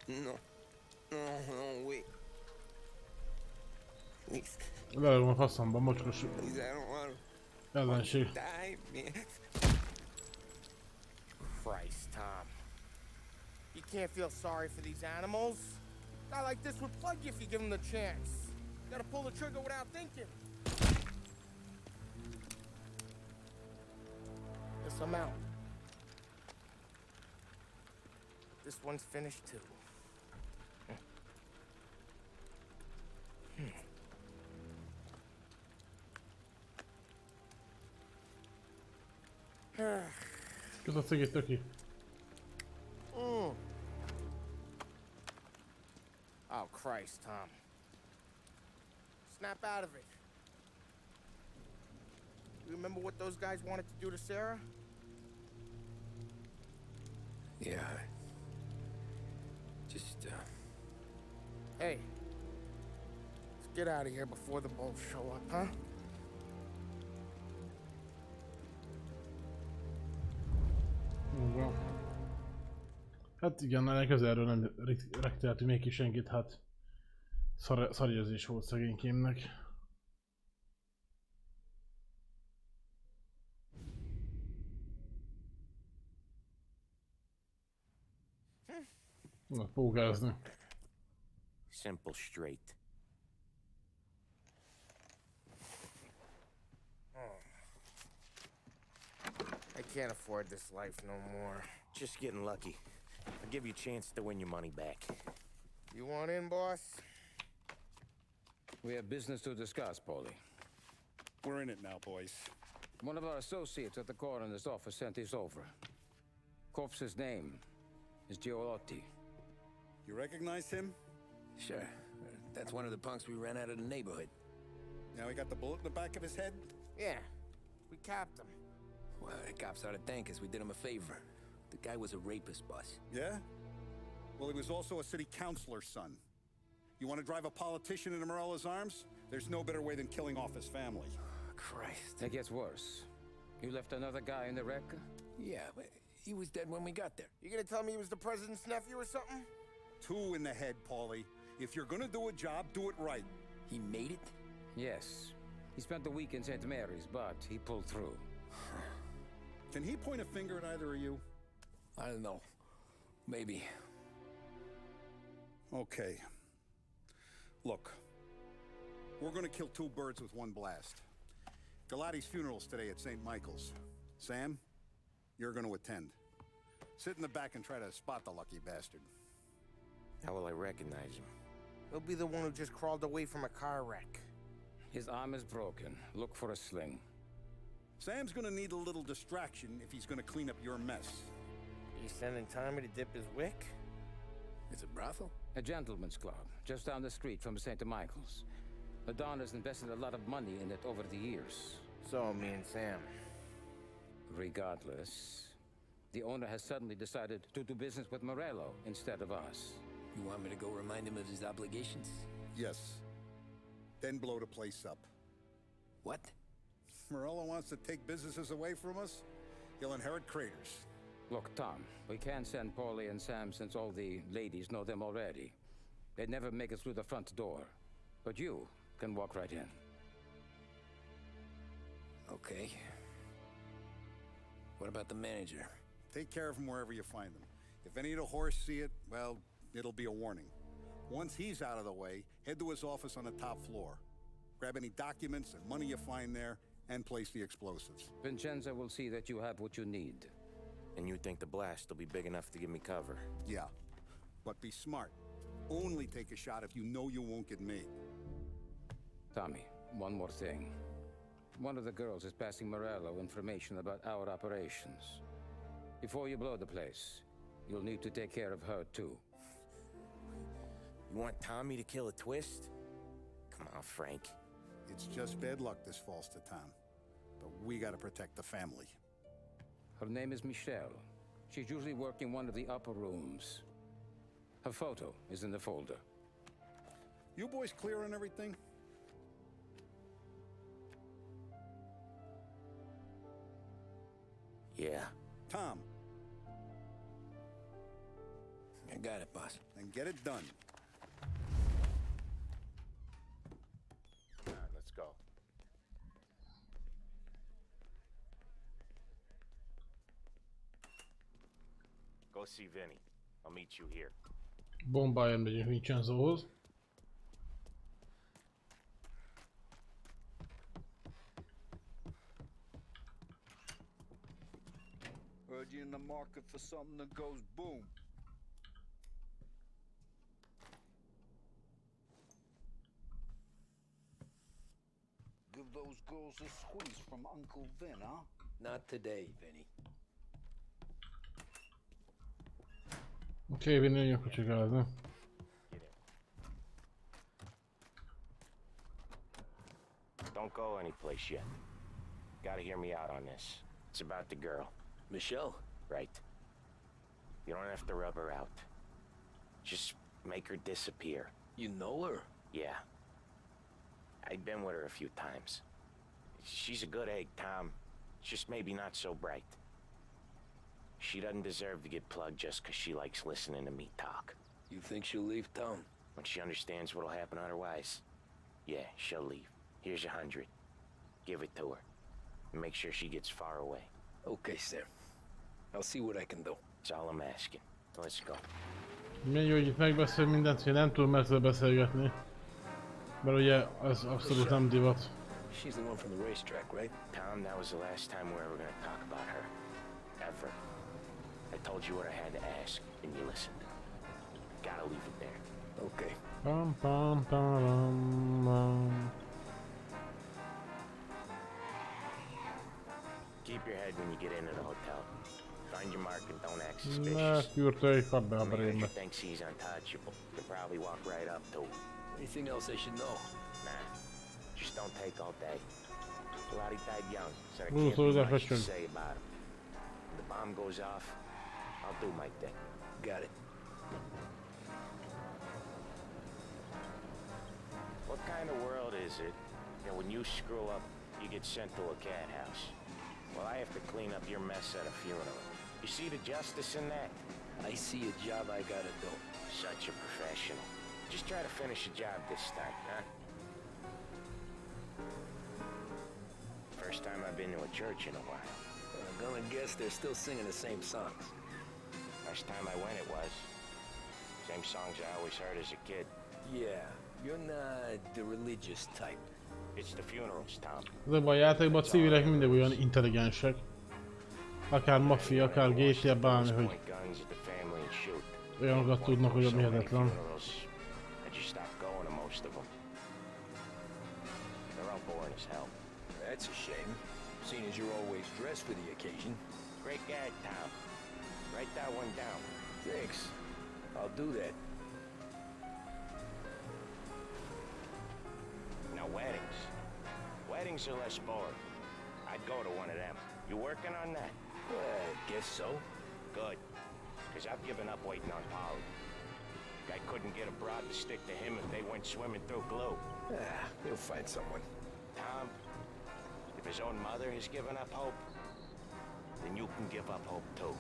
No. No, wait. Please. Lelegom a faszomba, mocskos Please, I don't want ellenség. to die, man. Christ, Tom. You can't feel sorry for these animals. A guy like this would plug you if you give him the chance. You gotta pull the trigger without thinking. Guess I'm out. This one's finished too. Kösz a cigit, töki. Oh, Christ, Tom. Snap out of it. You remember what those guys wanted to do to Sarah? Yeah. Just, Hey. Let's get out of here before the bulls show up, huh? Jó. Hát igen, ennek közelről nem rekteltünk még ki senkit, hát szarjezés volt szegénykémnek. Na, pókázni. Simple, straight. I can't afford this life no more. Just getting lucky. I'll give you a chance to win your money back. You want in, boss? We have business to discuss, Paulie. We're in it now, boys. One of our associates at the coroner's office sent this over. Corpse's name is Giolotti. You recognize him? Sure. That's one of the punks we ran out of the neighborhood. Now he got the bullet in the back of his head? Yeah. We capped him. Well, the cops ought to thank us. We did him a favor. The guy was a rapist, boss. Yeah? Well, he was also a city councilor's son. You want to drive a politician into Morella's arms? There's no better way than killing off his family. Christ. It gets worse. You left another guy in the wreck? Yeah, but He was dead when we got there. You gonna tell me he was the president's nephew or something? 2 in the head, Paulie. If you're gonna do a job, do it right. He made it? Yes. He spent the week in St. Mary's, but he pulled through. Can he point a finger at either of you? I don't know. Maybe. Okay. Look. We're gonna kill 2 birds with 1 blast. Galati's funeral's today at St. Michael's. Sam, you're gonna attend. Sit in the back and try to spot the lucky bastard. How will I recognize him? He'll be the one who just crawled away from a car wreck. His arm is broken. Look for a sling. Sam's gonna need a little distraction if he's gonna clean up your mess. He's sending Tommy to dip his wick? It's a brothel? A gentleman's club, just down the street from St. Michael's. Madonna's invested a lot of money in it over the years. So, me and Sam. Regardless, the owner has suddenly decided to do business with Morello instead of us. You want me to go remind him of his obligations? Yes. Then blow the place up. What? Morello wants to take businesses away from us? He'll inherit craters. Look, Tom, we can't send Paulie and Sam since all the ladies know them already. They'd never make it through the front door. But you can walk right in. Okay. What about the manager? Take care of him wherever you find him. If any of the horse see it, well, it'll be a warning. Once he's out of the way, head to his office on the top floor. Grab any documents and money you find there, and place the explosives. Vincenzo will see that you have what you need. And you think the blast will be big enough to give me cover? Yeah, but be smart. Only take a shot if you know you won't get made. Tommy, one more thing. One of the girls is passing Morello information about our operations. Before you blow the place, you'll need to take care of her, too. You want Tommy to kill a twist? Come on, Frank. It's just bad luck this falls to Tom. But we gotta protect the family. Her name is Michelle. She's usually working one of the upper rooms. Her photo is in the folder. You boys clear on everything? Yeah. Tom. I got it, boss. Then get it done. All right, let's go. Go see Vinny. I'll meet you here. Bombáján megyünk Vincenzohoz. Heard you in the market for something that goes boom. Give those girls a squeeze from Uncle Vin, huh? Not today, Vinny. Oké, vinni jönjünk kocsikázni. Don't go anyplace yet. Gotta hear me out on this. It's about the girl. Michelle? Right. You don't have to rub her out. Just make her disappear. You know her? Yeah. I've been with her a few times. She's a good egg, Tom. Just maybe not so bright. She doesn't deserve to get plugged just 'cause she likes listening to me talk. You think she'll leave town? When she understands what'll happen otherwise, yeah, she'll leave. Here's 100. Give it to her. And make sure she gets far away. Okay, Sam. I'll see what I can do. That's all I'm asking. Let's go. Milyen jó, hogy itt megbeszél mindent, hogy nem túl messze beszélgetni. Mert ugye az abszolút nem divat. She's the one from the racetrack, right? Tom, that was the last time we were ever gonna talk about her. Ever. I told you what I had to ask, and you listened. Gotta leave it there. Okay. Pam pam pam. Keep your head when you get into the hotel. Find your mark and don't act suspicious. Megküldte egy kabelbe. Manager thinks he's untouchable. He'll probably walk right up to him. Anything else I should know? Nah. Just don't take all day. Lottie died young, so there Ooh, can't so be that's much to a say about him. When the bomb goes off, I'll do my thing. Got it. What kind of world is it that when you screw up, you get sent to a cat house? Well, I have to clean up your mess at a funeral. You see the justice in that? I see a job I gotta do. Such a professional. Just try to finish the job this time, huh? First time I've been to a church in a while. I'm gonna guess they're still singing the same songs. Last time I went it was. Same songs I always heard as a kid. Yeah, you're not the religious type. It's the funerals, Tom. Az a baj, a játékban a civilek mindig olyan intelligensek. Akár Mafia, akár GTA, bármi, hogy olyanokat tudnak, hogy ami hihetetlen. I just stopped going to most of them. They're all boring as hell. That's a shame, seeing as you're always dressed for the occasion. Great gag, Tom. Write that one down. Thanks. I'll do that. Now weddings. Weddings are less boring. I'd go to one of them. You working on that? Well, I guess so. Good. Because I've given up waiting on Polly. Guy couldn't get a broad to stick to him if they went swimming through glue. He'll find someone. Tom, if his own mother has given up hope, then you can give up hope too.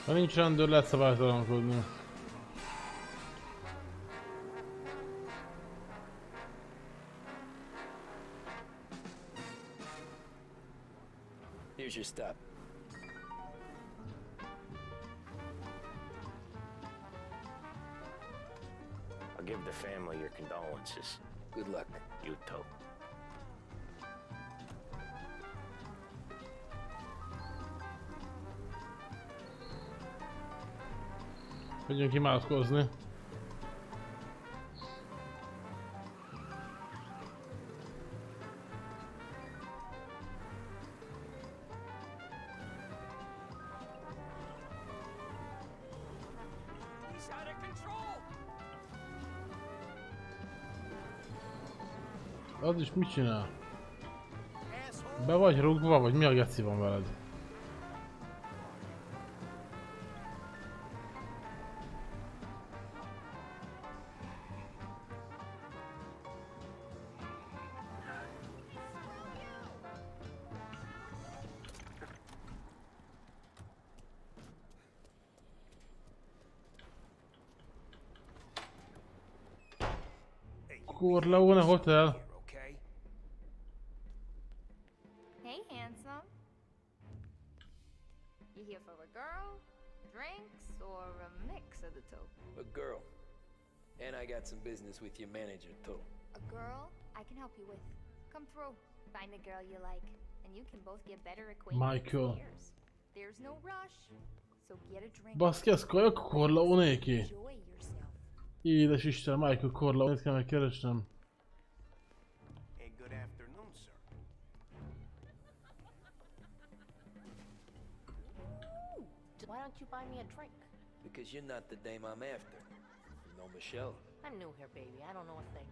Ha nincs rendőr, lehet szabálytalankodni. Here's your stop. I'll give the family your condolences. Good luck. You too. Hogyan imádkozni. He's out of control. Az is mit csinál? Be vagy rúgva, vagy mi a geci van veled? Corleone Hotel. Hey, handsome. You here for a girl, drinks, or a mix of the two? A girl. And I got some business with your manager, too. A girl I can help you with. Come through. Find a girl you like, and you can both get better acquainted. Michael. There's no rush, so get a drink. Baszki, ez kajak Corleone-ké. Enjoy yourself. Édes Isten, Michael Corleone-t kell megkeresnem. Hey, good afternoon, sir. Why don't you buy me a drink? Because you're not the dame I'm after. You know Michelle? I'm new here, baby. I don't know a thing.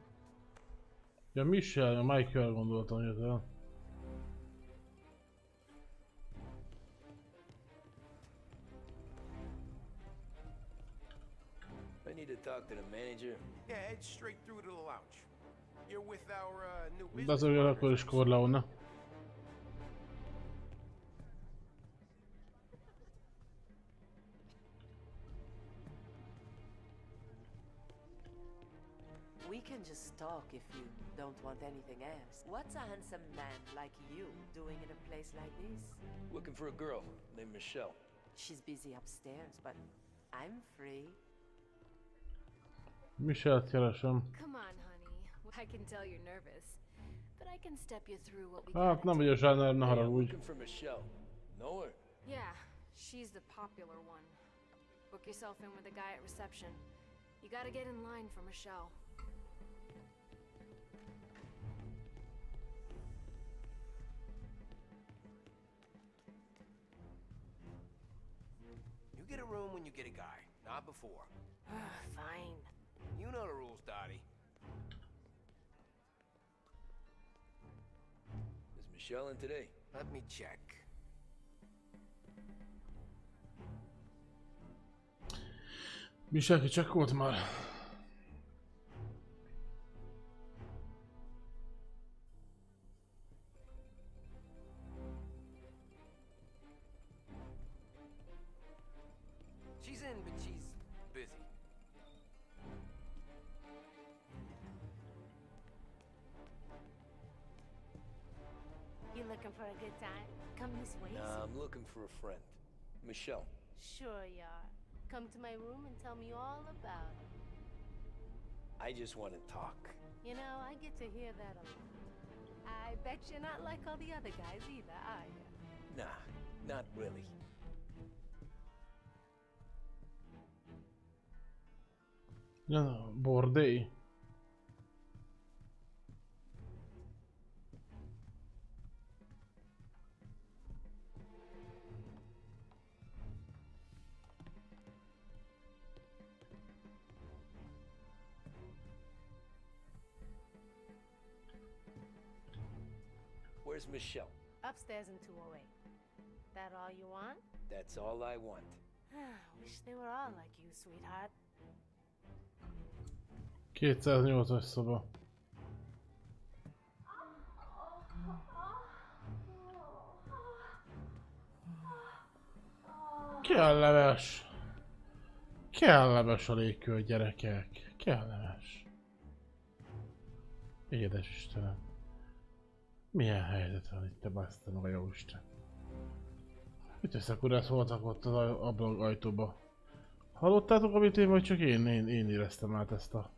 Ja, Michelle, a Michael gondoltam, hogy ez el. I need to talk to the manager. Yeah, head straight through to the lounge. You're with our new De business. az akkor is Corleone. We can just talk if you don't want anything else. What's a handsome man like you doing in a place like this? Looking for a girl named Michelle. She's busy upstairs, but I'm free. Michelle-t keresem. Come on, honey. I can tell you're nervous, but I can step you through what we Hát nem vagyok zsánál, ne haragudj. Looking for Michelle. Know her? Yeah, she's the popular one. Book yourself in with a guy at reception. You gotta get in line for Michelle. You get a room when you get a guy, not before. Fine. You know the rules, Dottie. Is Michelle in today? Let me check. Mi senki csekkolt már? She's in, but she's busy. You looking for a good time? Come this way. Nah, I'm looking for a friend. Michelle. Sure you are. Come to my room and tell me all about it. I just want to talk. You know, I get to hear that a lot. I bet you're not like all the other guys either, are you? Nah, not really. Ja, bordély. Where's Michelle? Upstairs in 208. That all you want? That's all I want. Wish they were all like you, sweetheart. 208-as szoba. Kellemes. Kellemes a légkör, gyerekek. Kellemes. Édes Istenem. Milyen helyzet van itt, te baszta meg a jóisten. Mit összekurász voltak ott az ablak ajtóba? Hallottátok, amit én, vagy csak én éreztem át ezt a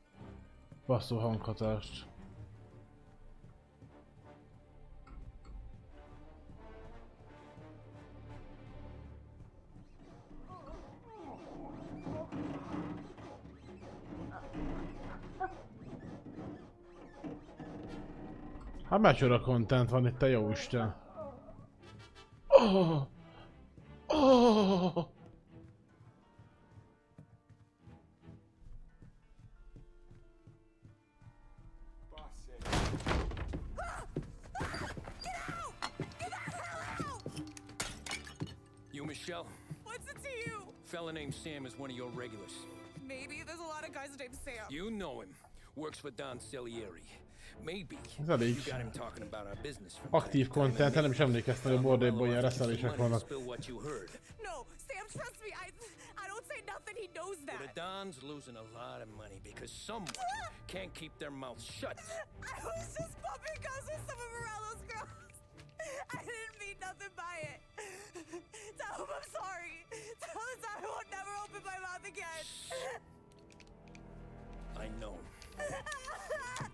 basszó hanghatást? Hát mecsora content van itt, te jóisten. Oh! Oh! You, Michelle? What's it to you? Fella named Sam is one of your regulars. Maybe there's a lot of guys named Sam. You know him. Works for Don Salieri. Maybe Ez elég you got him talking about our business. aktív content, nem is emlékeztem, hogy a bordélyban ilyen reszelések vannak. Spill what you heard. No, Sam, trust me. I don't say nothing. He knows that. Well, the Don's losing a lot of money because someone can't keep their mouth shut. I was just bumping guns with some of Morello's girls. I didn't mean nothing by it. Tell him I'm sorry. Tell him I won't never open my mouth again. I know. I'm sorry.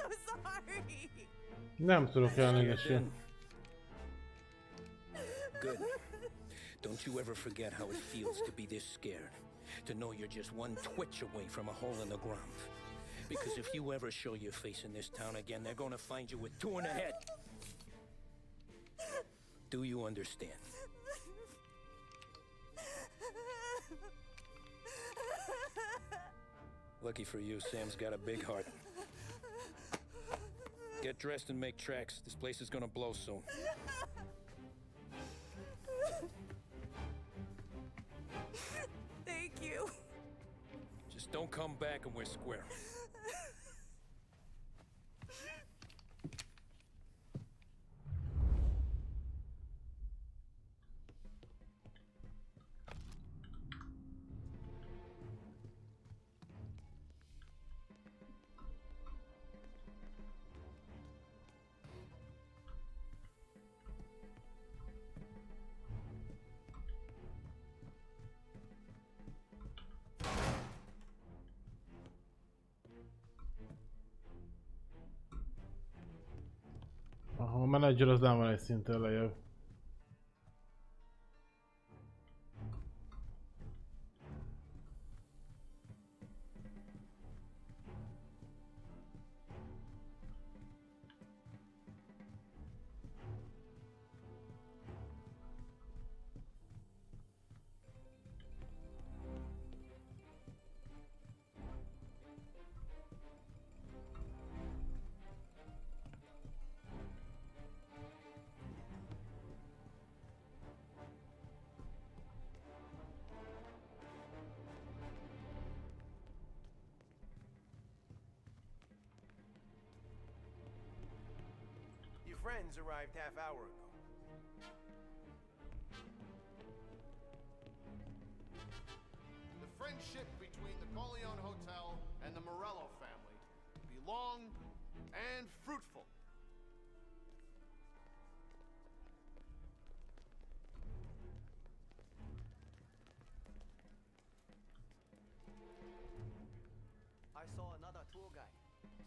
I'm so sorry. Nem tudok elnégesni. Good. Don't you ever forget how it feels to be this scared. To know you're just one twitch away from a hole in the ground. Because if you ever show your face in this town again, they're gonna find you with two in the head. Do you understand? Lucky for you, Sam's got a big heart. Get dressed and make tracks. This place is gonna blow soon. Thank you. Just don't come back and we're square. A menedzser az nem van egy szinten lejjebb. friends arrived half-hour ago. The friendship between the Corleone Hotel and the Morello family be long and fruitful. I saw another tour guide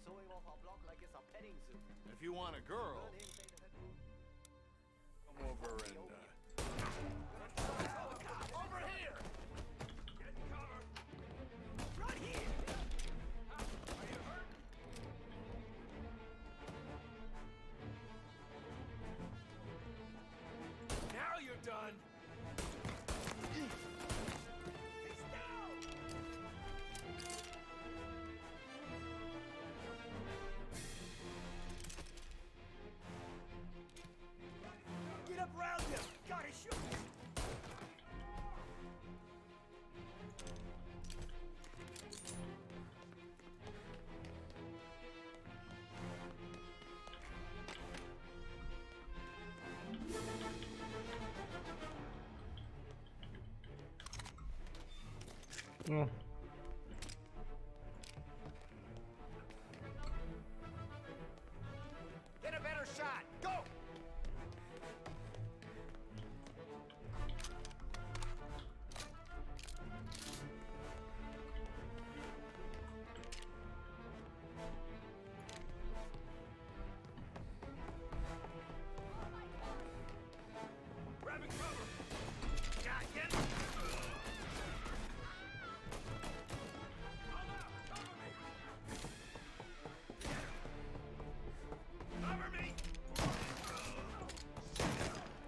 showing off our block like it's a petting zoo. If you want a girl, Come over and, Over here! Get cover! Right here! Are you hurt? Now you're done! He's down! Get up around him! Gotta shoot him! Oh. Get a better shot! Go! Grabbing cover! Got him! Cover me!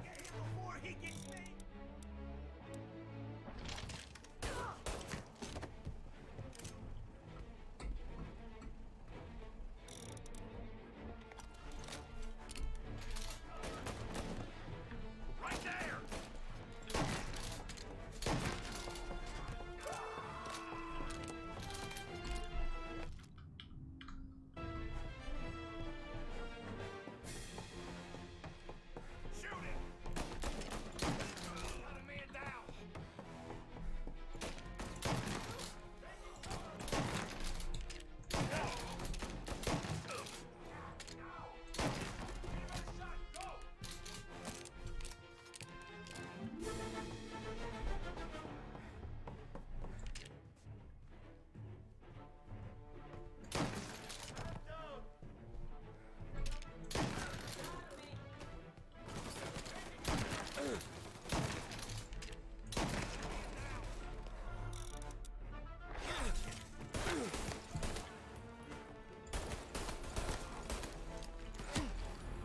Get him before he gets me! Right there! Shoot him! Got a man down!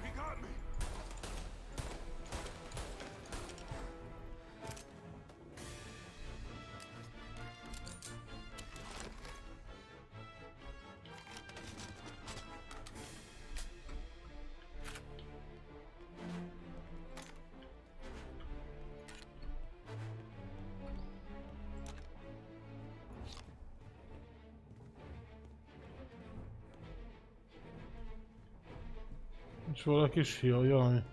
He got me! És valaki is fia, jaj.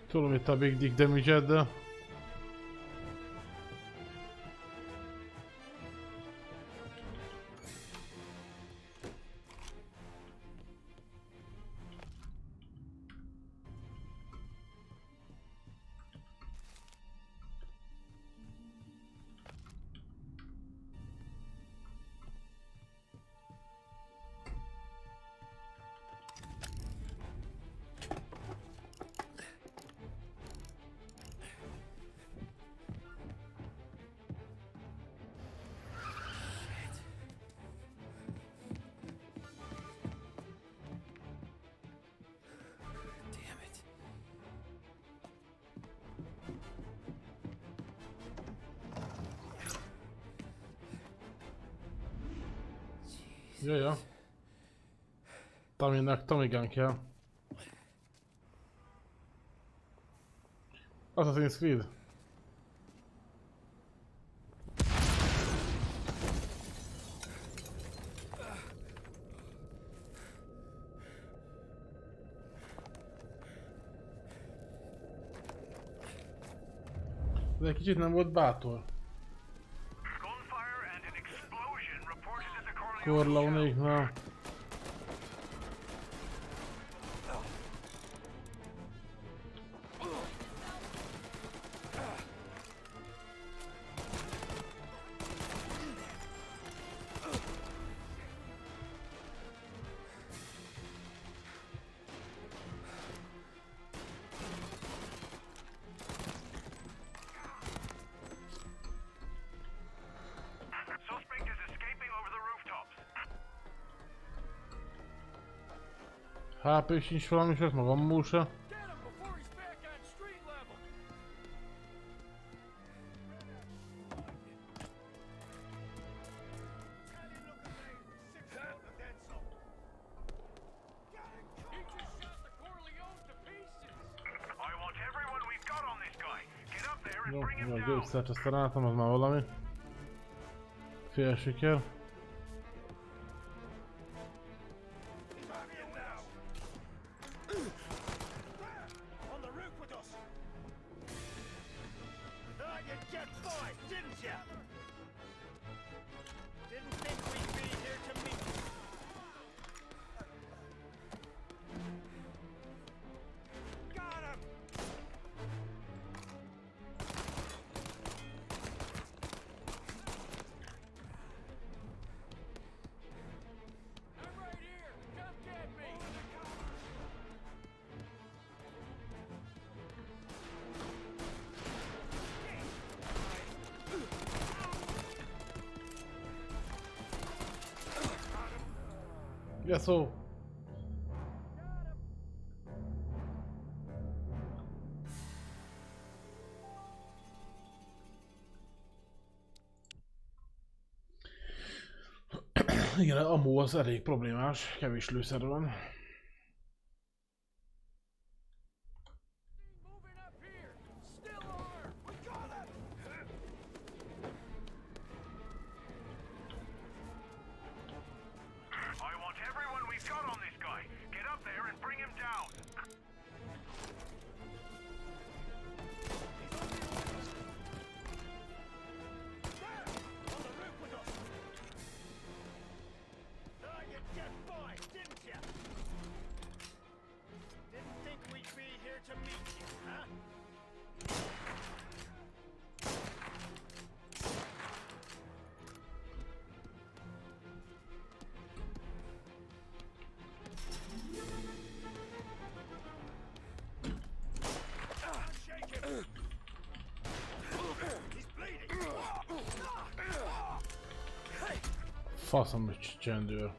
Tudom itt a Big Dick damage-et, de... Ja. Tommygen kell. Assassin's Creed. Ez egy kicsit nem volt bátor. Corleone-knál. HP sincs valami, csak magamból se. Jó, a gőzszert aztán álltam, az már valami. Fél siker. Szó. Igen, ammo az elég problémás, kevés lőszer van. Faszom, hogy csendőr.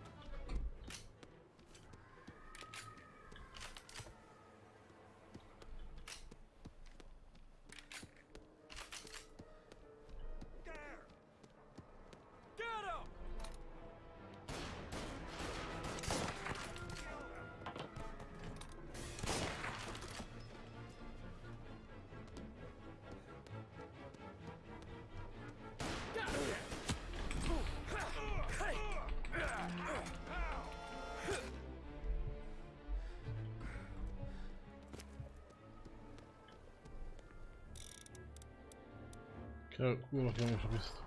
Kurva kell most a piszt.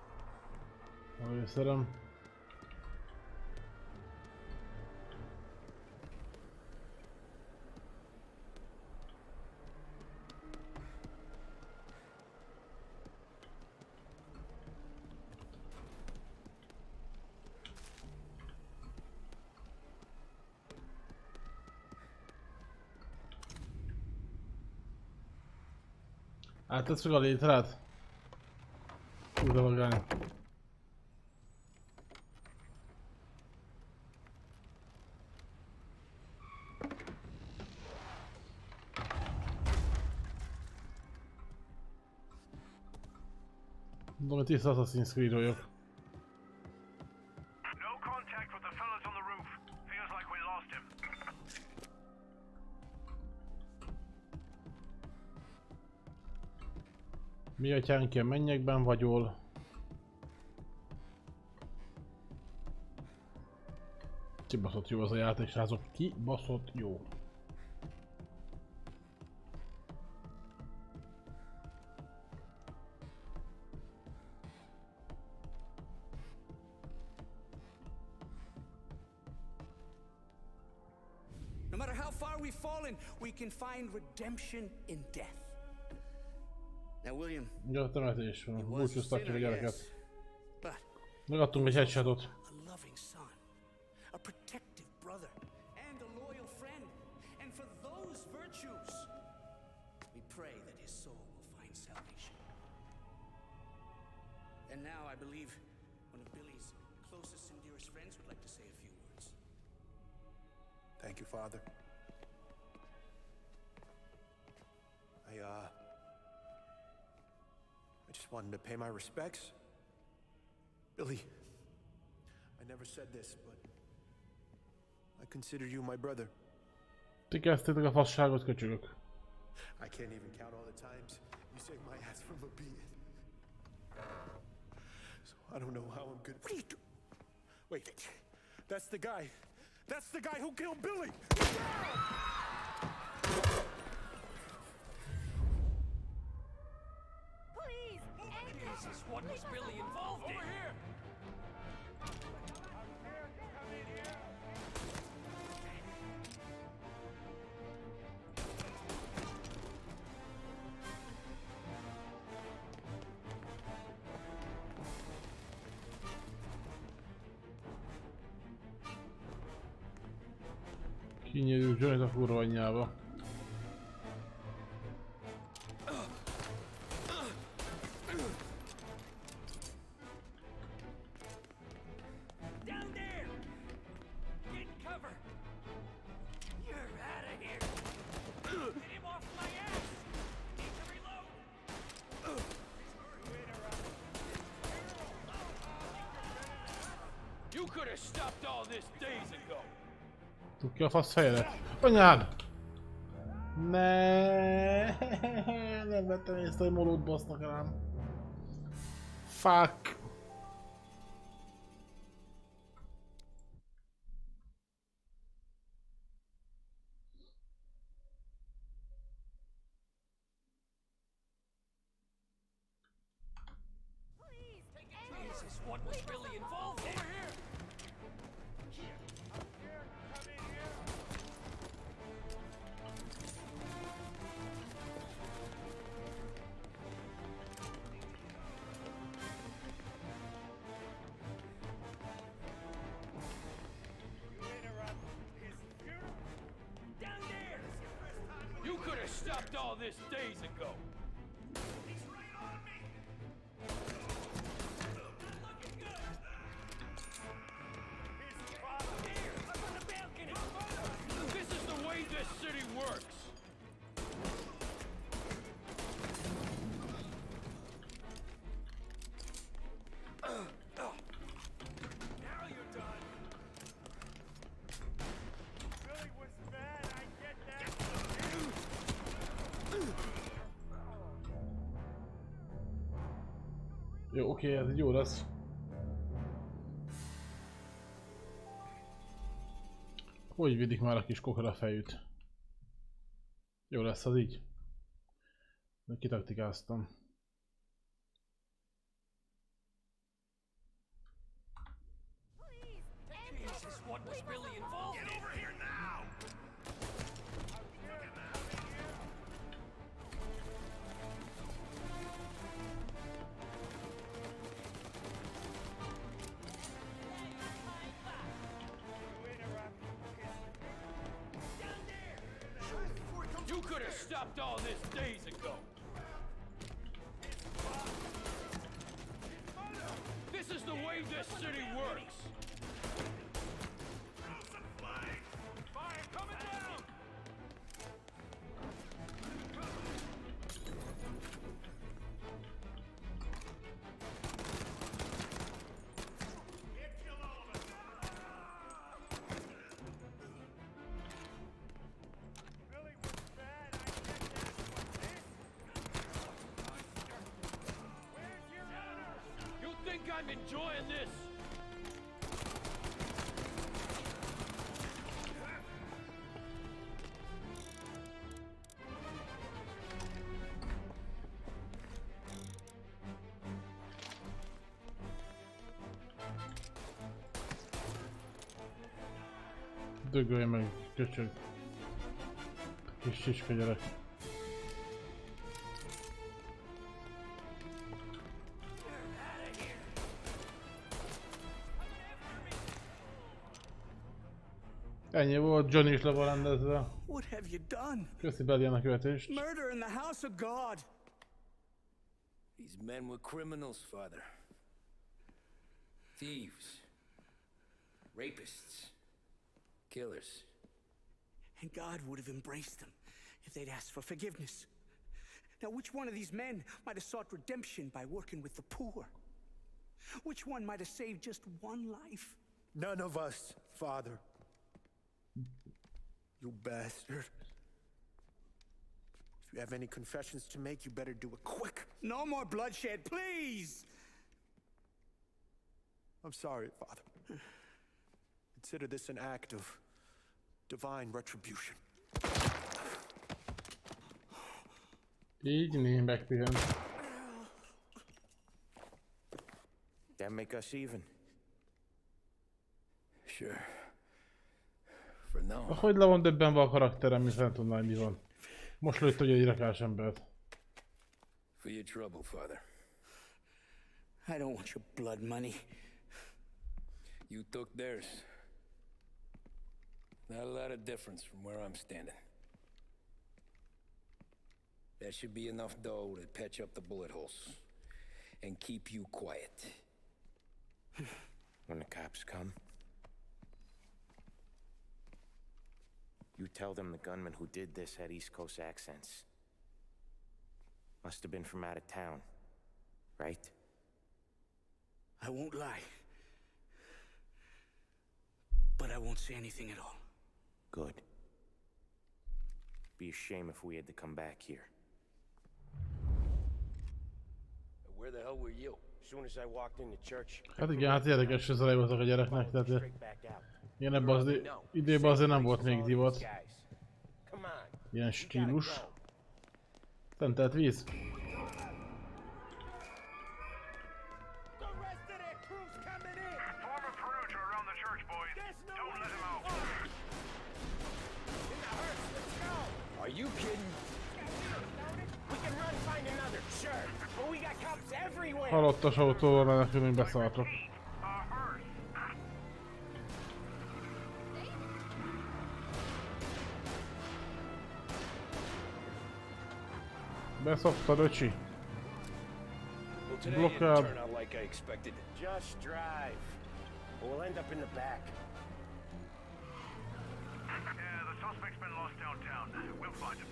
A lőszerem. Áttesszük a létrát? Kurva vagány. Mondom, hogy tiszta Assassin's Creed vagyok. Mi atyánk, mennyekben vagyol? Kibaszott jó az a játék, srácok. Kibaszott jó. No matter how far we've fallen, we can find redemption in death. Now, William, Ja, temetés van. he was a Búcsúztak ki a sinner, gyereket. yes, but Megadtunk egy headshotot. a loving son, a protective brother, and a loyal friend. And for those virtues, we pray that his soul will find salvation. And now I believe one of Billy's closest and dearest friends would like to say a few words. Thank you, Father. I just wanted to pay my respects. Billy, I never said this, but I consider you my brother. Ti kezdtétek a fasságot, köcsögök. I can't even count all the times you saved my ass from a beating. So I don't know how I'm good. What are you doing? Wait, that's the guy. That's the guy who killed Billy! Please! Jesus, what was Billy involved in? Over here! Kinyírjuk Johnnyt a kurva anyjába. Down there! Get cover! You're out of here! Get him off my ass! Need to reload! You could have stopped all this days ago! Tuk ki a fasz fejedet. Anyád! Ne, nem vettem észre, hogy molót basznak rám. Fuck! Jesus, what was Billy involved in? Over here! Down there! You could have stopped all this days ago! He's right on me! Not looking good! There! Up on the balcony! This is the way this city works! Now you're done! Billy was mad, I get that! Jó, oké, ez így jó lesz. Hogy védik már a kis kokora fejűt? Jó lesz az így. Kitaktikáztam. Jesus, what was Billy involved in? Get over here now! You could have stopped all this days ago! This is the way this city works! Fire coming down! You think I'm enjoying this? Dögölj meg, köcsög. kis csicska gyerek. Ennyi volt, Johnny is le van rendezve. What have you done? Köszi Bellian a követést. Murder in the house of God. These men were criminals, Father. Thieves. Rapists. Killers. And God would have embraced them if they'd asked for forgiveness. Now, which one of these men might have sought redemption by working with the poor? Which one might have saved just one life? None of us, Father. You bastard. If you have any confessions to make, you better do it quick. No more bloodshed, please! I'm sorry, Father. Consider this an act of divine retribution. Így né, megpihen. That make us even? Sure. For now. Ahogy le van döbbenve a karakterem, mint nem tudnám, mi van. Most lőtt, hogy egy rakás embert. For your trouble, Father. I don't want your blood money. You took theirs. Not a lot of difference from where I'm standing. That should be enough dough to patch up the bullet holes. And keep you quiet. When the cops come, you tell them the gunman who did this had East Coast accents. Must have been from out of town, right? I won't lie. But I won't say anything at all. Good. Be a shame if we had to come back here. Where the hell were you? As soon as I walked in the church. Hát igen, hát érdekes ez a voltak a gyereknek, tehát ilyen ebben az időben azért nem volt még divat. Ilyen stílus. Szentelt víz. Are you kidding? We can run, find another, sure. But we got cops everywhere. Halottas autóval menekülünk, beszartok. Beszoktad, öcsi. Blokkád. Just drive. We'll end up in the back. Yeah, the suspect's been lost downtown. We'll find him.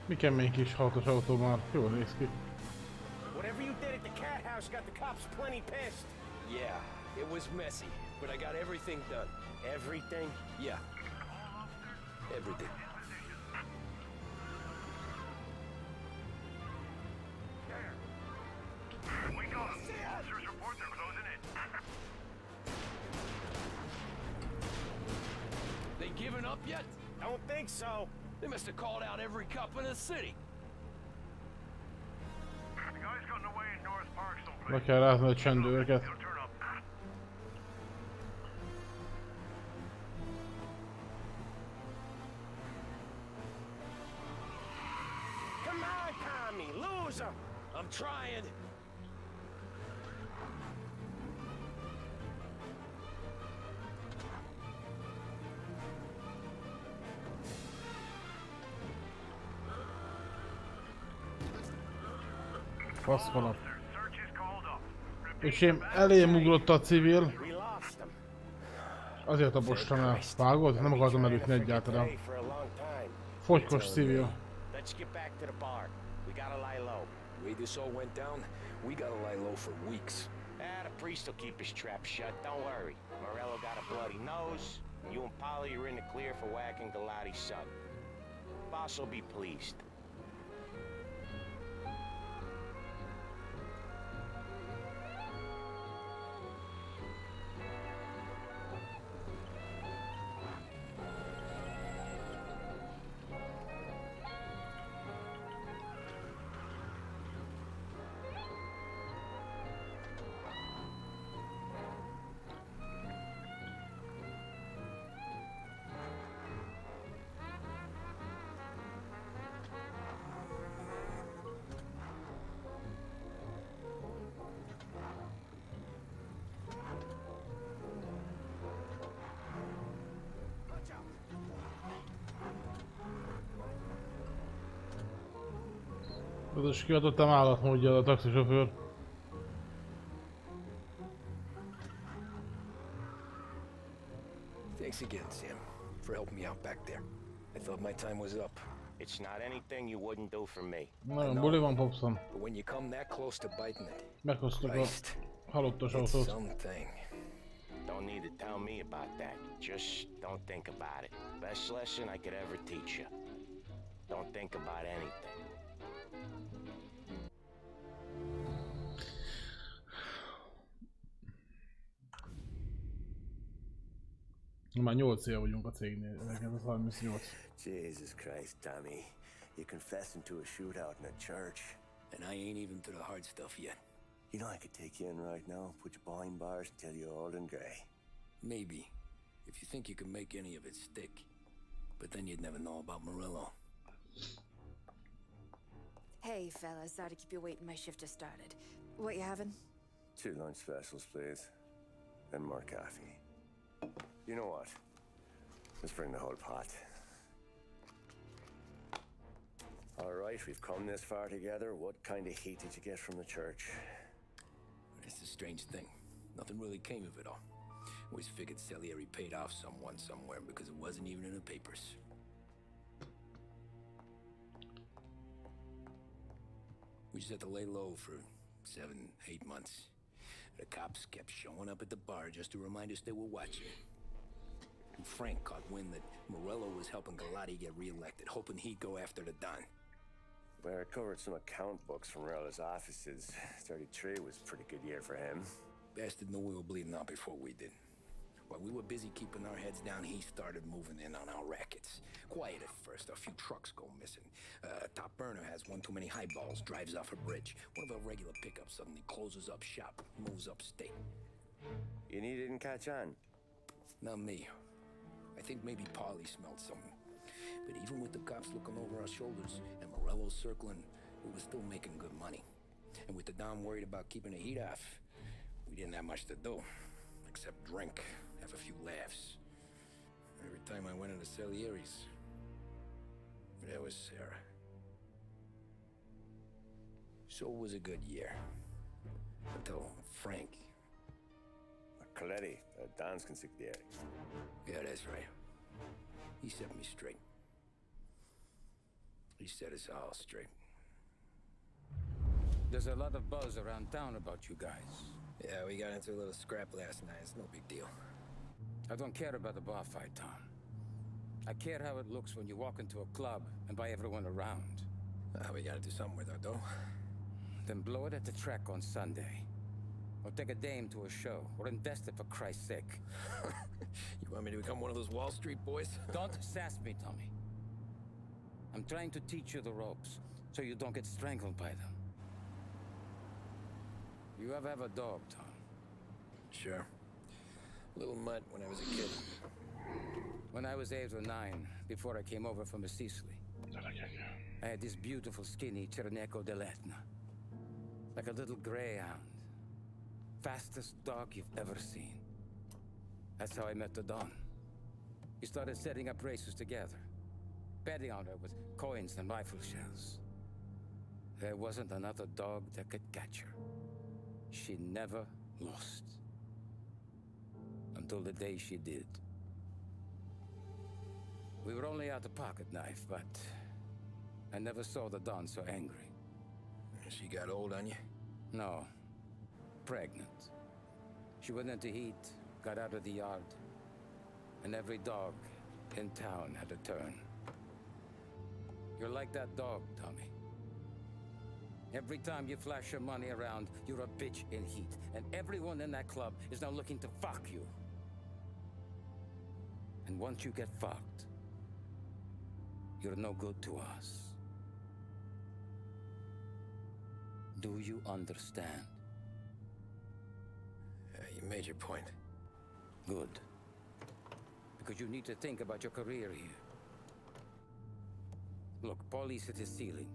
Mi kemény kis hatos autó már, jól néz ki. Whatever you did at the cat house got the cops plenty pissed. Yeah, it was messy, but I got everything done. Everything? Yeah. Everything. We got him. Officers report they're closing in. They given up yet? Don't think so. They must have called out every cop in the city. The guy's gotten away in North Park someplace. Le kell rázni a csendőröket. He'll turn up. Come on, Tommy, lose him. I'm trying. Faszkonak. Öcsém, elém ugrott a civil. Azért tapostam el. Vágod? Nem akartam elütni egyáltalán. Fogykos civil. Let's get back to the bar. We gotta lie low. The way this all went down, we gotta lie low for weeks. The priest will keep his trap shut, don't worry. Morello got a bloody nose. You and Polly are in the clear for whacking Galati's son. Boss will be pleased. Az is kiadottam állatmódja a taxisofőr. Thanks again, Sam, for helping me out back there. I thought my time was up. It's not anything you wouldn't do for me. Nagyon buli van, Popson. But when you come that close to biting it, Meghoztuk a Christ, halottas it's autót. something. Don't need to tell me about that. Just don't think about it. Best lesson I could ever teach you. Don't think about anything. Már 8 éve vagyunk a cégnél, nekem ez 38. Jesus Christ, Tommy. You're confessing to a shootout in a church. And I ain't even to the hard stuff yet. You know I could take you in right now, put you behind bars until you're old and grey. Maybe, if you think you can make any of it stick. But then you'd never know about Morello. Hey, fellas, sorry to keep you waiting. My shift just started. What you having? 2 lunch specials, please. And more coffee. You know what? Let's bring the whole pot. All right, we've come this far together. What kind of heat did you get from the church? It's a strange thing. Nothing really came of it all. Always figured Salieri paid off someone somewhere because it wasn't even in the papers. We just had to lay low for 7, 8 months. The cops kept showing up at the bar just to remind us they were watching. And Frank caught wind that Morello was helping Galati get reelected, hoping he'd go after the Don. Well, I recovered some account books from Morello's offices. 33 was a pretty good year for him. Bastard knew we were bleeding out before we did. While we were busy keeping our heads down, he started moving in on our rackets. Quiet at first, a few trucks go missing. Top burner has one too many highballs, drives off a bridge. One of our regular pickups suddenly closes up shop, moves upstate. And he didn't catch on? Not me. I think maybe Paulie smelled something. But even with the cops looking over our shoulders and Morello circling, we were still making good money. And with the Don worried about keeping the heat off, we didn't have much to do, except drink, have a few laughs. Every time I went into Salieri's, there was Sarah. So it was a good year. Until Frank. Coletti, Don's consigliere. Yeah, that's right. He set me straight. He set us all straight. There's a lot of buzz around town about you guys. Yeah, we got into a little scrap last night. It's no big deal. I don't care about the bar fight, Tom. I care how it looks when you walk into a club and by everyone around. We gotta do something with our dough. Then blow it at the track on Sunday. Or take a dame to a show. Or invest it for Christ's sake. You want me to become one of those Wall Street boys? Don't sass me, Tommy. I'm trying to teach you the ropes, so you don't get strangled by them. You ever have a dog, Tom? Sure. Little mutt when I was a kid. When I was 8 or 9, before I came over from Sicily, I had this beautiful skinny Cerneco dell'Etna. Like a little greyhound. Fastest dog you've ever seen. That's how I met the Don. We started setting up races together. Betting on her with coins and rifle shells. There wasn't another dog that could catch her. She never lost. Until the day she did. We were only out a pocket knife, but I never saw the Don so angry. She got old on you? No. Pregnant. She went into heat, got out of the yard, and every dog in town had a turn. You're like that dog, Tommy. Every time you flash your money around, you're a bitch in heat, and everyone in that club is now looking to fuck you. And once you get fucked, you're no good to us. Do you understand? You made your point. Good. Because you need to think about your career here. Look, Paulie's hit his ceiling.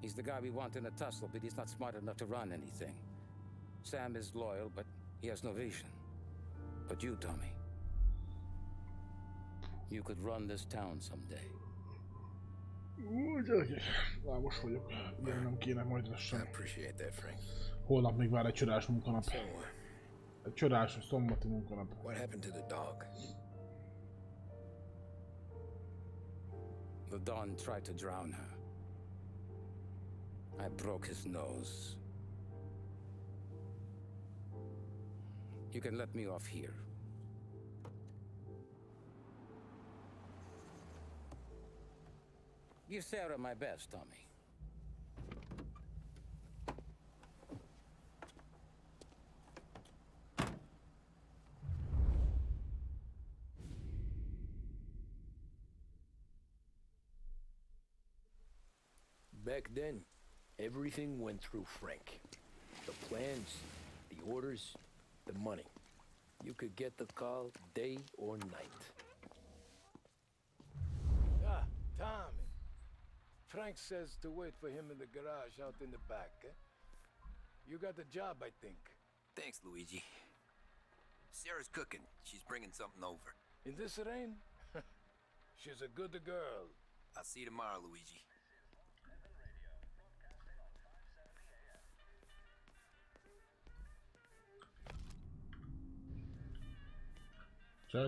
He's the guy we want in a tussle, but he's not smart enough to run anything. Sam is loyal, but he has no vision. But you, Tommy, you could run this town someday. Gyerekek, lábos vagyok. Ilyen nem kéne majd lassan. Appreciate that, Frank. Holnap még vár egy csodás munkanap. Egy csodás szombati munkanap. What happened to the dog? The Don tried to drown her. I broke his nose. You can let me off here. Give Sarah my best, Tommy. Back then, everything went through Frank. The plans, the orders, the money. You could get the call day or night. Ah, Tommy. Frank says to wait for him in the garage out in the back, eh? You got the job, I think. Thanks, Luigi. Sarah's cooking. She's bringing something over. In this rain? She's a good girl. I'll see you tomorrow, Luigi.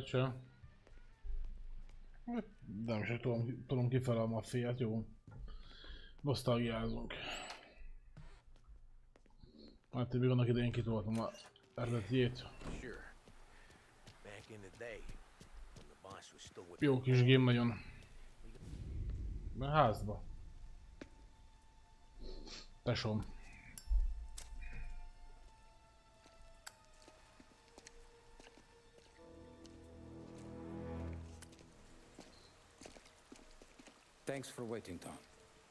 Csá. Nem is tudom kifele a maffiát, jó. Nosztalgiázunk. Hát én még annak idején kitoltam a eredetiét. Jó kis game nagyon. A házba. Tesom. Thanks for waiting, Tom.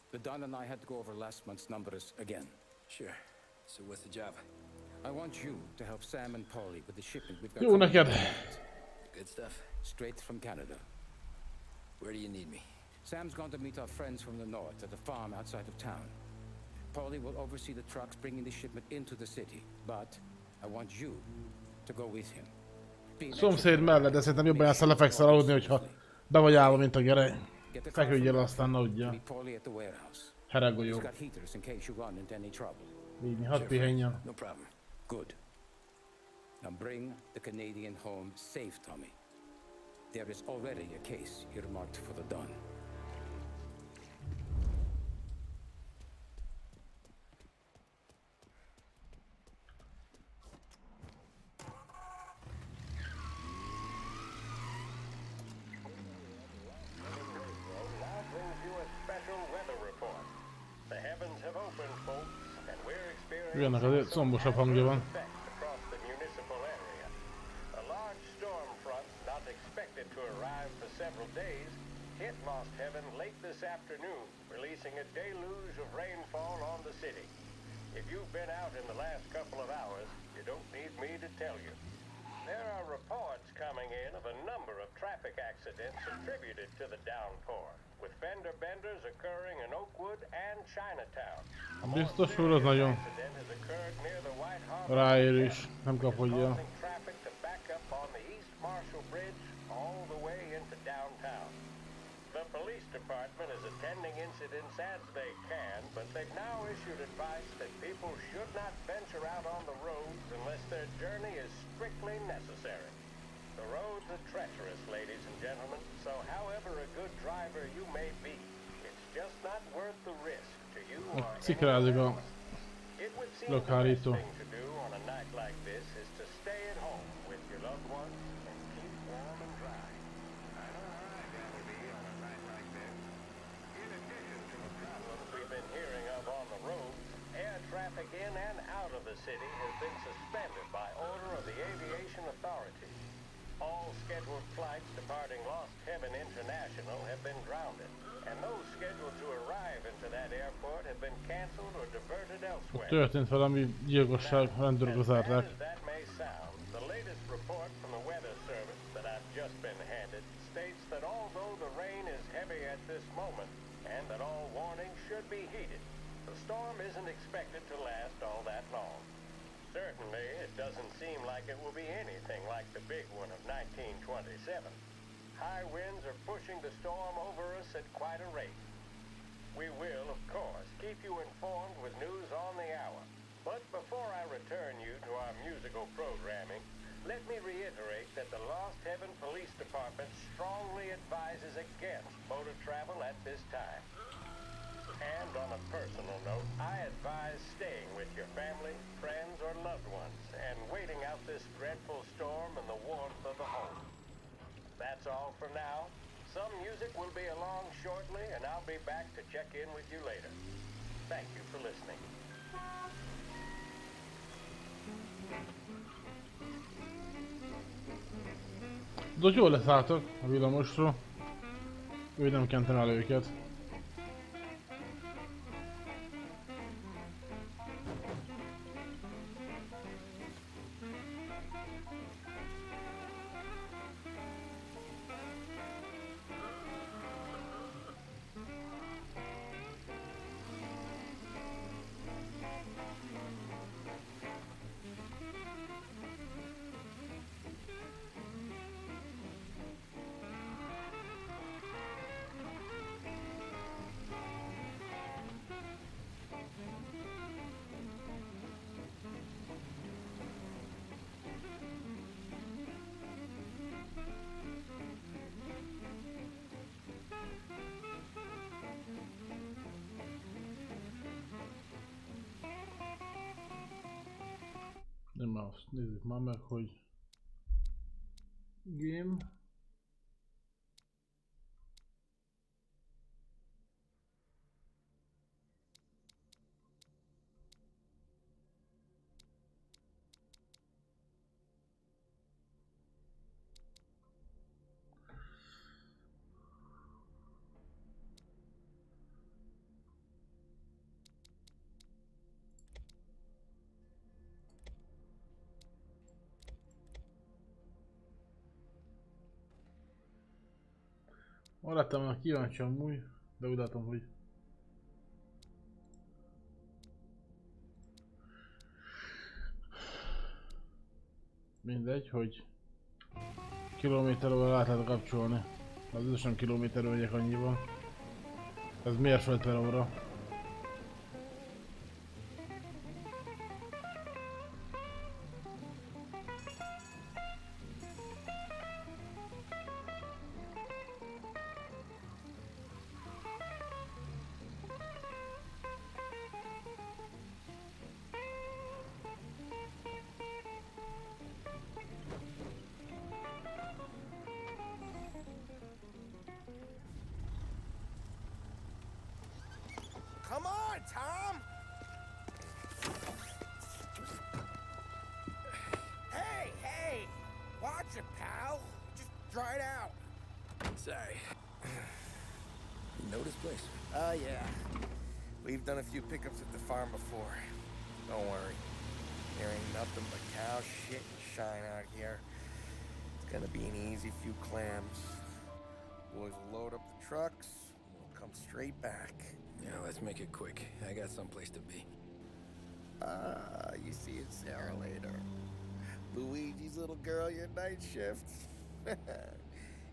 The Don and I had to go over last month's numbers again. Sure. So what's the job? I want you to help Sam and Paulie with the shipment we've got. Jó neked. Good stuff. Straight from Canada. Where do you need me? Sam's gone to meet our friends from the north at a farm outside of town. Paulie will oversee the trucks bringing the shipment into the city, but I want you to go with him. Szomszéd mellett, de szerintem jobban jársz, lefekszel aludni, hogyha be vagy állva, mint a gyerek. Feküdj el, aztán ne udja. Heregolyó. Így, hadd pihenjen. No problem. Good. Now bring the Canadian home safe, Tommy. There is already a case earmarked for the Don. Jönnek azért szombosabb hangja van. Hit Lost Heaven late this afternoon, releasing a deluge of rainfall on the city. If you've been out in the last couple of hours, you don't need me to tell you. There are reports coming in of a number of traffic accidents attributed to the downpour, with fender benders occurring in Oakwood and Chinatown. Biztos, hogy az nagyon ráér is, nem kapodja. Traffic to back up on the East Marshall Bridge all the way into downtown. The police department is attending incidents as they can, but they've now issued advice that people should not venture out on the roads unless their journey is strictly necessary. The roads are treacherous, ladies and gentlemen, so however a good driver you may be, it's just not worth the risk to you or Cikrázik a The lokálító. thing to do on a night like this is to stay at home with your loved ones and keep warm and dry. I know how I'd rather be on a night like this. In addition to the problems we've been hearing of on the roads, air traffic in and out of the city has been suspended by order of the aviation authorities. All scheduled flights departing Lost Heaven International have been grounded, and those scheduled to arrive into that airport have been canceled or diverted elsewhere. Történt valami gyilkosság, rendőrök zárták. That may sound, the latest report from the Weather Service that I've just been handed states that although the rain is heavy at this moment, and that all warnings should be heeded, the storm isn't expected to last all that long. Certainly, it doesn't seem like it will be anything like the big one of 1927. High winds are pushing the storm over us at quite a rate. We will, of course, keep you informed with news on the hour. But before I return you to our musical programming, let me reiterate that the Lost Heaven Police Department strongly advises against motor travel at this time. And on a personal note, I advise staying with your family, friends, or loved ones and waiting out this dreadful storm in the warmth of the home. That's all for now. Some music will be along shortly, and I'll be back to check in with you later. Thank you for listening. Tudod, jól leszálltak a villamosról. Ő nem kentem el őket. Nem már azt nézzük már meg, hogy game. Maradtam volna kíváncsi amúgy, de úgy látom, hogy mindegy, hogy kilométerről át lehet kapcsolni. Az összesen kilométerről megyek annyival. Ez mérföld per óra. Come on, Tom! Hey, hey! Watch it, pal! Just dry it out. Sorry. You know this place? Yeah. We've done a few pickups at the farm before. Don't worry. There ain't nothing but cow shit and shine out here. It's gonna be an easy few clams. Boys will load up the trucks, and we'll come straight back. Yeah, let's make it quick. I got someplace to be. You see it, Sarah, later. Luigi's little girl, your night shift.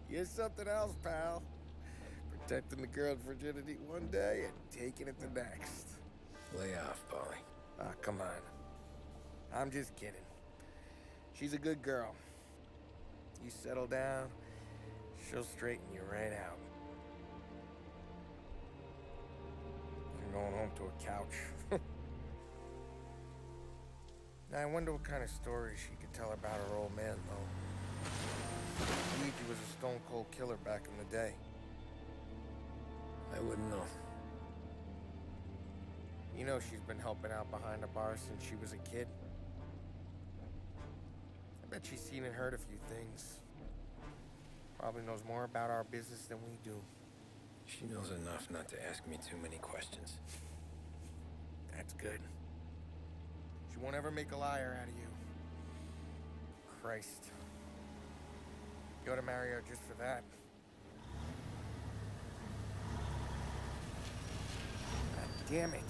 You're something else, pal. Protecting the girl's virginity one day and taking it the next. Lay off, Polly. Come on. I'm just kidding. She's a good girl. You settle down, she'll straighten you right out. I'm going home to a couch. Now, I wonder what kind of stories she could tell about her old man, though. Luigi was a stone-cold killer back in the day. I wouldn't know. You know she's been helping out behind the bar since she was a kid. I bet she's seen and heard a few things. Probably knows more about our business than we do. She knows enough not to ask me too many questions. That's good. She won't ever make a liar out of you. Christ. You ought to marry her just for that. God damn it.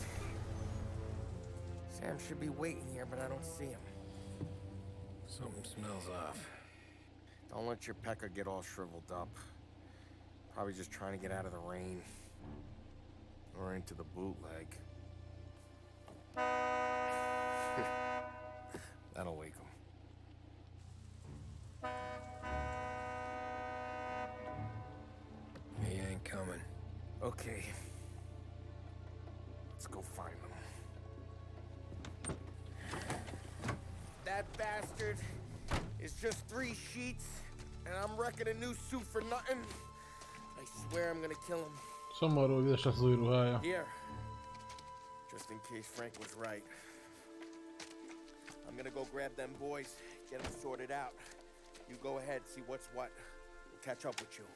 Sam should be waiting here, but I don't see him. Something smells off. Don't let your pecker get all shriveled up. Probably just trying to get out of the rain. or into the bootleg. That'll wake him. He ain't coming. Okay. Let's go find him. That bastard is just 3 sheets, and I'm wrecking a new suit for nothing. I swear I'm gonna kill him. Szomorú, üres lesz az új ruhája. Here. Just in case Frank was right. I'm gonna go grab them boys, get them sorted out. You go ahead, see what's what. We'll catch up with you.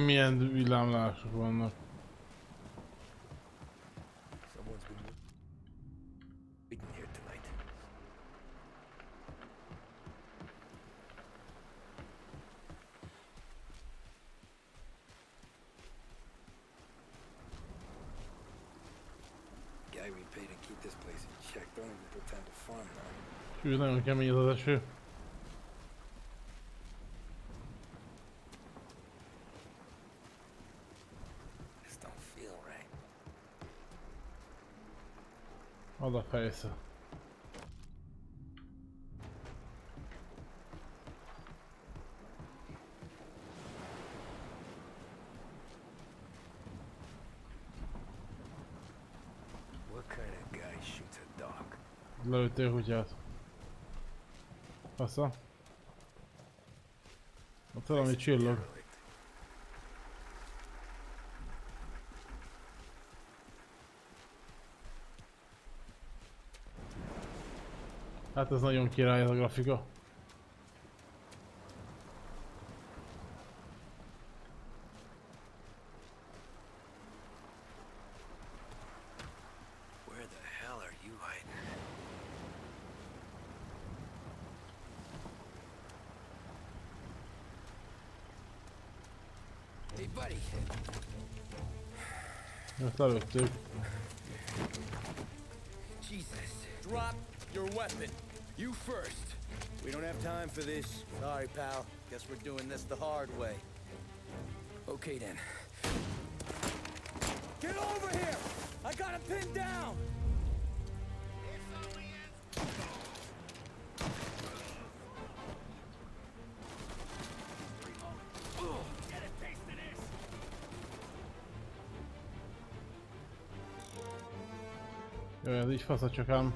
Milyen villámlások vannak. Someone's been waiting here tonight. Guy we paid to keep this place in check. Don't even pretend to farm now. Hű, nagyon kemény az eső. Oda fejsze. What kind of guy shoots a dog? Lelőttél kutyát. Fasza. Ott valami csillog. Hát ez nagyon király ez a grafika. Where the hell are you hiding? Hey buddy. Ezt lelőttük. Jesus. Drop your weapon. You first. We don't have time for this. Sorry, pal. Guess we're doing this the hard way. Okay then. Get over here! I got him pinned down! Jó, ez így fasz a csakám.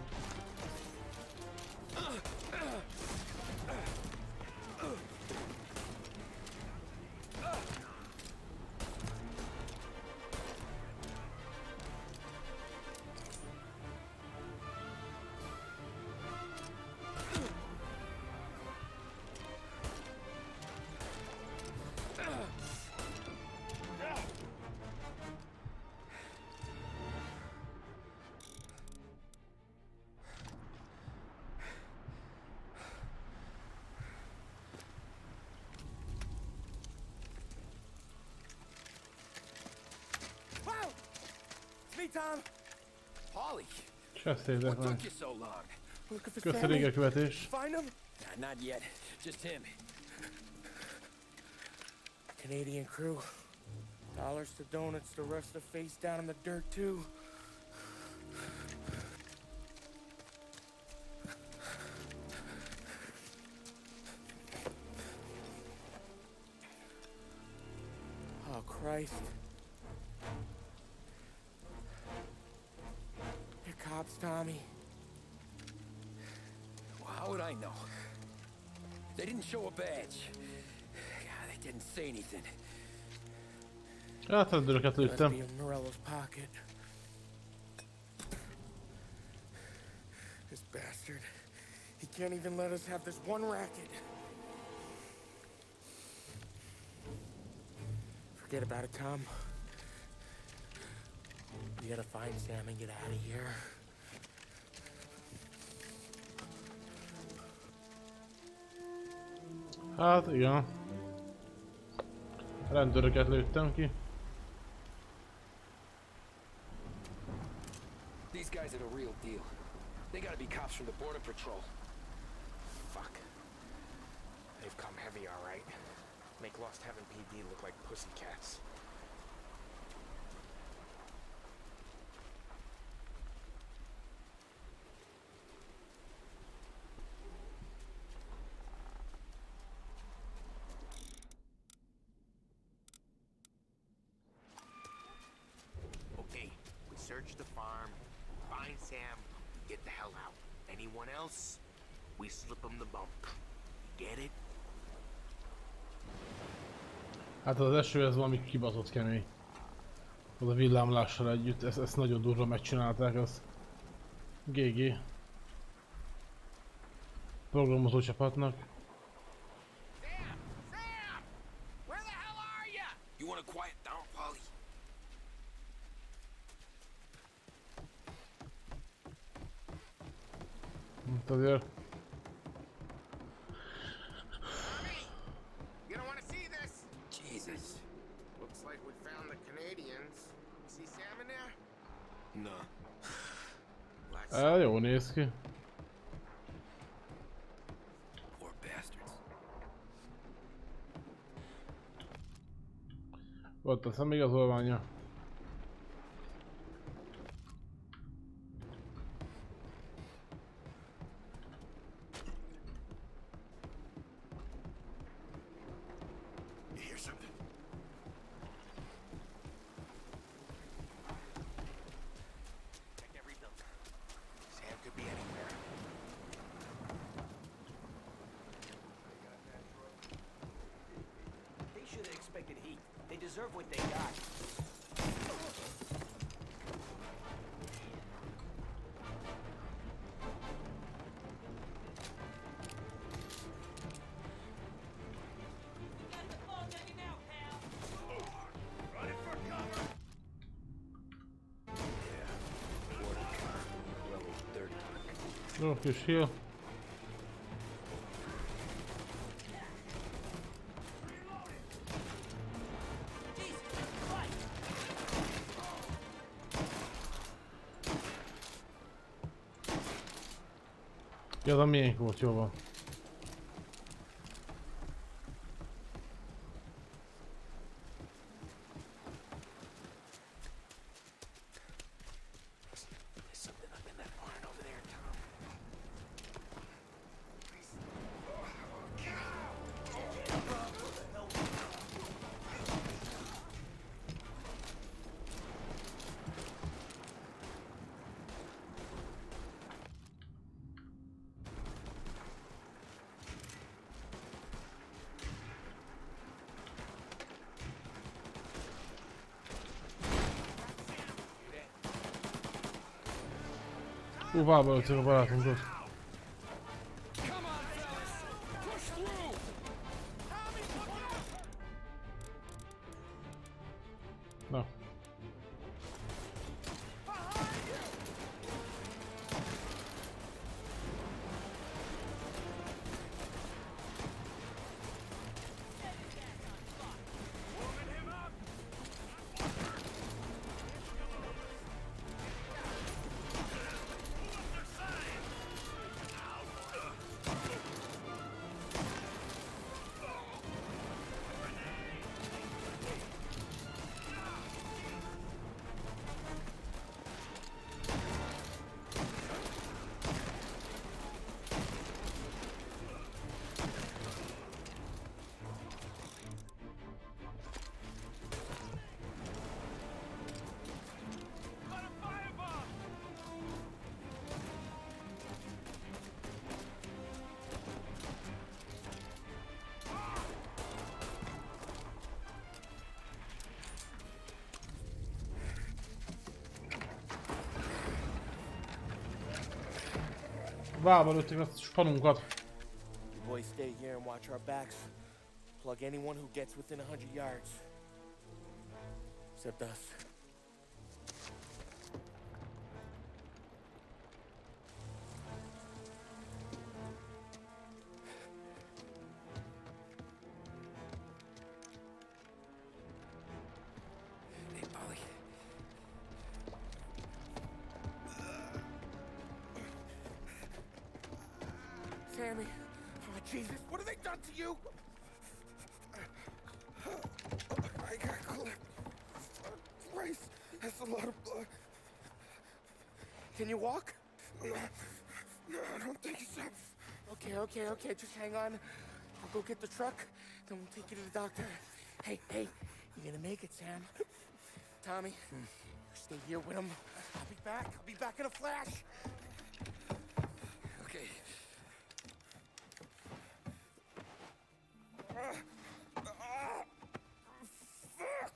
Me, Tom. Polly. Csesztétek What took meg. you so long? Looking for Köszi family. követés. Find him? Nah, not yet. Just him. Canadian crew. Dollars to donuts, the rest of face down in the dirt too. Oh, Christ. They're cops, Tommy. Well, how would I know? They didn't show a badge. God, they didn't say anything. Hát rendőröket Must be lőttem. in Morello's pocket. This bastard. He can't even let us have this one racket. Forget about it, Tom. We gotta find Sam and get out of here. Hát igen. Rendőröket lőttem ki. They gotta be cops from the Border Patrol. Fuck. They've come heavy, all right. Make Lost Heaven PD look like pussycats. Okay, we search the farm, find Sam, get the hell out. Anyone else, we slip them the bump. Get it? Hát az eső ez valami kibaszott kemény. Az a villámlással együtt, ezt nagyon durva megcsinálták, az GG. Programozó csapatnak. Where the hell are ya? You wanna quiet down, Polly? Hát azért... You don't want to see this? Jesus. Looks like we found the Canadians. See Sam in there? No. Jó néz ki. Poor bastards. Ott a személyigazolványa. You hear something? Check every building. Sam could be anywhere. They should have expected heat. They deserve what they got. Jó kis heal. Ja, az a miénk volt, jó van. There's something up in that barn over there, Tom. Válba öltük a barátunkat. Na. Válba lőtték a spanunkat. You boys stay here and watch our backs. Plug anyone who gets within 100 yards. Except us. Hey, Polly. Tammy. Oh, Jesus, what have they done to you? I got clipped. Christ, that's a lot of blood. Can you walk? No, I don't think so. Okay, just hang on. I'll go get the truck, then we'll take you to the doctor. Hey, you're gonna make it, Sam. Tommy, stay here with him. I'll be back in a flash. Okay. Fuck!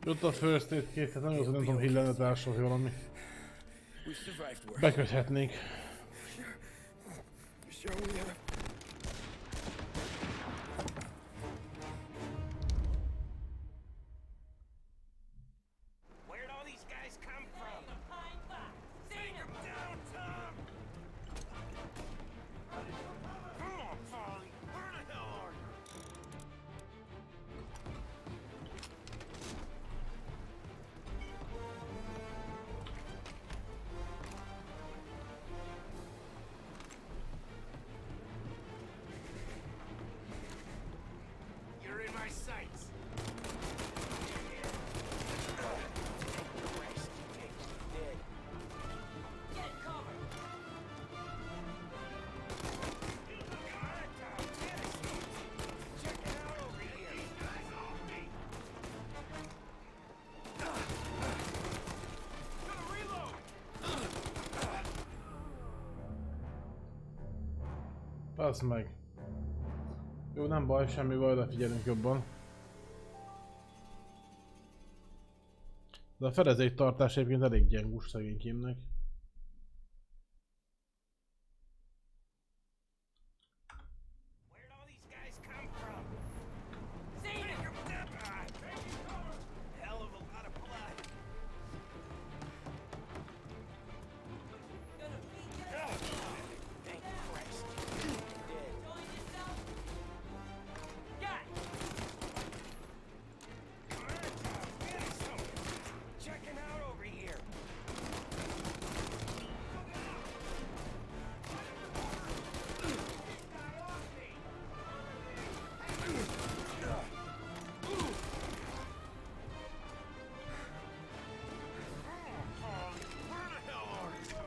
Jött a first aid kit, tehát nem az, hogy nem tudom hillenetás vagy valami. Beköthetnénk. Where'd all these guys come from? Sing them down, Tom! Come on, Polly. Where the hell are you? You're in my sights. Get cover. Check it out over here. Guys off me. Gonna reload. Basz meg. Jó, nem baj, semmi baj, de figyelünk jobban. De a fedezéktartás egyébként elég gyengus szegénykémnek. Where'd all these guys come from? Sing them down. Hell of a lot of blood. Thank Christ. Dead. Got it. Come on, Tom. Get us something. Checking out over here. Where the hell are you?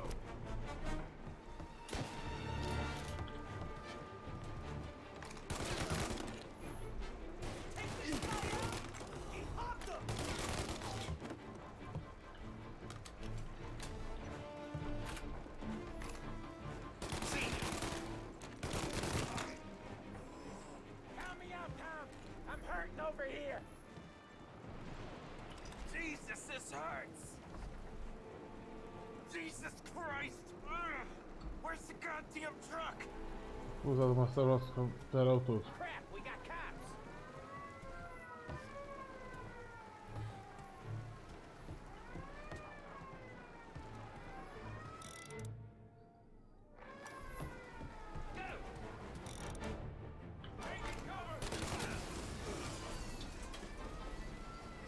Help me out, Tom. I'm hurting over here. Jesus, this hurts. Jesus Christ. Ugh. Where's the goddamn truck? Húzzátom azt a rossz terautót. Crap, we got cops.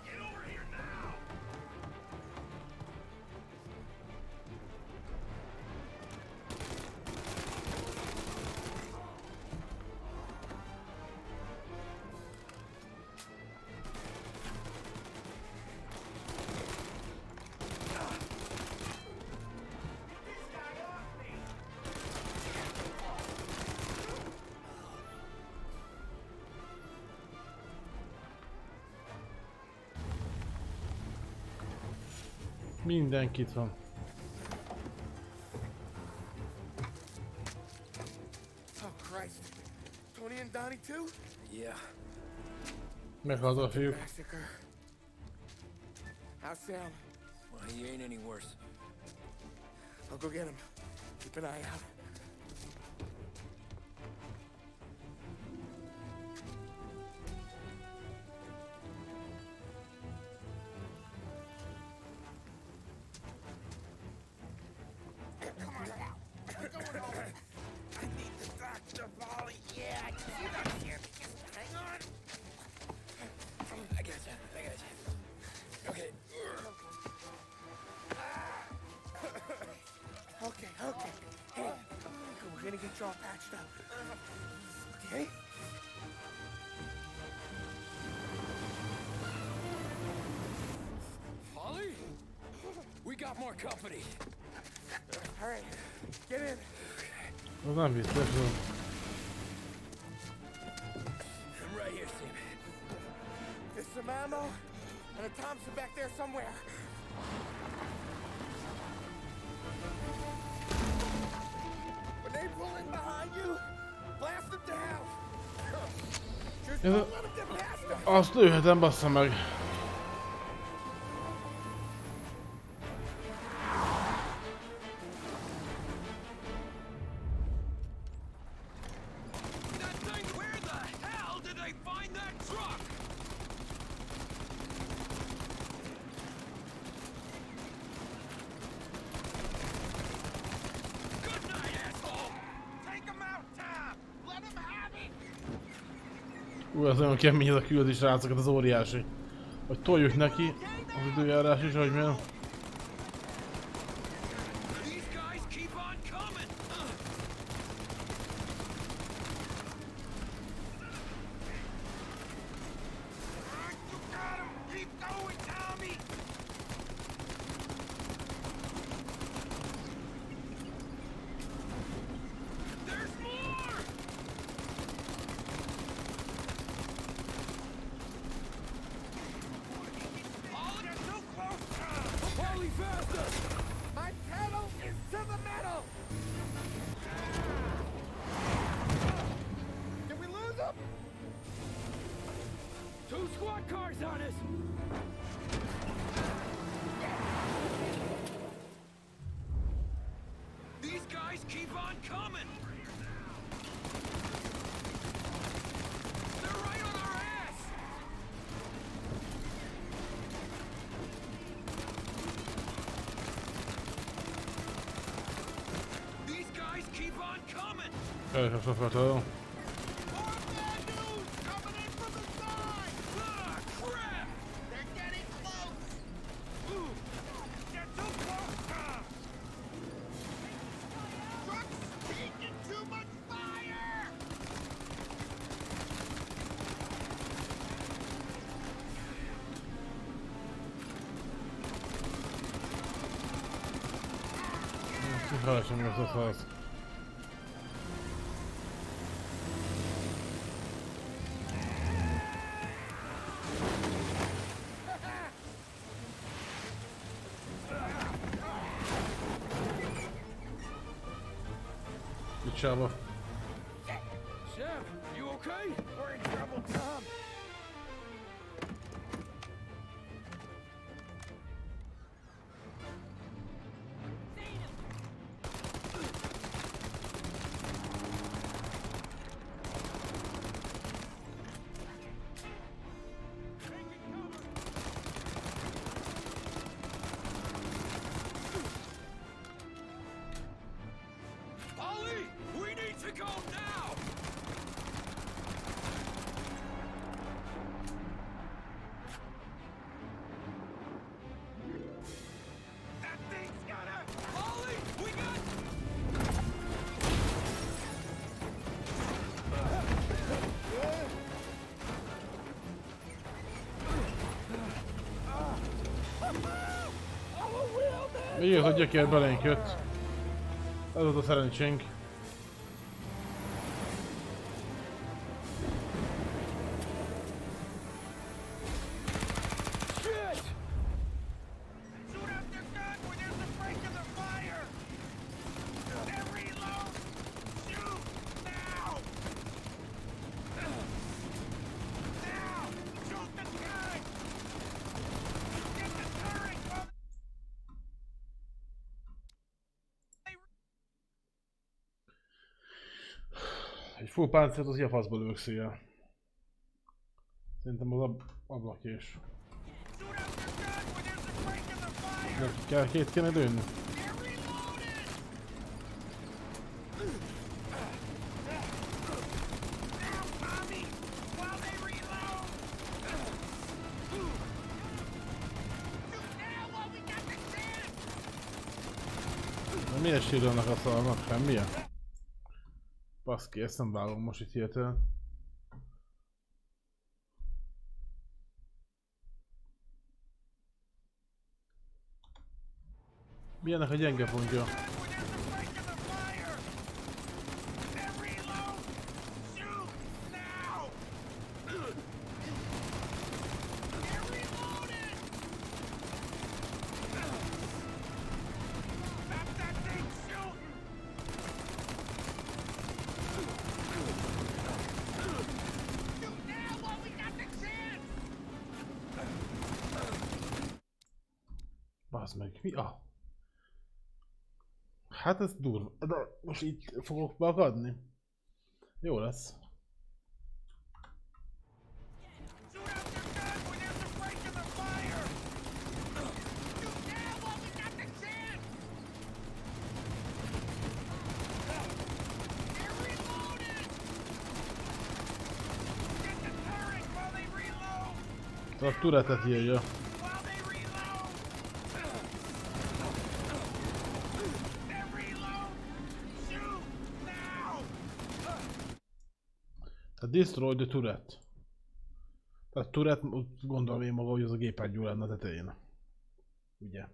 Get over here now. Mindenkit van. Oh, Christ. Tony and Donnie too? Yeah. Meghalt a fiú. Massacre. How's Sam? Well, he ain't any worse. I'll go get him. Keep an eye out. Come on now. We're going home. I need the doctor, Molly. Yeah, I can see that here. Just hang on. I got you. Okay. you're all patched up. Okay? Polly? We got more company. All right, get in. Az nem biztos, hogy... I'm right here, Sam. There's some ammo and a Thompson back there somewhere. When they pull in behind you, blast them to hell. Just don't let them get past us. Azt lőhetem, bassza meg. Az nagyon kemény ez a küldi srácokat, az óriási. Hogy toljuk neki az időjárás is, hogy milyen. My pedal is to the metal! Did we lose them? 2 squad cars on us! These guys keep on coming! They're right on our ass! These guys keep on coming! Keresem sofort. Keresem ezt a fasz. Picsába. Sam, you okay? We're in trouble, Tom. Ollie, we need to go now! That thing's gonna... Ollie, we got... Mi az, hogy gyökér belénk jött? Ez volt a szerencsénk. Egy full páncélt az ilyen faszba lövök széjjel. Szerintem az ablakés. Két kéne lőni? Miért sírulnak a szalmak? Semmilyen? Baszki, ezt nem vágom most itt hirtelen. Mi ennek a gyenge pontja? Bazd meg, mi a? Hát ez durva, de most itt fogok beakadni. Jó lesz. A turetet írja. Tehát destroy the turret. Tehát turret, gondolom én maga, hogy az a gépágyú lenne a tetején. Ugye?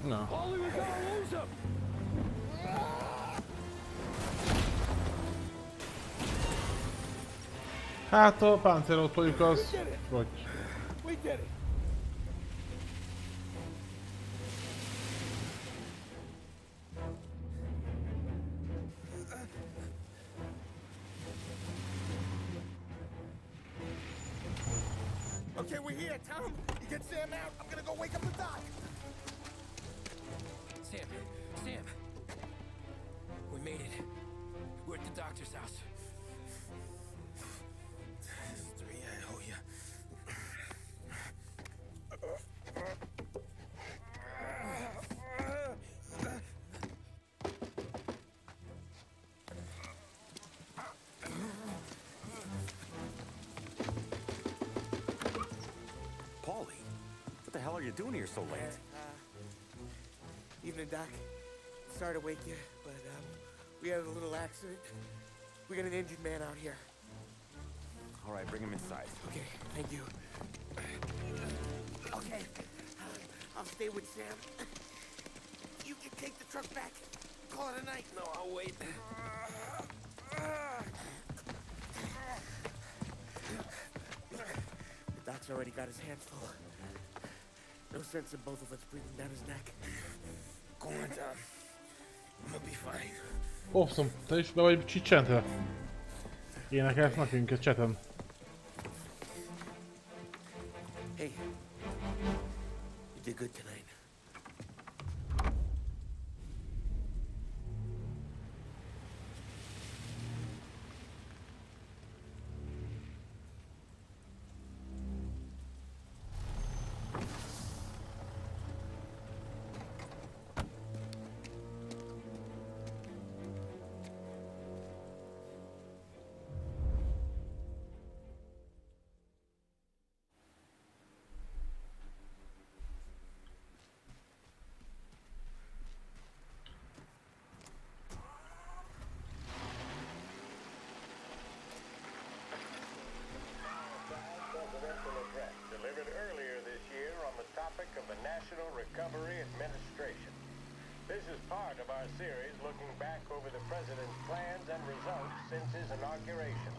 No. Hát a páncélautójuk az... Vagy... Okay, we're here, Tom. You get Sam out. I'm gonna go wake up the doc. Sam! We made it. We're at the doctor's house. 3, I owe you. Paulie, what the hell are you doing here so late? Evening, Doc. Sorry to wake you, but we had a little accident. We got an injured man out here. All right, bring him inside. Okay, thank you. Okay, I'll stay with Sam. You can take the truck back. Call it a night. No, I'll wait. The doc's already got his hands full. No sense in both of us breathing down his neck. Go on, Tom. I'm gonna be fine. Awesome, te is be vagy csicsentve. Énekelsz nekünk egy chaten. Hey, you did good tonight. Delivered earlier this year on the topic of the National Recovery Administration. This is part of our series looking back over the president's plans and results since his inauguration.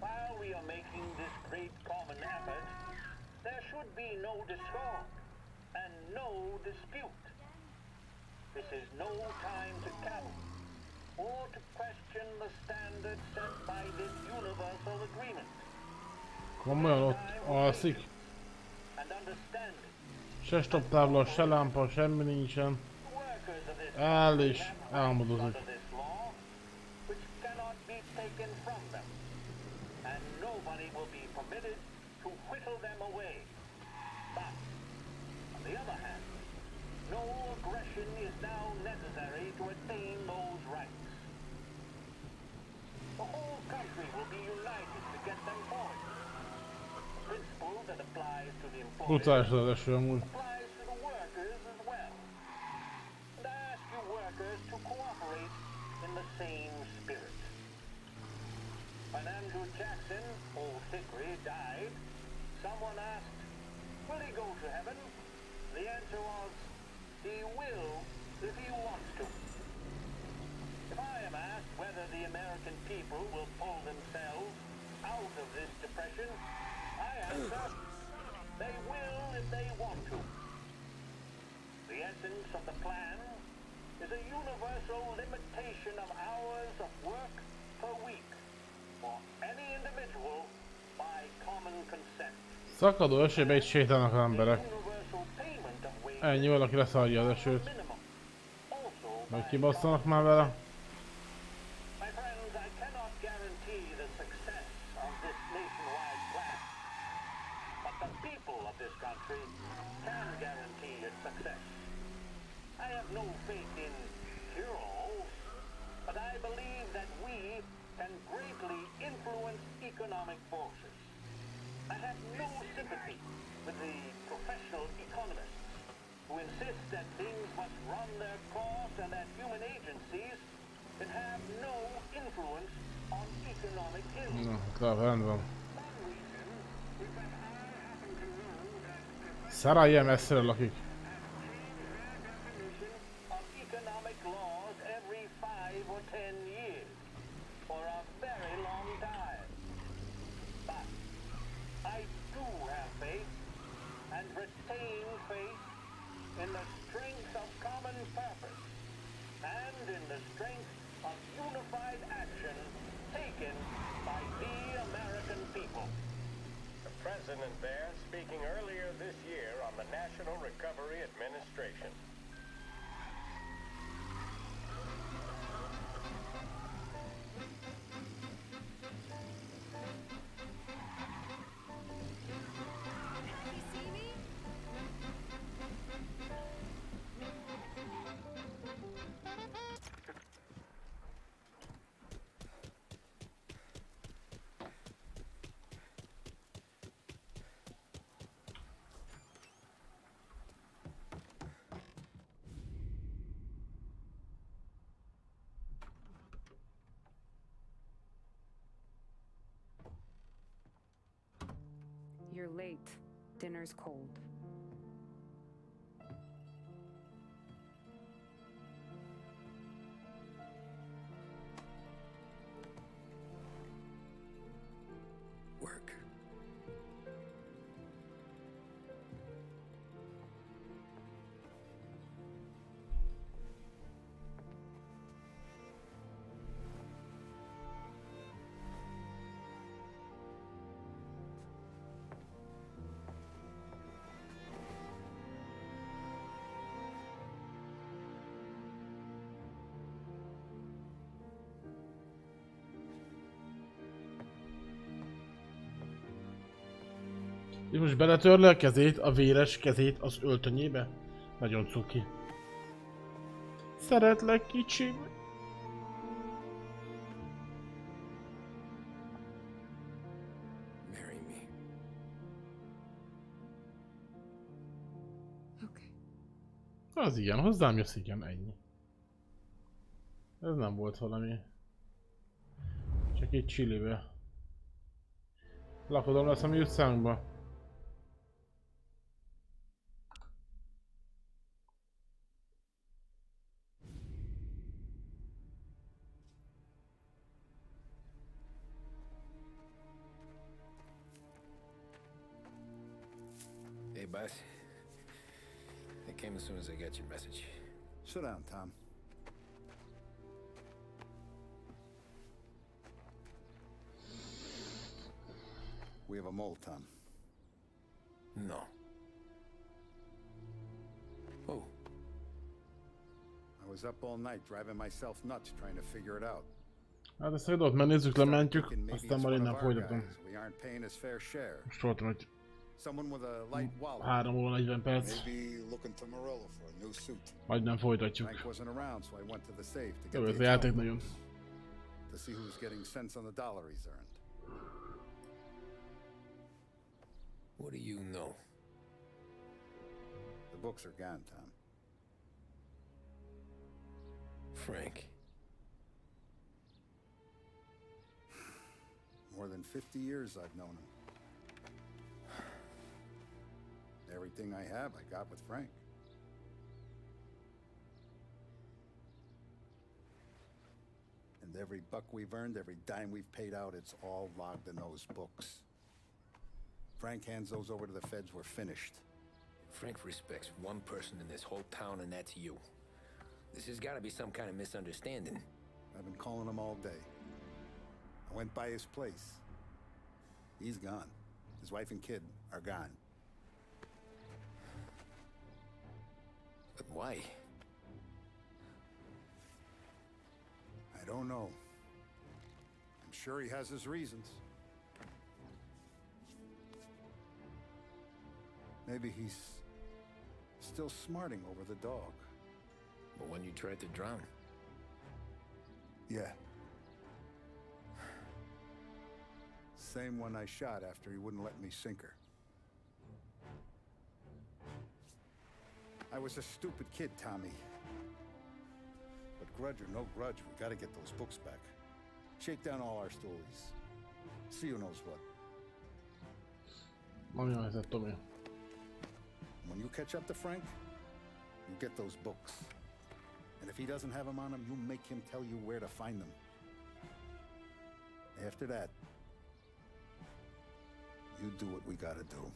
While we are making this great common effort, there should be no discord and no dispute. This is no time to cavil or to question the standards set by this universal agreement. Komolyan ott alszik. And understanding. Se stop tábla, se lámpa, semmi nincsen. Áll és álmodozik. Which cannot be taken from them, and nobody will be permitted to whittle them away. But, on the other hand, no aggression is now necessary to attain those rights. The whole country will be united to get them forward. The principle that applies to the employers Brutális az eső amúgy. applies to the workers as well. And I ask you workers to cooperate in the same spirit. When Andrew Jackson, old Hickory, died, someone asked, will he go to heaven? The answer was, he will if he wants to. If I am asked whether the American people will pull themselves out of this depression, I answer, they will if they want to. The essence of the plan is a universal limitation of hours of work per week for any individual by common consent. Szakadó esőbe is sétálnak az emberek. Ennyi, valaki leszarja az esőt. Vagy kibasszanak már vele. My friends, I cannot guarantee the success of this nationwide plan, but the people of this country can guarantee its success. I have no faith in cure-alls, but I believe that we can greatly influence economic forces. I have no sympathy with the professional economists who insist that things must run their course and that human agencies can have no influence on economic ills. Na, klar, rendben van. Szerelje messzire lakik. Of economic laws every 5 or 10 years for a very long time. But I do have faith and retain faith in the strength of common purpose and in the strength of unified action taken by the American people. The president there speaking earlier this year on the National Recovery Administration. You're late. Dinner's cold. Work. És most beletörle a kezét, a véres kezét az öltönyébe? Nagyon cuki. Szeretlek, kicsim. Marry me. Az igen, hozzám jössz, igen, ennyi. Ez nem volt valami. Csak egy chilibe. Lakodom lesz a mi utcánkba. boss. I came as soon as I got your message. Sit down, Tom. We have a mole, Tom. No. Oh. I was up all night driving myself nuts trying to figure it out. Hát ezt szedott, mert nézzük, lementjük, aztán majd innen folytatom. We aren't paying his fair share. Most voltam, hogy Someone with a light wallet. 3 óra 40 perc. Maybe looking to Morello for a new suit. Majd nem folytatjuk. Frank wasn't around, so I went to the safe to get Jó, ez a the játék account nagyon. to see who's getting cents on the dollar he's earned. What do you know? The books are gone, Tom. Frank. More than 50 years I've known him. Everything I have, I got with Frank. And every buck we've earned, every dime we've paid out, it's all logged in those books. Frank hands those over to the feds, we're finished. Frank respects one person in this whole town, and that's you. This has got to be some kind of misunderstanding. I've been calling him all day. I went by his place. He's gone. His wife and kid are gone. But why? I don't know. I'm sure he has his reasons. Maybe he's still smarting over the dog. But when you tried to drown? Yeah. Same one I shot after he wouldn't let me sink her. I was a stupid kid, Tommy. But grudge or no grudge, we gotta get those books back. Shake down all our stories. See who knows what. When you catch up to Frank, you get those books. And if he doesn't have them on him, you make him tell you where to find them. After that, you do what we gotta do.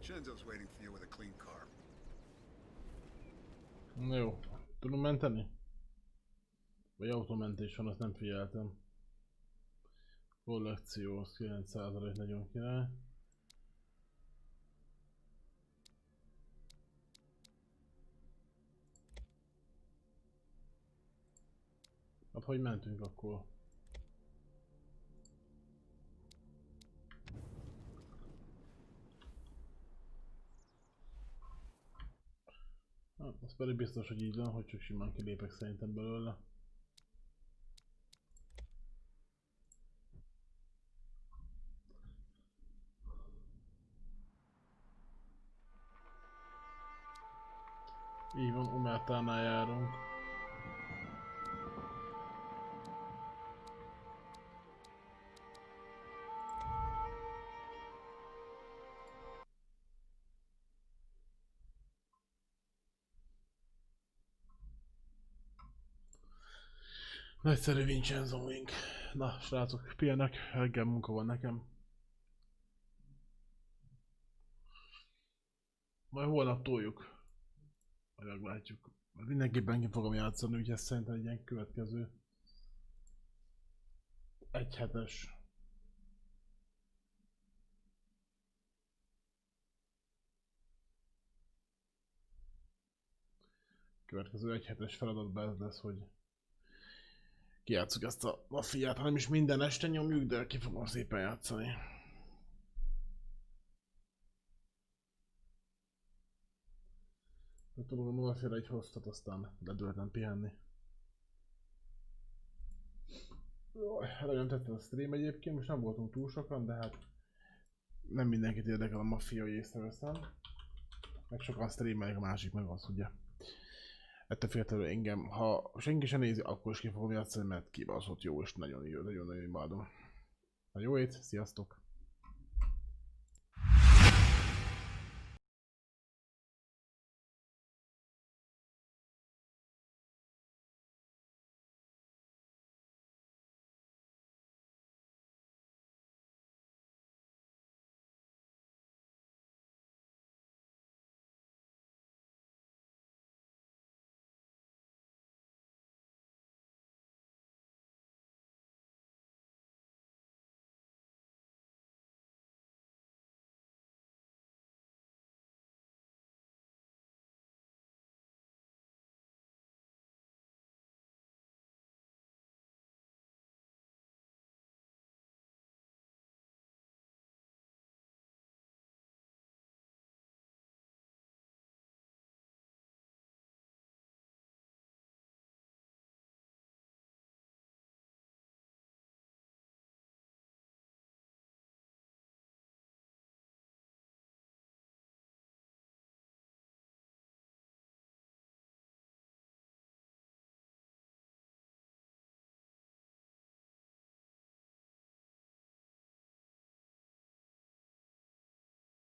Vincenzo's waiting for you with a clean car. Jó, tudom menteni? Vagy autómentés van, azt nem figyeltem. Kollekció, az 9% nagyon király. Hát hogy mentünk akkor? Hát, az pedig biztos, hogy így van, hogy csak simán kilépek szerintem belőle. Így van, Umertánál járunk. Nagyszerű Vincenzoink. Na, srácok, pihenek, reggel munka van nekem. Majd holnap toljuk. Majd meglátjuk. Mindenképpen ki fogom játszani, úgyhogy ez szerintem egy ilyen következő. Egyhetes. Következő egyhetes feladatban ez lesz, hogy kijátszuk ezt a Mafiát, hanem is minden este nyomjuk, de ki fogom szépen játszani. Tudom, a Mafia egy hoztat, aztán ledöltem pihenni. Nagyon tettem a stream egyébként, most nem voltunk túl sokan, de hát nem mindenkit érdekel a Mafia, hogy észreveszem. Meg sokan streamelik, a másik meg az, ugye. Ettől féltől engem, ha senki sem nézi, akkor is ki fogom játszani, mert kibaszott jó, és nagyon imádom. Na jó ét, sziasztok!